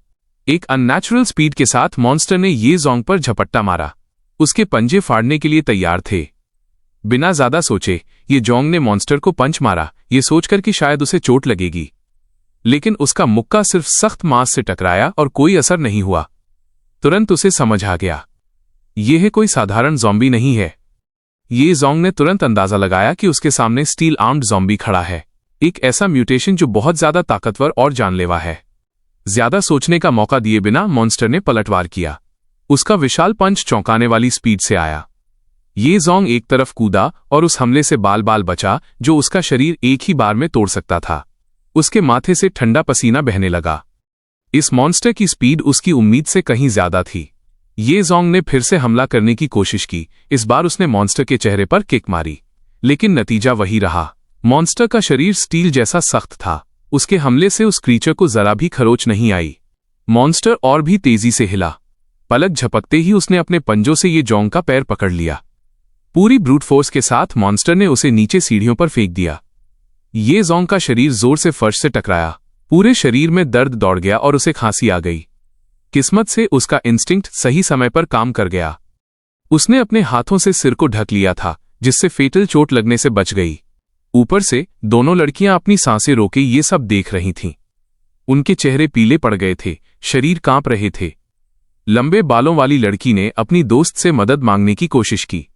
एक अननेचुरल स्पीड के साथ मॉन्स्टर ने ये जोंग पर झपट्टा मारा। उसके पंजे फाड़ने के लिए तैयार थे। बिना ज्यादा सोचे ये जोंग ने मॉन्स्टर को पंच मारा, ये सोचकर कि शायद उसे चोट लगेगी, लेकिन उसका मुक्का सिर्फ सख्त मांस से टकराया और कोई असर नहीं हुआ। तुरंत उसे समझ आ गया, यह कोई साधारण ज़ॉम्बी नहीं है। ये जोंग ने तुरंत अंदाजा लगाया कि उसके सामने स्टील आर्म्ड ज़ॉम्बी खड़ा है, एक ऐसा म्यूटेशन जो बहुत ज्यादा ताकतवर और जानलेवा है। ज्यादा सोचने का मौका दिए बिना मॉन्स्टर ने पलटवार किया। उसका विशाल पंच चौंकाने वाली स्पीड से आया। ये जोंग एक तरफ कूदा और उस हमले से बाल बाल बचा जो उसका शरीर एक ही बार में तोड़ सकता था। उसके माथे से ठंडा पसीना बहने लगा। इस मॉन्स्टर की स्पीड उसकी उम्मीद से कहीं ज्यादा थी। ये जोंग ने फिर से हमला करने की कोशिश की। इस बार उसने मॉन्स्टर के चेहरे पर किक मारी, लेकिन नतीजा वही रहा। मॉन्स्टर का शरीर स्टील जैसा सख्त था। उसके हमले से उस क्रीचर को जरा भी खरोच नहीं आई। मॉन्स्टर और भी तेजी से हिला। पलक झपकते ही उसने अपने पंजों से ये जोंग का पैर पकड़ लिया। पूरी ब्रूट फोर्स के साथ मॉन्स्टर ने उसे नीचे सीढ़ियों पर फेंक दिया। ये जोंग का शरीर जोर से फर्श से टकराया। पूरे शरीर में दर्द दौड़ गया और उसे खांसी आ गई। किस्मत से उसका इंस्टिंक्ट सही समय पर काम कर गया। उसने अपने हाथों से सिर को ढक लिया था, जिससे फेटल चोट लगने से बच गई। ऊपर से दोनों लड़कियां अपनी सांसें रोके ये सब देख रही थीं। उनके चेहरे पीले पड़ गए थे, शरीर कांप रहे थे। लंबे बालों वाली लड़की ने अपनी दोस्त से मदद मांगने की कोशिश की,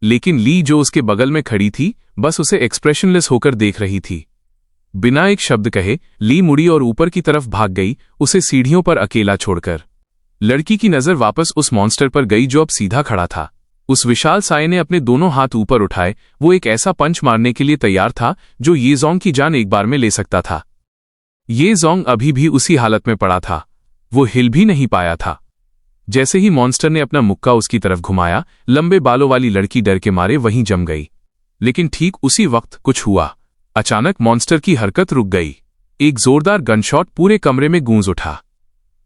लेकिन ली जो उसके बगल में खड़ी थी बस उसे एक्सप्रेशनलेस होकर देख रही थी। बिना एक शब्द कहे ली मुड़ी और ऊपर की तरफ भाग गई, उसे सीढ़ियों पर अकेला छोड़कर। लड़की की नजर वापस उस मॉन्स्टर पर गई जो अब सीधा खड़ा था। उस विशाल साये ने अपने दोनों हाथ ऊपर उठाए। वो एक ऐसा पंच मारने के लिए तैयार था जो ये जोंग की जान एक बार में ले सकता था। ये जोंग अभी भी उसी हालत में पड़ा था, वो हिल भी नहीं पाया था। जैसे ही मॉन्स्टर ने अपना मुक्का उसकी तरफ घुमाया, लंबे बालों वाली लड़की डर के मारे वहीं जम गई। लेकिन ठीक उसी वक्त कुछ हुआ। अचानक मॉन्स्टर की हरकत रुक गई। एक जोरदार गनशॉट पूरे कमरे में गूंज उठा।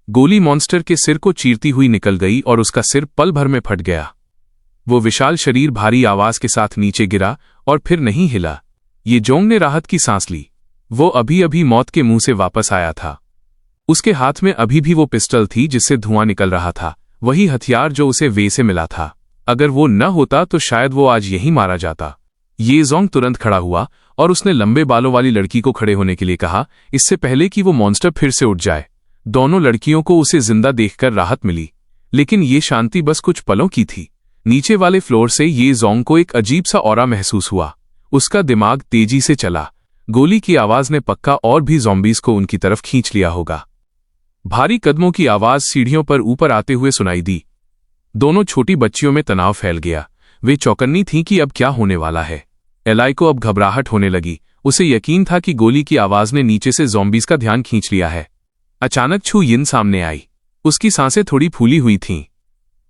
गोली मॉन्स्टर के सिर को चीरती हुई निकल गई और उसका सिर पल भर में फट गया। वो विशाल शरीर भारी आवाज के साथ नीचे गिरा और फिर नहीं हिला। ये जोंग ने राहत की सांस ली। वो अभी अभी मौत के मुंह से वापस आया था। उसके हाथ में अभी भी वो पिस्टल थी जिससे धुआं निकल रहा था, वही हथियार जो उसे वे से मिला था। अगर वो न होता तो शायद वो आज यहीं मारा जाता। ये जोंग तुरंत खड़ा हुआ और उसने लंबे बालों वाली लड़की को खड़े होने के लिए कहा, इससे पहले कि वो मॉन्स्टर फिर से उठ जाए। दोनों लड़कियों को उसे जिंदा देखकर राहत मिली, लेकिन ये शांति बस कुछ पलों की थी। नीचे वाले फ्लोर से ये जोंग को एक अजीब सा ऑरा महसूस हुआ। उसका दिमाग तेजी से चला। गोली की आवाज ने पक्का और भी ज़ॉम्बीज़ को उनकी तरफ खींच लिया होगा। भारी कदमों की आवाज सीढ़ियों पर ऊपर आते हुए सुनाई दी। दोनों छोटी बच्चियों में तनाव फैल गया। वे चौकन्नी थीं कि अब क्या होने वाला है। एलाई को अब घबराहट होने लगी। उसे यकीन था कि गोली की आवाज ने नीचे से ज़ॉम्बीज़ का ध्यान खींच लिया है। अचानक छू यिन सामने आई। उसकी सांसें थोड़ी फूली हुई थीं।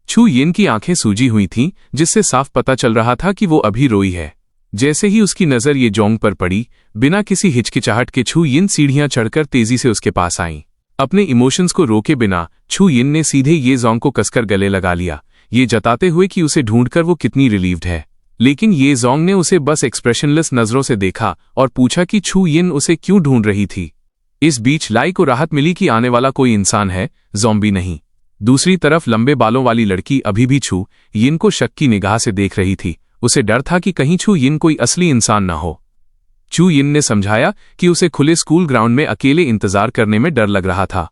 छू यिन की आंखें सूजी हुई थीं, जिससे साफ पता चल रहा था कि वो अभी रोई है। जैसे ही उसकी नजर ये जोंग पर पड़ी, बिना किसी हिचकिचाहट के छू यिन सीढ़ियां चढ़कर तेजी से उसके पास आईं। अपने इमोशंस को रोके बिना छू यिन ने सीधे ये जोंग को कसकर गले लगा लिया, ये जताते हुए कि उसे ढूंढकर वो कितनी रिलीव्ड है। लेकिन ये जोंग ने उसे बस एक्सप्रेशनलेस नजरों से देखा और पूछा कि छू यिन उसे क्यों ढूंढ रही थी। इस बीच लाई को राहत मिली कि आने वाला कोई इंसान है, ज़ॉम्बी नहीं। दूसरी तरफ लंबे बालों वाली लड़की अभी भी छू यिन को शक की निगाह से देख रही थी। उसे डर था कि कहीं छू यिन कोई असली इंसान न हो। छू यिन ने समझाया कि उसे खुले स्कूल ग्राउंड में अकेले इंतजार करने में डर लग रहा था।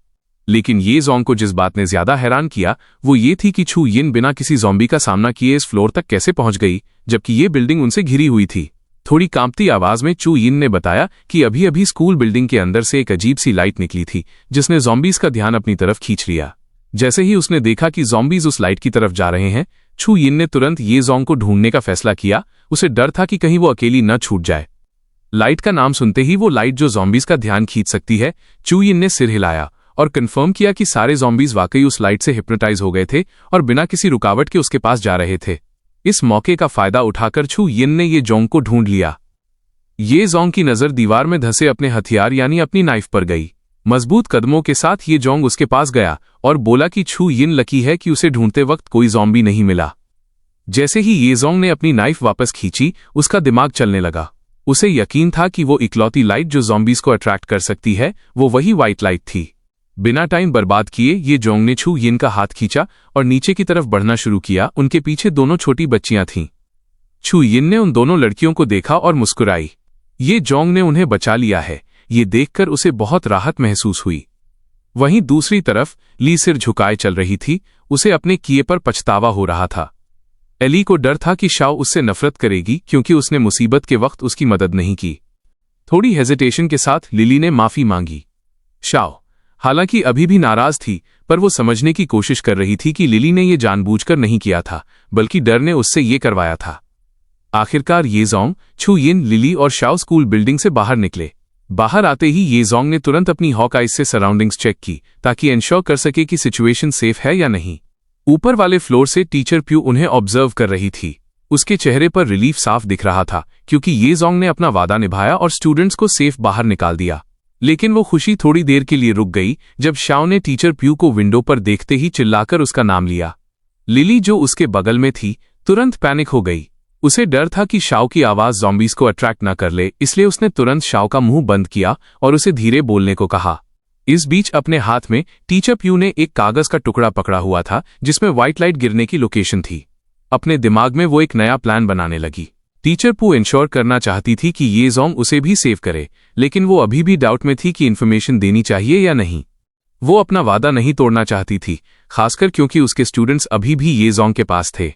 लेकिन ये जोंग को जिस बात ने ज्यादा हैरान किया वो ये थी कि छू यिन बिना किसी ज़ॉम्बी का सामना किए इस फ्लोर तक कैसे पहुंच गई, जबकि ये बिल्डिंग उनसे घिरी हुई थी। थोड़ी कांपती आवाज में छू यिन ने बताया कि अभी अभी स्कूल बिल्डिंग के अंदर से एक अजीब सी लाइट निकली थी जिसने ज़ॉम्बीज़ का ध्यान अपनी तरफ खींच लिया। जैसे ही उसने देखा कि ज़ॉम्बीज़ उस लाइट की तरफ जा रहे हैं, छू यिन ने तुरंत ये जोंग को ढूंढने का फैसला किया। उसे डर था कि कहीं वो अकेली न छूट जाए। लाइट का नाम सुनते ही वो लाइट जो ज़ॉम्बीज़ का ध्यान खींच सकती है, छू यिन ने सिर हिलाया और कंफर्म किया कि सारे ज़ॉम्बीज़ वाकई उस लाइट से हिप्नोटाइज हो गए थे और बिना किसी रुकावट के उसके पास जा रहे थे। इस मौके का फायदा उठाकर छू यिन ने ये जोंग को ढूंढ लिया। ये जोंग की नजर दीवार में धंसे अपने हथियार यानी अपनी नाइफ पर गई। मजबूत कदमों के साथ ये जोंग उसके पास गया और बोला कि छू यिन लकी है कि उसे ढूंढते वक्त कोई ज़ॉम्बी नहीं मिला। जैसे ही ये जोंग ने अपनी नाइफ वापस खींची, उसका दिमाग चलने लगा। उसे यकीन था कि वो इकलौती लाइट जो ज़ॉम्बीज़ को अट्रैक्ट कर सकती है, वो वही व्हाइट लाइट थी। बिना टाइम बर्बाद किए ये जोंग ने छू यिन का हाथ खींचा और नीचे की तरफ बढ़ना शुरू किया। उनके पीछे दोनों छोटी बच्चियां थीं। छू यिन ने उन दोनों लड़कियों को देखा और मुस्कुराई। ये जोंग ने उन्हें बचा लिया है, ये देखकर उसे बहुत राहत महसूस हुई। वहीं दूसरी तरफ ली सिर झुकाए चल रही थी। उसे अपने किए पर पछतावा हो रहा था। एली को डर था कि शाओ उससे नफरत करेगी क्योंकि उसने मुसीबत के वक्त उसकी मदद नहीं की। थोड़ी हेजिटेशन के साथ लिली ने माफी मांगी। शाओ हालांकि अभी भी नाराज थी, पर वो समझने की कोशिश कर रही थी कि लिली ने ये जानबूझकर नहीं किया था, बल्कि डर ने उससे ये करवाया था। आखिरकार ये जोंग, छू यिन, लिली और शाओ स्कूल बिल्डिंग से बाहर निकले। बाहर आते ही ये जोंग ने तुरंत अपनी हॉक आइज से सराउंडिंग्स चेक की ताकि एंश्योर कर सके कि सिचुएशन सेफ है या नहीं। ऊपर वाले फ्लोर से टीचर प्यू उन्हें ऑब्जर्व कर रही थी। उसके चेहरे पर रिलीफ साफ दिख रहा था क्योंकि ये जोंग ने अपना वादा निभाया और स्टूडेंट्स को सेफ बाहर निकाल दिया। लेकिन वो खुशी थोड़ी देर के लिए रुक गई जब शाओ ने टीचर प्यू को विंडो पर देखते ही चिल्लाकर उसका नाम लिया। लिली जो उसके बगल में थी तुरंत पैनिक हो गई। उसे डर था कि शाओ की आवाज ज़ॉम्बीज़ को अट्रैक्ट न कर ले, इसलिए उसने तुरंत शाओ का मुंह बंद किया और उसे धीरे बोलने को कहा। इस बीच अपने हाथ में टीचर प्यू ने एक कागज का टुकड़ा पकड़ा हुआ था जिसमें व्हाइट लाइट गिरने की लोकेशन थी। अपने दिमाग में वो एक नया प्लान बनाने लगी। टीचर प्यू इंश्योर करना चाहती थी कि ये जोंग उसे भी सेव करे, लेकिन वो अभी भी डाउट में थी कि इन्फॉर्मेशन देनी चाहिए या नहीं। वो अपना वादा नहीं तोड़ना चाहती थी, खासकर क्योंकि उसके स्टूडेंट्स अभी भी ये जोंग के पास थे।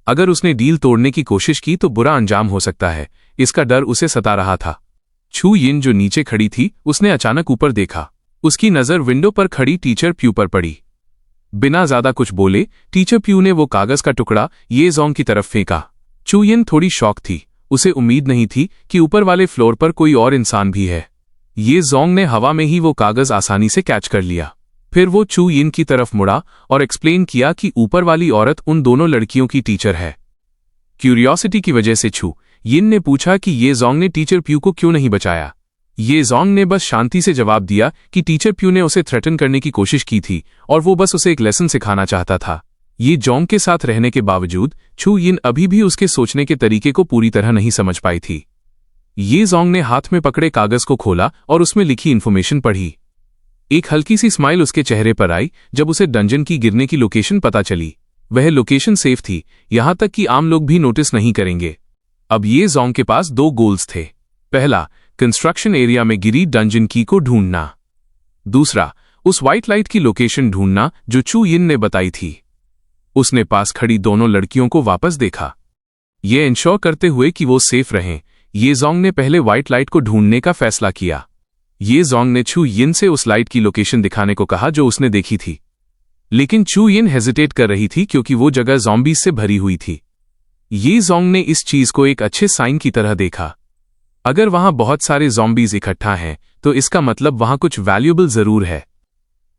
अगर उसने डील तोड़ने की कोशिश की तो बुरा अंजाम हो सकता है, इसका डर उसे सता रहा था। छू यिन जो नीचे खड़ी थी उसने अचानक ऊपर देखा। उसकी नजर विंडो पर खड़ी टीचर प्यू पर पड़ी। बिना ज्यादा कुछ बोले टीचर प्यू ने वो कागज का टुकड़ा ये जोंग की तरफ फेंका। छू यिन थोड़ी शॉक थी। उसे उम्मीद नहीं थी कि ऊपर वाले फ्लोर पर कोई और इंसान भी है। ये जोंग ने हवा में ही वो कागज आसानी से कैच कर लिया। फिर वो छू यिन की तरफ मुड़ा और एक्सप्लेन किया कि ऊपर वाली औरत उन दोनों लड़कियों की टीचर है। क्यूरियोसिटी की वजह से छू यिन ने पूछा कि ये जोंग ने टीचर प्यू को क्यों नहीं बचाया। ये जोंग ने बस शांति से जवाब दिया कि टीचर प्यू ने उसे थ्रेटन करने की कोशिश की थी और वो बस उसे एक लेसन सिखाना चाहता था। ये जोंग के साथ रहने के बावजूद छू यिन अभी भी उसके सोचने के तरीके को पूरी तरह नहीं समझ पाई थी। ये जोंग ने हाथ में पकड़े कागज को खोला और उसमें लिखी इन्फॉर्मेशन पढ़ी। एक हल्की सी स्माइल उसके चेहरे पर आई जब उसे डंजन की गिरने की लोकेशन पता चली। वह लोकेशन सेफ थी, यहां तक कि आम लोग भी नोटिस नहीं करेंगे। अब ये जोंग के पास 2 गोल्स थे। पहला, कंस्ट्रक्शन एरिया में गिरी डंजन की को ढूंढना। दूसरा, उस व्हाइट लाइट की लोकेशन ढूंढना जो छू यिन ने बताई थी। उसने पास खड़ी दोनों लड़कियों को वापस देखा। ये इंश्योर करते हुए कि वो सेफ रहें, ये जोंग ने पहले व्हाइट लाइट को ढूंढने का फैसला किया। ये जोंग ने छू यिन से उस लाइट की लोकेशन दिखाने को कहा जो उसने देखी थी, लेकिन छू यिन हेजिटेट कर रही थी क्योंकि वो जगह ज़ॉम्बीज से भरी हुई थी। ये जोंग ने इस चीज को एक अच्छे साइन की तरह देखा। अगर वहां बहुत सारे ज़ॉम्बीज इकट्ठा हैं तो इसका मतलब वहां कुछ वैल्यूएबल जरूर है।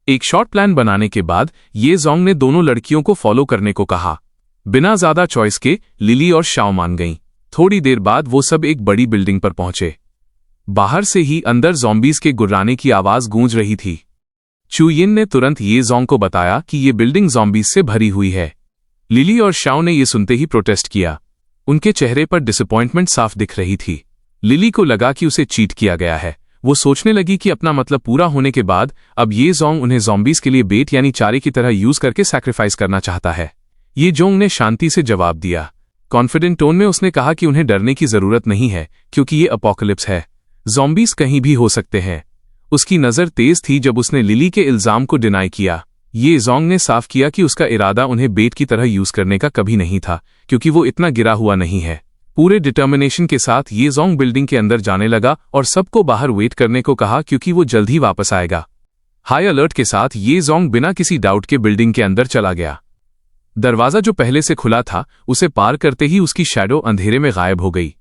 एक शॉर्ट प्लान बनाने के बाद ये जोंग ने दोनों लड़कियों को फॉलो करने को कहा। बिना ज्यादा चॉइस के लिली और शाओ मान गईं। थोड़ी देर बाद वो सब एक बड़ी बिल्डिंग पर पहुंचे। बाहर से ही अंदर ज़ॉम्बीज के गुर्राने की आवाज गूंज रही थी। छू यिन ने तुरंत ये जोंग को बताया कि ये बिल्डिंग ज़ॉम्बीज से भरी हुई है। लिली और शाओ ने ये सुनते ही प्रोटेस्ट किया। उनके चेहरे पर डिसअपॉइंटमेंट साफ दिख रही थी। लिली को लगा कि उसे चीट किया गया है। वो सोचने लगी कि अपना मतलब पूरा होने के बाद अब ये जोंग उन्हें ज़ॉम्बीज के लिए बेट यानी चारे की तरह यूज करके सैक्रिफाइस करना चाहता है। ये जोंग ने शांति से जवाब दिया। कॉन्फिडेंट टोन में उसने कहा कि उन्हें डरने की जरूरत नहीं है क्योंकि ये अपोकलिप्स है। ज़ॉम्बीज कहीं भी हो सकते हैं। उसकी नजर तेज थी जब उसने लिली के इल्जाम को डिनाई किया। ये जोंग ने साफ किया कि उसका इरादा उन्हें बेट की तरह यूज करने का कभी नहीं था क्योंकि वो इतना गिरा हुआ नहीं है। पूरे डिटर्मिनेशन के साथ ये जोंग बिल्डिंग के अंदर जाने लगा और सबको बाहर वेट करने को कहा क्योंकि वो जल्द ही वापस आएगा। हाई अलर्ट के साथ ये जोंग बिना किसी डाउट के बिल्डिंग के अंदर चला गया। दरवाजा जो पहले से खुला था उसे पार करते ही उसकी शैडो अंधेरे में गायब हो गई।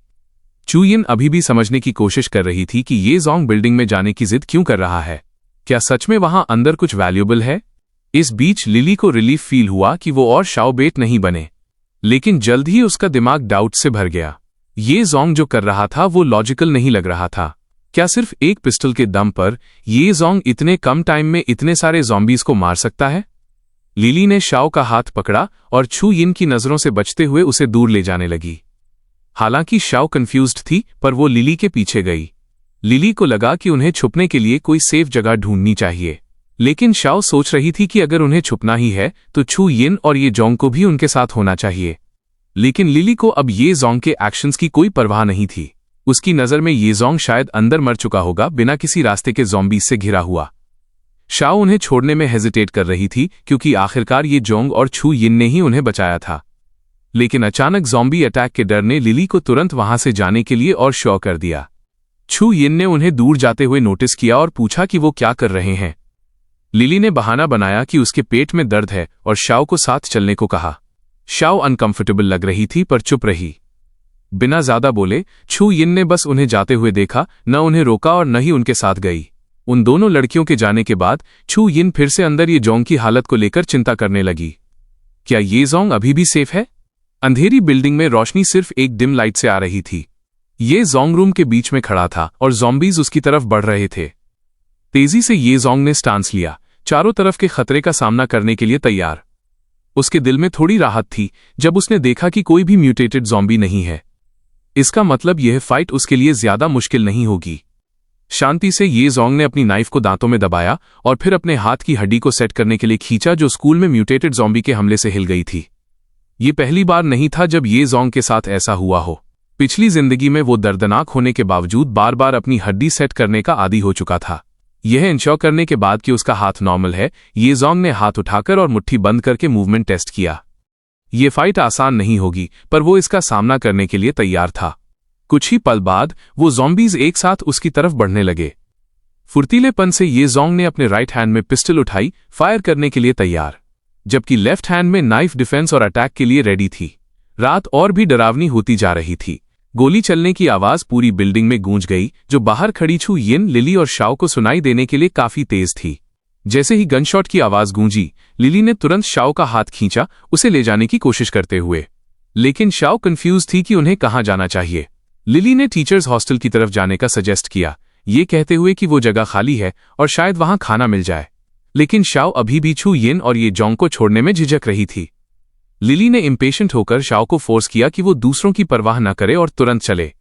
छू यिन अभी भी समझने की कोशिश कर रही थी कि ये जोंग बिल्डिंग में जाने की जिद क्यों कर रहा है। क्या सच में वहां अंदर कुछ वैल्यूएबल है? इस बीच लिली को रिलीफ फील हुआ कि वो और शाओ बेट नहीं बने, लेकिन जल्द ही उसका दिमाग डाउट से भर गया। ये जोंग जो कर रहा था वो लॉजिकल नहीं लग रहा था। क्या सिर्फ एक पिस्टल के दम पर ये जोंग इतने कम टाइम में इतने सारे ज़ॉम्बीज को मार सकता है? लिली ने शाओ का हाथ पकड़ा और छू यिन की नजरों से बचते हुए उसे दूर ले जाने लगी। हालांकि शाओ कंफ्यूज्ड थी पर वो लिली के पीछे गई। लिली को लगा कि उन्हें छुपने के लिए कोई सेफ जगह ढूंढनी चाहिए, लेकिन शाओ सोच रही थी कि अगर उन्हें छुपना ही है तो छू यिन और ये जोंग को भी उनके साथ होना चाहिए। लेकिन लिली को अब ये जोंग के एक्शंस की कोई परवाह नहीं थी। उसकी नजर में ये जोंग शायद अंदर मर चुका होगा, बिना किसी रास्ते के ज़ॉम्बीज से घिरा हुआ। शाओ उन्हें छोड़ने में हेजिटेट कर रही थी क्योंकि आखिरकार ये जोंग और छू यिन ने ही उन्हें बचाया था। लेकिन अचानक ज़ॉम्बी अटैक के डर ने लिली को तुरंत वहां से जाने के लिए और श्योर कर दिया। छू यिन ने उन्हें दूर जाते हुए नोटिस किया और पूछा कि वो क्या कर रहे हैं। लिली ने बहाना बनाया कि उसके पेट में दर्द है और शाओ को साथ चलने को कहा। शाओ अनकंफर्टेबल लग रही थी पर चुप रही। बिना ज्यादा बोले छू यिन ने बस उन्हें जाते हुए देखा, न उन्हें रोका और न ही उनके साथ गई। उन दोनों लड़कियों के जाने के बाद छू यिन फिर से अंदर ये जोंग की हालत को लेकर चिंता करने लगी। क्या ये जोंग अभी भी सेफ है? अंधेरी बिल्डिंग में रोशनी सिर्फ एक डिम लाइट से आ रही थी। ये जोंग रूम के बीच में खड़ा था और ज़ॉम्बीज उसकी तरफ बढ़ रहे थे। तेजी से ये जोंग ने स्टांस लिया, चारों तरफ के खतरे का सामना करने के लिए तैयार। उसके दिल में थोड़ी राहत थी जब उसने देखा कि कोई भी म्यूटेटेड ज़ॉम्बी नहीं है। इसका मतलब यह फाइट उसके लिए ज्यादा मुश्किल नहीं होगी। शांति से ये जोंग ने अपनी नाइफ को दांतों में दबाया और फिर अपने हाथ की हड्डी को सेट करने के लिए खींचा जो स्कूल में म्यूटेटेड ज़ॉम्बी के हमले से हिल गई थी। ये पहली बार नहीं था जब ये जोंग के साथ ऐसा हुआ हो। पिछली जिंदगी में वो दर्दनाक होने के बावजूद बार बार अपनी हड्डी सेट करने का आदी हो चुका था। यह इंश्योर करने के बाद कि उसका हाथ नॉर्मल है, ये जोंग ने हाथ उठाकर और मुट्ठी बंद करके मूवमेंट टेस्ट किया। ये फाइट आसान नहीं होगी पर वो इसका सामना करने के लिए तैयार था। कुछ ही पल बाद वो ज़ॉम्बीज एक साथ उसकी तरफ बढ़ने लगे। फुर्तीलेपन से ये जोंग ने अपने राइट हैंड में पिस्टल उठाई, फायर करने के लिए तैयार, जबकि लेफ्ट हैंड में नाइफ डिफेंस और अटैक के लिए रेडी थी। रात और भी डरावनी होती जा रही थी। गोली चलने की आवाज पूरी बिल्डिंग में गूंज गई, जो बाहर खड़ी छू यिन, लिली और शाओ को सुनाई देने के लिए काफी तेज थी। जैसे ही गनशॉट की आवाज गूंजी, लिली ने तुरंत शाओ का हाथ खींचा, उसे ले जाने की कोशिश करते हुए। लेकिन शाओ कंफ्यूज थी कि उन्हें कहां जाना चाहिए। लिली ने टीचर्स हॉस्टल की तरफ जाने का सजेस्ट किया, ये कहते हुए कि वो जगह खाली है और शायद वहां खाना मिल जाए। लेकिन शाओ अभी भी छू यिन और ये जोंग को छोड़ने में झिझक रही थी। लिली ने इम्पेशेंट होकर शाओ को फोर्स किया कि वो दूसरों की परवाह न करे और तुरंत चले।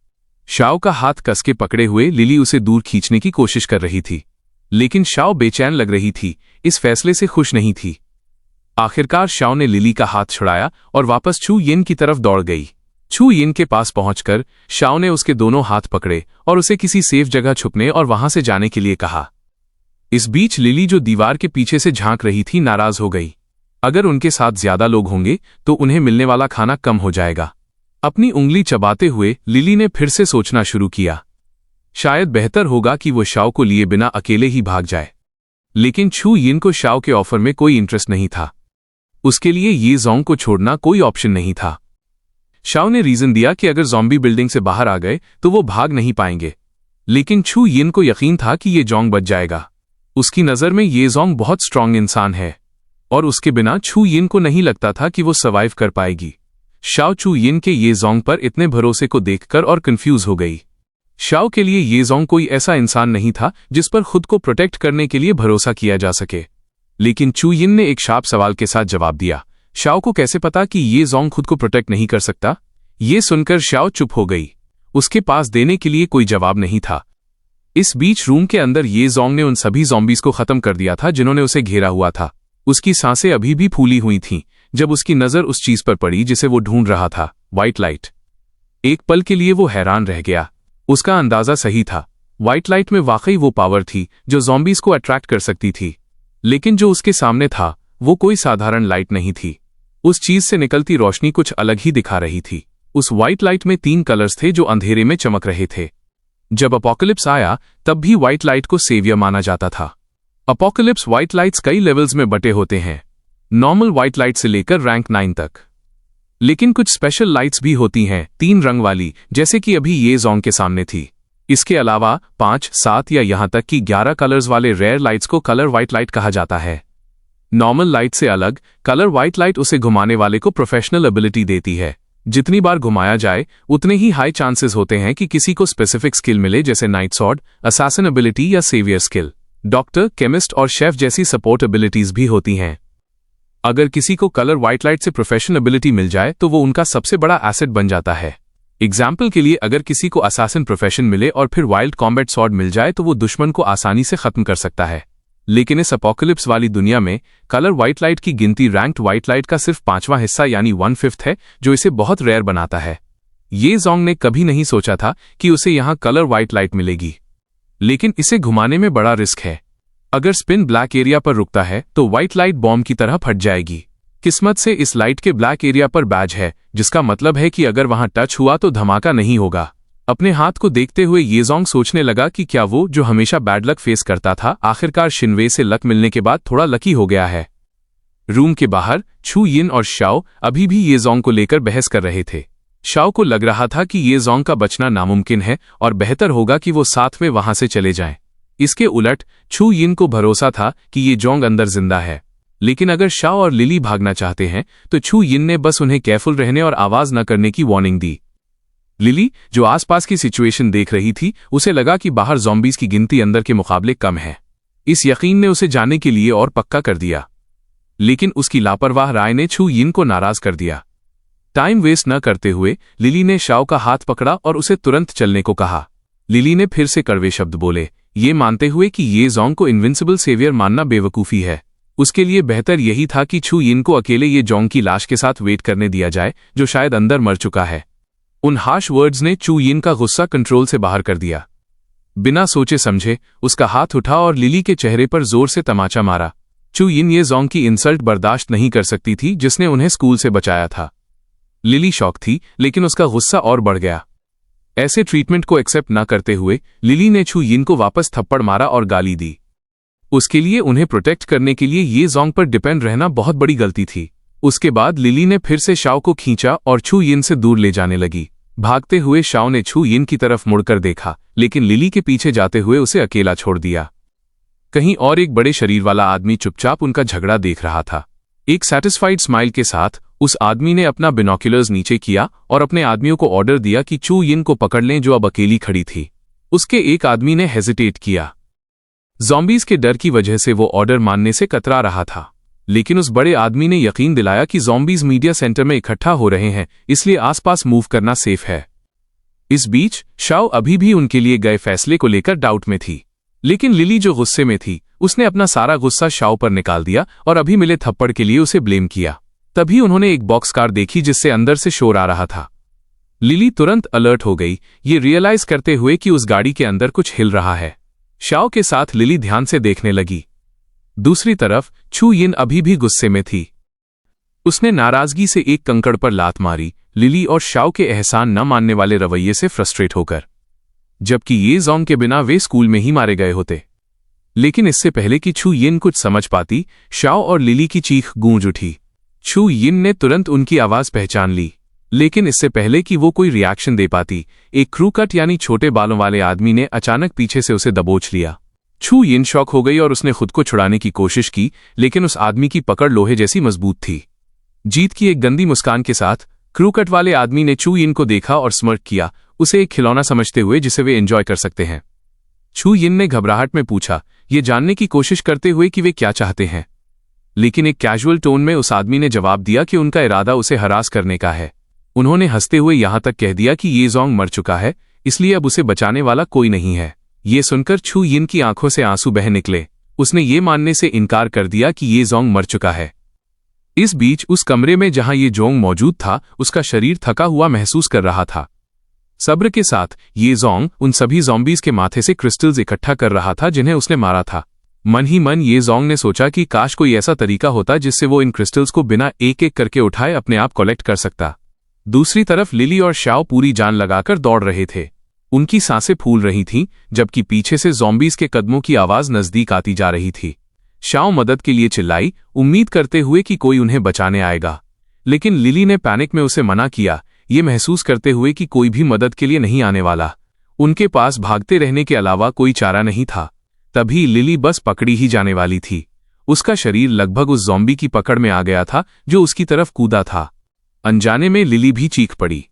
शाओ का हाथ कस के पकड़े हुए लिली उसे दूर खींचने की कोशिश कर रही थी, लेकिन शाओ बेचैन लग रही थी, इस फैसले से खुश नहीं थी। आखिरकार शाओ ने लिली का हाथ छुड़ाया और वापस छू यिन की तरफ दौड़ गई। छू यिन के पास पहुंचकर शाओ ने उसके दोनों हाथ पकड़े और उसे किसी सेफ जगह छुपने और वहां से जाने के लिए कहा। इस बीच लिली, जो दीवार के पीछे से झांक रही थी, नाराज हो गई। अगर उनके साथ ज्यादा लोग होंगे तो उन्हें मिलने वाला खाना कम हो जाएगा। अपनी उंगली चबाते हुए लिली ने फिर से सोचना शुरू किया, शायद बेहतर होगा कि वो शाओ को लिए बिना अकेले ही भाग जाए। लेकिन छू यिन को शाओ के ऑफर में कोई इंटरेस्ट नहीं था। उसके लिए ये जोंग को छोड़ना कोई ऑप्शन नहीं था। शाओ ने रीजन दिया कि अगर ज़ॉम्बी बिल्डिंग से बाहर आ गए तो वो भाग नहीं पाएंगे, लेकिन छू यिन को यकीन था कि ये जोंग बच जाएगा। उसकी नज़र में ये जोंग बहुत स्ट्रांग इंसान है और उसके बिना छू यिन को नहीं लगता था कि वो सर्वाइव कर पाएगी। शाओ छू यिन के ये जोंग पर इतने भरोसे को देखकर और कंफ्यूज हो गई। शाओ के लिए ये जोंग कोई ऐसा इंसान नहीं था जिस पर खुद को प्रोटेक्ट करने के लिए भरोसा किया जा सके। लेकिन छू यिन ने एक शार्प सवाल के साथ जवाब दिया, शाओ को कैसे पता कि ये जोंग खुद को प्रोटेक्ट नहीं कर सकता? ये सुनकर शाओ चुप हो गई। उसके पास देने के लिए कोई जवाब नहीं था। इस बीच रूम के अंदर ये जोंग ने उन सभी ज़ॉम्बीज को खत्म कर दिया था जिन्होंने उसे घेरा हुआ था। उसकी सांसें अभी भी फूली हुई थीं जब उसकी नजर उस चीज पर पड़ी जिसे वो ढूंढ रहा था, व्हाइट लाइट। एक पल के लिए वो हैरान रह गया। उसका अंदाजा सही था, व्हाइट लाइट में वाकई वो पावर थी जो ज़ॉम्बीज को अट्रैक्ट कर सकती थी। लेकिन जो उसके सामने था वो कोई साधारण लाइट नहीं थी। उस चीज से निकलती रोशनी कुछ अलग ही दिखा रही थी। उस व्हाइट लाइट में 3 कलर्स थे जो अंधेरे में चमक रहे थे। जब अपोकलिप्स आया तब भी व्हाइट लाइट को सेवियर माना जाता था। अपोकलिप्स व्हाइट लाइट्स कई लेवल्स में बटे होते हैं, नॉर्मल व्हाइट लाइट से लेकर रैंक 9 तक। लेकिन कुछ स्पेशल लाइट्स भी होती हैं, 3 रंग वाली, जैसे कि अभी ये जोंग के सामने थी। इसके अलावा 5, 7 या यहां तक कि 11 कलर्स वाले रेयर लाइट्स को कलर व्हाइट लाइट कहा जाता है। नॉर्मल लाइट से अलग कलर व्हाइट लाइट उसे घुमाने वाले को प्रोफेशनल एबिलिटी देती है। जितनी बार घुमाया जाए उतने ही हाई चांसेस होते हैं कि किसी को स्पेसिफिक स्किल मिले, जैसे नाइट सॉर्ड, असैसिन एबिलिटी या सेवियर स्किल। डॉक्टर, केमिस्ट और शेफ जैसी सपोर्ट एबिलिटीज भी होती हैं। अगर किसी को कलर व्हाइट लाइट से प्रोफेशनल एबिलिटी मिल जाए तो वो उनका सबसे बड़ा एसेट बन जाता है। एग्जाम्पल के लिए, अगर किसी को असैसिन प्रोफेशन मिले और फिर वाइल्ड कॉम्बैट सॉर्ड मिल जाए तो वो दुश्मन को आसानी से खत्म कर सकता है। लेकिन इस अपोकलिप्स वाली दुनिया में कलर व्हाइट लाइट की गिनती रैंक्ड व्हाइट लाइट का सिर्फ 5वां हिस्सा यानी 1/5 है, जो इसे बहुत रेयर बनाता है। ये जोंग ने कभी नहीं सोचा था कि उसे यहां कलर व्हाइट लाइट मिलेगी, लेकिन इसे घुमाने में बड़ा रिस्क है। अगर स्पिन ब्लैक एरिया पर रुकता है तो व्हाइट लाइट बॉम्ब की तरह फट जाएगी। किस्मत से इस लाइट के ब्लैक एरिया पर बैज है, जिसका मतलब है कि अगर वहां टच हुआ तो धमाका नहीं होगा। अपने हाथ को देखते हुए ये जोंग सोचने लगा कि क्या वो, जो हमेशा बैड लक फेस करता था, आखिरकार शिनवे से लक मिलने के बाद थोड़ा लकी हो गया है। रूम के बाहर छू यिन और शाओ अभी भी ये जोंग को लेकर बहस कर रहे थे। शाओ को लग रहा था कि ये जोंग का बचना नामुमकिन है और बेहतर होगा कि वो साथ में वहां से चले जाएं। इसके उलट छू यिन को भरोसा था कि ये जोंग अंदर जिंदा है। लेकिन अगर शाओ और लिली भागना चाहते हैं तो छू यिन ने बस उन्हें केयरफुल रहने और आवाज न करने की वार्निंग दी। लिली, जो आसपास की सिचुएशन देख रही थी, उसे लगा कि बाहर ज़ॉम्बीज की गिनती अंदर के मुकाबले कम है। इस यकीन ने उसे जाने के लिए और पक्का कर दिया। लेकिन उसकी लापरवाह राय ने छू यिन को नाराज कर दिया। टाइम वेस्ट न करते हुए लिली ने शाओ का हाथ पकड़ा और उसे तुरंत चलने को कहा। लिली ने फिर से कड़वे शब्द बोले, ये मानते हुए कि ये जोंग को इनविंसिबल सेवियर मानना बेवकूफ़ी है। उसके लिए बेहतर यही था कि छू यिन को अकेले ये जोंग की लाश के साथ वेट करने दिया जाए, जो शायद अंदर मर चुका है। उन हार्श वर्ड्स ने छू यिन का गुस्सा कंट्रोल से बाहर कर दिया। बिना सोचे समझे उसका हाथ उठा और लिली के चेहरे पर जोर से तमाचा मारा। छू यिन ये जोंग की इंसल्ट बर्दाश्त नहीं कर सकती थी जिसने उन्हें स्कूल से बचाया था। लिली शॉक थी, लेकिन उसका गुस्सा और बढ़ गया। ऐसे ट्रीटमेंट को एक्सेप्ट न करते हुए लिली ने छू यिन को वापस थप्पड़ मारा और गाली दी। उसके लिए उन्हें प्रोटेक्ट करने के लिए ये जोंग पर डिपेंड रहना बहुत बड़ी गलती थी। उसके बाद लिली ने फिर से शाओ को खींचा और छू यिन से दूर ले जाने लगी। भागते हुए शाओ ने छू यिन की तरफ मुड़कर देखा, लेकिन लिली के पीछे जाते हुए उसे अकेला छोड़ दिया। कहीं और एक बड़े शरीर वाला आदमी चुपचाप उनका झगड़ा देख रहा था। एक सैटिस्फाइड स्माइल के साथ उस आदमी ने अपना बिनोक्यूलर्स नीचे किया और अपने आदमियों को ऑर्डर दिया कि छू यिन को पकड़ लें, जो अब अकेली खड़ी थी। उसके एक आदमी ने हेजिटेट किया। ज़ॉम्बीज़ के डर की वजह से वो ऑर्डर मानने से कतरा रहा था, लेकिन उस बड़े आदमी ने यकीन दिलाया कि ज़ॉम्बीज़ मीडिया सेंटर में इकट्ठा हो रहे हैं, इसलिए आसपास मूव करना सेफ है। इस बीच शाओ अभी भी उनके लिए गए फैसले को लेकर डाउट में थी, लेकिन लिली जो गुस्से में थी उसने अपना सारा गुस्सा शाओ पर निकाल दिया और अभी मिले थप्पड़ के लिए उसे ब्लेम किया। तभी उन्होंने एक बॉक्स कार देखी जिससे अंदर से शोर आ रहा था। लिली तुरंत अलर्ट हो गई, ये रियलाइज करते हुए कि उस गाड़ी के अंदर कुछ हिल रहा है। शाओ के साथ लिली ध्यान से देखने लगी। दूसरी तरफ छू यिन अभी भी गुस्से में थी। उसने नाराजगी से एक कंकड़ पर लात मारी, लिली और शाओ के एहसान न मानने वाले रवैये से फ्रस्ट्रेट होकर, जबकि ये जोंग के बिना वे स्कूल में ही मारे गए होते। लेकिन इससे पहले कि छू यिन कुछ समझ पाती, शाओ और लिली की चीख गूंज उठी। छू यिन ने तुरंत उनकी आवाज पहचान ली, लेकिन इससे पहले कि वो कोई रिएक्शन दे पाती, एक क्रू कट यानी छोटे बालों वाले आदमी ने अचानक पीछे से उसे दबोच लिया। छू यिन शॉक हो गई और उसने खुद को छुड़ाने की कोशिश की, लेकिन उस आदमी की पकड़ लोहे जैसी मजबूत थी। जीत की एक गंदी मुस्कान के साथ क्रू कट वाले आदमी ने छू यिन को देखा और स्मर्क किया, उसे एक खिलौना समझते हुए जिसे वे एंजॉय कर सकते हैं। छू यिन ने घबराहट में पूछा, ये जानने की कोशिश करते हुए कि वे क्या चाहते हैं, लेकिन एक कैजुअल टोन में उस आदमी ने जवाब दिया कि उनका इरादा उसे हरास करने का है। उन्होंने हंसते हुए यहां तक कह दिया कि ये जोंग मर चुका है, इसलिए अब उसे बचाने वाला कोई नहीं है। ये सुनकर छू यिन की आंखों से आंसू बह निकले। उसने ये मानने से इनकार कर दिया कि ये जोंग मर चुका है। इस बीच उस कमरे में जहां ये जोंग मौजूद था, उसका शरीर थका हुआ महसूस कर रहा था। सब्र के साथ ये जोंग उन सभी ज़ॉम्बीज़ के माथे से क्रिस्टल्स इकट्ठा कर रहा था जिन्हें उसने मारा था। मन ही मन ये जोंग ने सोचा कि काश कोई ऐसा तरीका होता जिससे वो इन क्रिस्टल्स को बिना एक एक करके उठाए अपने आप कलेक्ट कर सकता। दूसरी तरफ लिली और शाओ पूरी जान लगाकर दौड़ रहे थे। उनकी सांसें फूल रही थीं, जबकि पीछे से ज़ॉम्बीज़ के कदमों की आवाज नजदीक आती जा रही थी। शाओ मदद के लिए चिल्लाई, उम्मीद करते हुए कि कोई उन्हें बचाने आएगा, लेकिन लिली ने पैनिक में उसे मना किया, ये महसूस करते हुए कि कोई भी मदद के लिए नहीं आने वाला। उनके पास भागते रहने के अलावा कोई चारा नहीं था। तभी लिली बस पकड़ी ही जाने वाली थी। उसका शरीर लगभग उस ज़ॉम्बी की पकड़ में आ गया था जो उसकी तरफ कूदा था। अनजाने में लिली भी चीख पड़ी।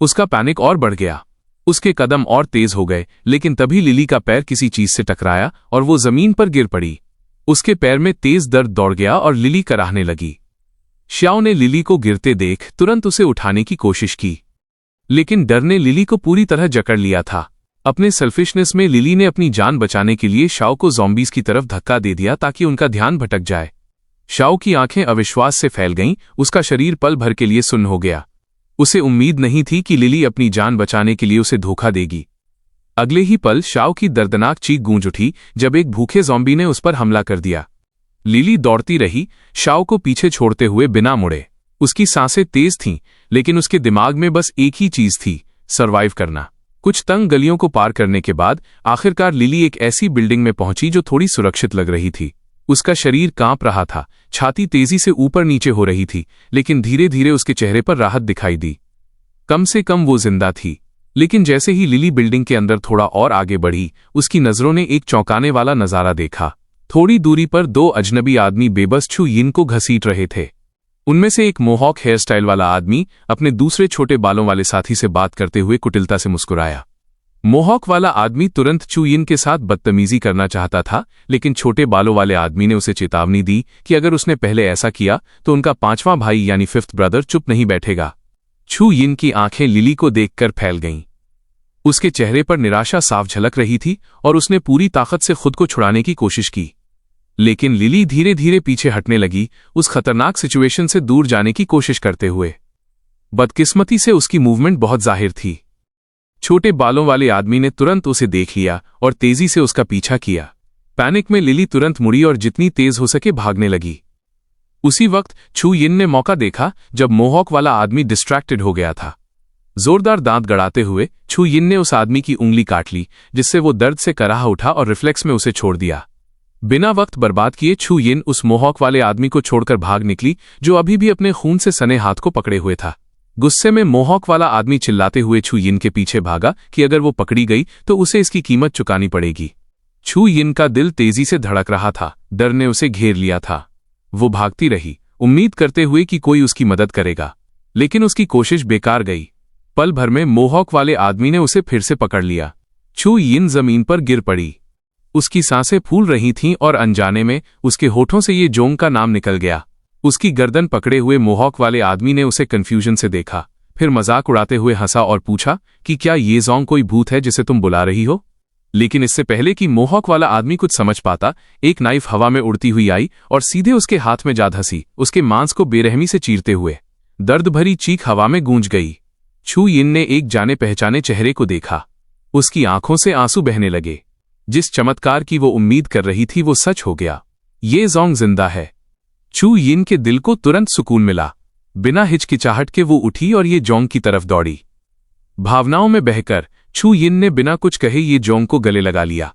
उसका पैनिक और बढ़ गया। उसके कदम और तेज हो गए, लेकिन तभी लिली का पैर किसी चीज से टकराया और वो जमीन पर गिर पड़ी। उसके पैर में तेज दर्द दौड़ गया और लिली कराहने लगी। शाओ ने लिली को गिरते देख तुरंत उसे उठाने की कोशिश की, लेकिन डर ने लिली को पूरी तरह जकड़ लिया था। अपने सेल्फिशनेस में लिली ने अपनी जान बचाने के लिए शाओ को ज़ॉम्बीज़ की तरफ धक्का दे दिया ताकि उनका ध्यान भटक जाए। शाओ की आंखें अविश्वास से फैल गईं, उसका शरीर पल भर के लिए सुन्न हो गया। उसे उम्मीद नहीं थी कि लिली अपनी जान बचाने के लिए उसे धोखा देगी। अगले ही पल शाओ की दर्दनाक चीख गूंज उठी जब एक भूखे ज़ॉम्बी ने उस पर हमला कर दिया। लिली दौड़ती रही, शाओ को पीछे छोड़ते हुए बिना मुड़े। उसकी सांसें तेज थीं, लेकिन उसके दिमाग में बस एक ही चीज थी, सर्वाइव करना। कुछ तंग गलियों को पार करने के बाद आखिरकार लिली एक ऐसी बिल्डिंग में पहुंची जो थोड़ी सुरक्षित लग रही थी। उसका शरीर कांप रहा था, छाती तेजी से ऊपर नीचे हो रही थी, लेकिन धीरे धीरे उसके चेहरे पर राहत दिखाई दी। कम से कम वो जिंदा थी। लेकिन जैसे ही लिली बिल्डिंग के अंदर थोड़ा और आगे बढ़ी, उसकी नजरों ने एक चौंकाने वाला नजारा देखा। थोड़ी दूरी पर दो अजनबी आदमी बेबस छू यिन को घसीट रहे थे। उनमें से एक मोहॉक हेयर स्टाइल वाला आदमी अपने दूसरे छोटे बालों वाले साथी से बात करते हुए कुटिलता से मुस्कुराया। मोहॉक वाला आदमी तुरंत छू यिन के साथ बदतमीजी करना चाहता था, लेकिन छोटे बालों वाले आदमी ने उसे चेतावनी दी कि अगर उसने पहले ऐसा किया तो उनका पांचवां भाई यानी फिफ्थ ब्रदर चुप नहीं बैठेगा। छू यिन की आंखें लिली को देखकर फैल गईं। उसके चेहरे पर निराशा साफ झलक रही थी और उसने पूरी ताकत से खुद को छुड़ाने की कोशिश की, लेकिन लिली धीरे धीरे पीछे हटने लगी, उस खतरनाक सिचुएशन से दूर जाने की कोशिश करते हुए। बदकिस्मती से उसकी मूवमेंट बहुत जाहिर थी। छोटे बालों वाले आदमी ने तुरंत उसे देख लिया और तेजी से उसका पीछा किया। पैनिक में लिली तुरंत मुड़ी और जितनी तेज हो सके भागने लगी। उसी वक्त छू यिन ने मौका देखा जब मोहॉक वाला आदमी डिस्ट्रैक्टेड हो गया था। जोरदार दांत गड़ाते हुए छू यिन ने उस आदमी की उंगली काट ली, जिससे वो दर्द से कराह उठा और रिफ्लेक्स में उसे छोड़ दिया। बिना वक्त बर्बाद किए छू यिन उस मोहॉक वाले आदमी को छोड़कर भाग निकली, जो अभी भी अपने खून से सने हाथ को पकड़े हुए था। गुस्से में मोहॉक वाला आदमी चिल्लाते हुए छू यिन के पीछे भागा कि अगर वो पकड़ी गई तो उसे इसकी कीमत चुकानी पड़ेगी। छू यिन का दिल तेजी से धड़क रहा था, डर ने उसे घेर लिया था। वो भागती रही, उम्मीद करते हुए कि कोई उसकी मदद करेगा, लेकिन उसकी कोशिश बेकार गई। पल भर में मोहॉक वाले आदमी ने उसे फिर से पकड़ लिया। छू यिन जमीन पर गिर पड़ी। उसकी सांसें फूल रही थीं और अनजाने में उसके होठों से ये जोंग का नाम निकल गया। उसकी गर्दन पकड़े हुए मोहॉक वाले आदमी ने उसे कन्फ्यूजन से देखा, फिर मजाक उड़ाते हुए हंसा और पूछा कि क्या ये जोंग कोई भूत है जिसे तुम बुला रही हो। लेकिन इससे पहले कि मोहॉक वाला आदमी कुछ समझ पाता, एक नाइफ हवा में उड़ती हुई आई और सीधे उसके हाथ में जा धंसी, उसके मांस को बेरहमी से चीरते हुए। दर्द भरी चीख हवा में गूंज गई। छू यिन ने एक जाने पहचाने चेहरे को देखा। उसकी आंखों से आंसू बहने लगे। जिस चमत्कार की वो उम्मीद कर रही थी वो सच हो गया। ये जोंग जिंदा है। छू यिन के दिल को तुरंत सुकून मिला। बिना हिचकिचाहट के वो उठी और ये जोंग की तरफ दौड़ी। भावनाओं में बहकर छू यिन ने बिना कुछ कहे ये जोंग को गले लगा लिया।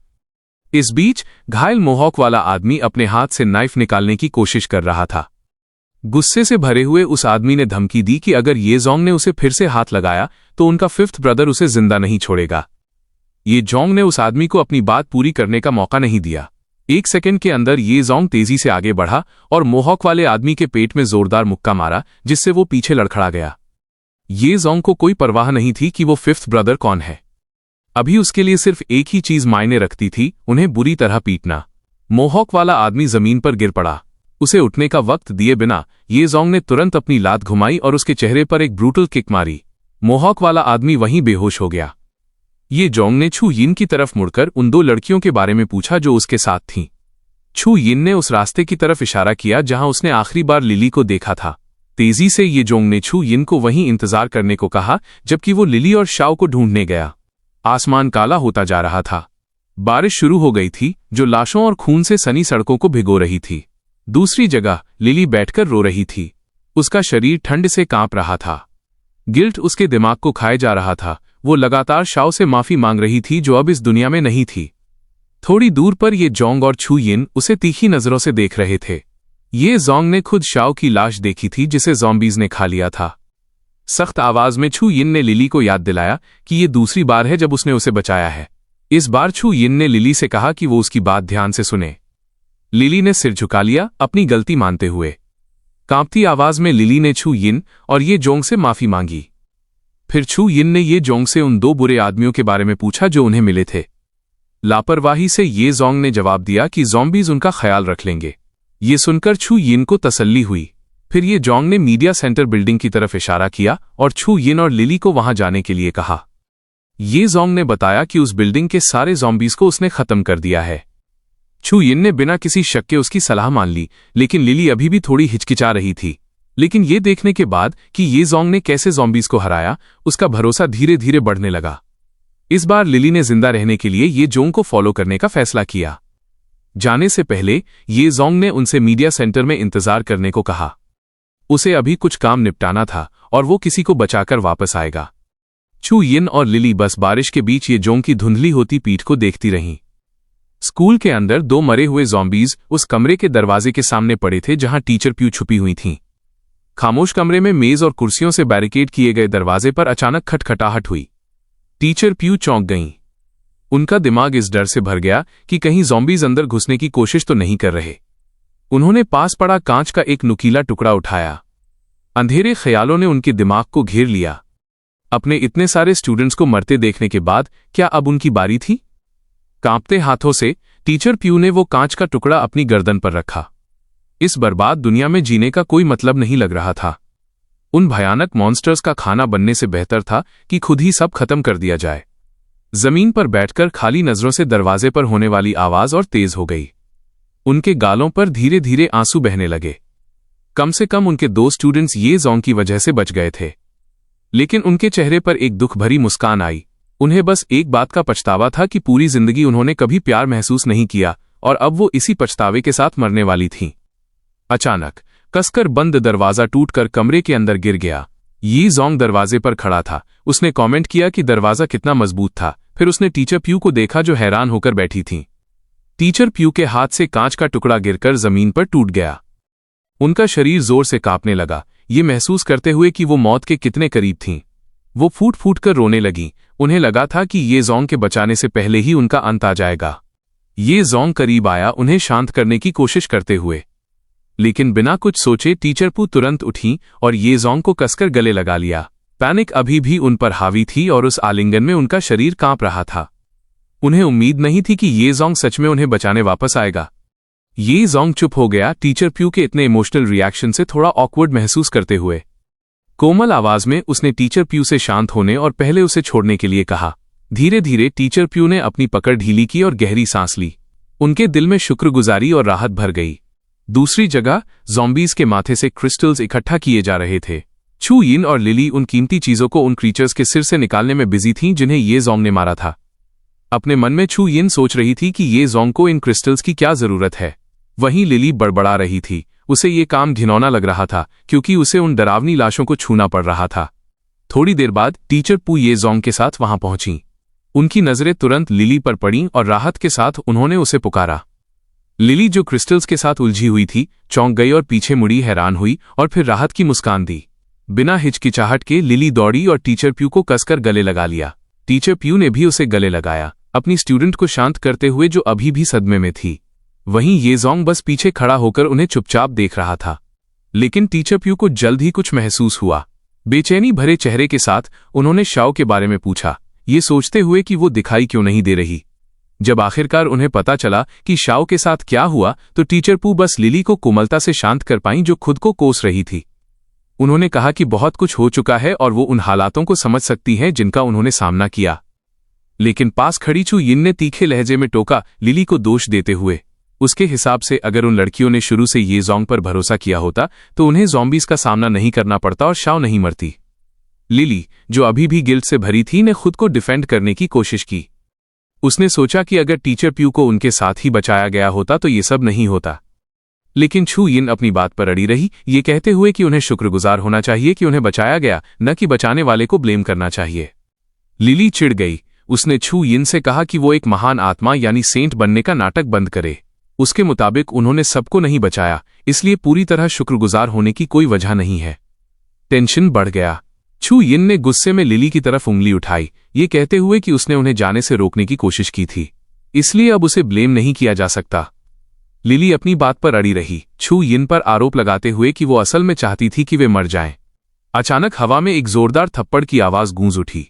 इस बीच घायल मोहॉक वाला आदमी अपने हाथ से नाइफ निकालने की कोशिश कर रहा था। गुस्से से भरे हुए उस आदमी ने धमकी दी कि अगर ये जोंग ने उसे फिर से हाथ लगाया तो उनका फिफ्थ ब्रदर उसे जिंदा नहीं छोड़ेगा। ये जोंग ने उस आदमी को अपनी बात पूरी करने का मौका नहीं दिया। 1 सेकंड के अंदर ये जोंग तेजी से आगे बढ़ा और मोहॉक वाले आदमी के पेट में जोरदार मुक्का मारा, जिससे वो पीछे लड़खड़ा गया। ये जोंग को कोई परवाह नहीं थी कि वो फिफ्थ ब्रदर कौन है। अभी उसके लिए सिर्फ एक ही चीज मायने रखती थी, उन्हें बुरी तरह पीटना। मोहॉक वाला आदमी जमीन पर गिर पड़ा। उसे उठने का वक्त दिए बिना ये जोंग ने तुरंत अपनी लात घुमाई और उसके चेहरे पर एक ब्रूटल किक मारी। मोहॉक वाला आदमी वहीं बेहोश हो गया। ये जोंग ने छू यिन की तरफ मुड़कर उन 2 लड़कियों के बारे में पूछा जो उसके साथ थीं। छू यिन ने उस रास्ते की तरफ इशारा किया जहां उसने आखिरी बार लिली को देखा था। तेजी से ये जोंग ने छू यिन को वहीं इंतजार करने को कहा, जबकि वो लिली और शाओ को ढूंढने गया। आसमान काला होता जा रहा था। बारिश शुरू हो गई थी, जो लाशों और खून से सनी सड़कों को भिगो रही थी। दूसरी जगह लिली बैठकर रो रही थी। उसका शरीर ठंड से कांप रहा था। गिल्ट उसके दिमाग को खाए जा रहा था। वो लगातार शाओ से माफी मांग रही थी, जो अब इस दुनिया में नहीं थी। थोड़ी दूर पर ये जोंग और छू यिन उसे तीखी नजरों से देख रहे थे। ये जोंग ने खुद शाओ की लाश देखी थी, जिसे ज़ॉम्बीज़ ने खा लिया था। सख्त आवाज में छू यिन ने लिली को याद दिलाया कि ये दूसरी बार है जब उसने उसे बचाया है। इस बार छू यिन ने लिली से कहा कि वो उसकी बात ध्यान से सुने। लिली ने सिर झुका लिया, अपनी गलती मानते हुए। कांपती आवाज में लिली ने छू यिन और ये जोंग से माफी मांगी। फिर छू यिन ने ये जोंग से उन 2 बुरे आदमियों के बारे में पूछा जो उन्हें मिले थे। लापरवाही से ये जोंग ने जवाब दिया कि ज़ॉम्बीज़ उनका ख्याल रख लेंगे। ये सुनकर छू यिन को तसल्ली हुई। फिर ये जोंग ने मीडिया सेंटर बिल्डिंग की तरफ इशारा किया और छू यिन और लिली को वहां जाने के लिए कहा। ये जोंग ने बताया कि उस बिल्डिंग के सारे ज़ॉम्बीज़ को उसने खत्म कर दिया है। छू यिन ने बिना किसी शक के उसकी सलाह मान ली, लेकिन लिली अभी भी थोड़ी हिचकिचा रही थी। लेकिन ये देखने के बाद कि ये जोंग ने कैसे ज़ॉम्बीज़ को हराया, उसका भरोसा धीरे धीरे बढ़ने लगा। इस बार लिली ने जिंदा रहने के लिए ये जोंग को फॉलो करने का फैसला किया। जाने से पहले ये जोंग ने उनसे मीडिया सेंटर में इंतजार करने को कहा। उसे अभी कुछ काम निपटाना था और वो किसी को बचाकर वापस आएगा। छू यिन और लिली बस बारिश के बीच ये जोंग की धुंधली होती पीठ को देखती रहीं। स्कूल के अंदर 2 मरे हुए ज़ॉम्बीज़ उस कमरे के दरवाजे के सामने पड़े थे जहां टीचर प्यू छुपी हुई थीं। खामोश कमरे में मेज और कुर्सियों से बैरिकेड किए गए दरवाजे पर अचानक खटखटाहट हुई। टीचर प्यू चौंक गईं। उनका दिमाग इस डर से भर गया कि कहीं ज़ॉम्बीज़ अंदर घुसने की कोशिश तो नहीं कर रहे। उन्होंने पास पड़ा कांच का एक नुकीला टुकड़ा उठाया। अंधेरे ख्यालों ने उनके दिमाग को घेर लिया। अपने इतने सारे स्टूडेंट्स को मरते देखने के बाद क्या अब उनकी बारी थी? कांपते हाथों से टीचर प्यू ने वो कांच का टुकड़ा अपनी गर्दन पर रखा। इस बर्बाद दुनिया में जीने का कोई मतलब नहीं लग रहा था। उन भयानक मॉन्स्टर्स का खाना बनने से बेहतर था कि खुद ही सब खत्म कर दिया जाए। जमीन पर बैठकर खाली नजरों से दरवाजे पर होने वाली आवाज और तेज हो गई। उनके गालों पर धीरे धीरे आंसू बहने लगे। कम से कम उनके 2 स्टूडेंट्स ये जोंग की वजह से बच गए थे, लेकिन उनके चेहरे पर एक दुख भरी मुस्कान आई। उन्हें बस एक बात का पछतावा था कि पूरी जिंदगी उन्होंने कभी प्यार महसूस नहीं किया और अब वो इसी पछतावे के साथ मरने वाली थीं। अचानक कसकर बंद दरवाजा टूटकर कमरे के अंदर गिर गया। ये जोंग दरवाजे पर खड़ा था। उसने कमेंट किया कि दरवाजा कितना मजबूत था। फिर उसने टीचर प्यू को देखा जो हैरान होकर बैठी थी। टीचर प्यू के हाथ से कांच का टुकड़ा गिरकर जमीन पर टूट गया। उनका शरीर जोर से कांपने लगा, ये महसूस करते हुए कि वो मौत के कितने करीब थीं। वो फूट फूट कर रोने लगी। उन्हें लगा था कि ये जोंग के बचाने से पहले ही उनका अंत आ जाएगा। ये जोंग करीब आया, उन्हें शांत करने की कोशिश करते हुए। लेकिन बिना कुछ सोचे टीचर पू तुरंत उठी और ये जोंग को कसकर गले लगा लिया। पैनिक अभी भी उन पर हावी थी और उस आलिंगन में उनका शरीर कांप रहा था। उन्हें उम्मीद नहीं थी कि ये जोंग सच में उन्हें बचाने वापस आएगा। ये जोंग चुप हो गया, टीचर प्यू के इतने इमोशनल रिएक्शन से थोड़ा ऑकवर्ड महसूस करते हुए। कोमल आवाज में उसने टीचर प्यू से शांत होने और पहले उसे छोड़ने के लिए कहा। धीरे धीरे टीचर प्यू ने अपनी पकड़ ढीली की और गहरी सांस ली। उनके दिल में शुक्रगुजारी और राहत भर गई। दूसरी जगह ज़ॉम्बीज़ के माथे से क्रिस्टल्स इकट्ठा किए जा रहे थे। छू यिन और लिली उन कीमती चीजों को उन क्रीचर्स के सिर से निकालने में बिजी थीं जिन्हें ये जोंग ने मारा था। अपने मन में छू यिन सोच रही थी कि ये जोंग को इन क्रिस्टल्स की क्या जरूरत है। वहीं लिली बड़बड़ा रही थी। उसे ये काम घिनौना लग रहा था क्योंकि उसे उन डरावनी लाशों को छूना पड़ रहा था। थोड़ी देर बाद टीचर पू ये जोंग के साथ वहां पहुंची। उनकी नजरें तुरंत लिली पर पड़ीं और राहत के साथ उन्होंने उसे पुकारा। लिली जो क्रिस्टल्स के साथ उलझी हुई थी, चौंक गई और पीछे मुड़ी, हैरान हुई और फिर राहत की मुस्कान दी। बिना हिचकिचाहट के लिली दौड़ी और टीचर प्यू को कसकर गले लगा लिया। टीचर प्यू ने भी उसे गले लगाया, अपनी स्टूडेंट को शांत करते हुए जो अभी भी सदमे में थी। वहीं ये जोंग बस पीछे खड़ा होकर उन्हें चुपचाप देख रहा था। लेकिन टीचर प्यू को जल्द ही कुछ महसूस हुआ। बेचैनी भरे चेहरे के साथ उन्होंने शाओ के बारे में पूछा, ये सोचते हुए कि वो दिखाई क्यों नहीं दे रही। जब आखिरकार उन्हें पता चला कि शाओ के साथ क्या हुआ, तो टीचर पू बस लिली को कोमलता से शांत कर पाईं जो खुद को कोस रही थी। उन्होंने कहा कि बहुत कुछ हो चुका है और वो उन हालातों को समझ सकती हैं जिनका उन्होंने सामना किया। लेकिन पास खड़ी छू यिन ने तीखे लहजे में टोका, लिली को दोष देते हुए। उसके हिसाब से अगर उन लड़कियों ने शुरू से ये जोंग पर भरोसा किया होता तो उन्हें ज़ॉम्बीज़ का सामना नहीं करना पड़ता और शाओ नहीं मरती। लिली, जो अभी भी गिल्ट से भरी थी, ने खुद को डिफेंड करने की कोशिश की। उसने सोचा कि अगर टीचर प्यू को उनके साथ ही बचाया गया होता तो ये सब नहीं होता। लेकिन छू यिन अपनी बात पर अड़ी रही, ये कहते हुए कि उन्हें शुक्रगुजार होना चाहिए कि उन्हें बचाया गया, न कि बचाने वाले को ब्लेम करना चाहिए। लिली चिढ़ गई। उसने छू यिन से कहा कि वो एक महान आत्मा यानी सेंट बनने का नाटक बंद करे। उसके मुताबिक उन्होंने सबको नहीं बचाया, इसलिए पूरी तरह शुक्रगुजार होने की कोई वजह नहीं है। टेंशन बढ़ गया। छू यिन ने गुस्से में लिली की तरफ उंगली उठाई, ये कहते हुए कि उसने उन्हें जाने से रोकने की कोशिश की थी, इसलिए अब उसे ब्लेम नहीं किया जा सकता। लिली अपनी बात पर अड़ी रही, छू यिन पर आरोप लगाते हुए कि वो असल में चाहती थी कि वे मर जाएं। अचानक हवा में एक जोरदार थप्पड़ की आवाज गूंज उठी।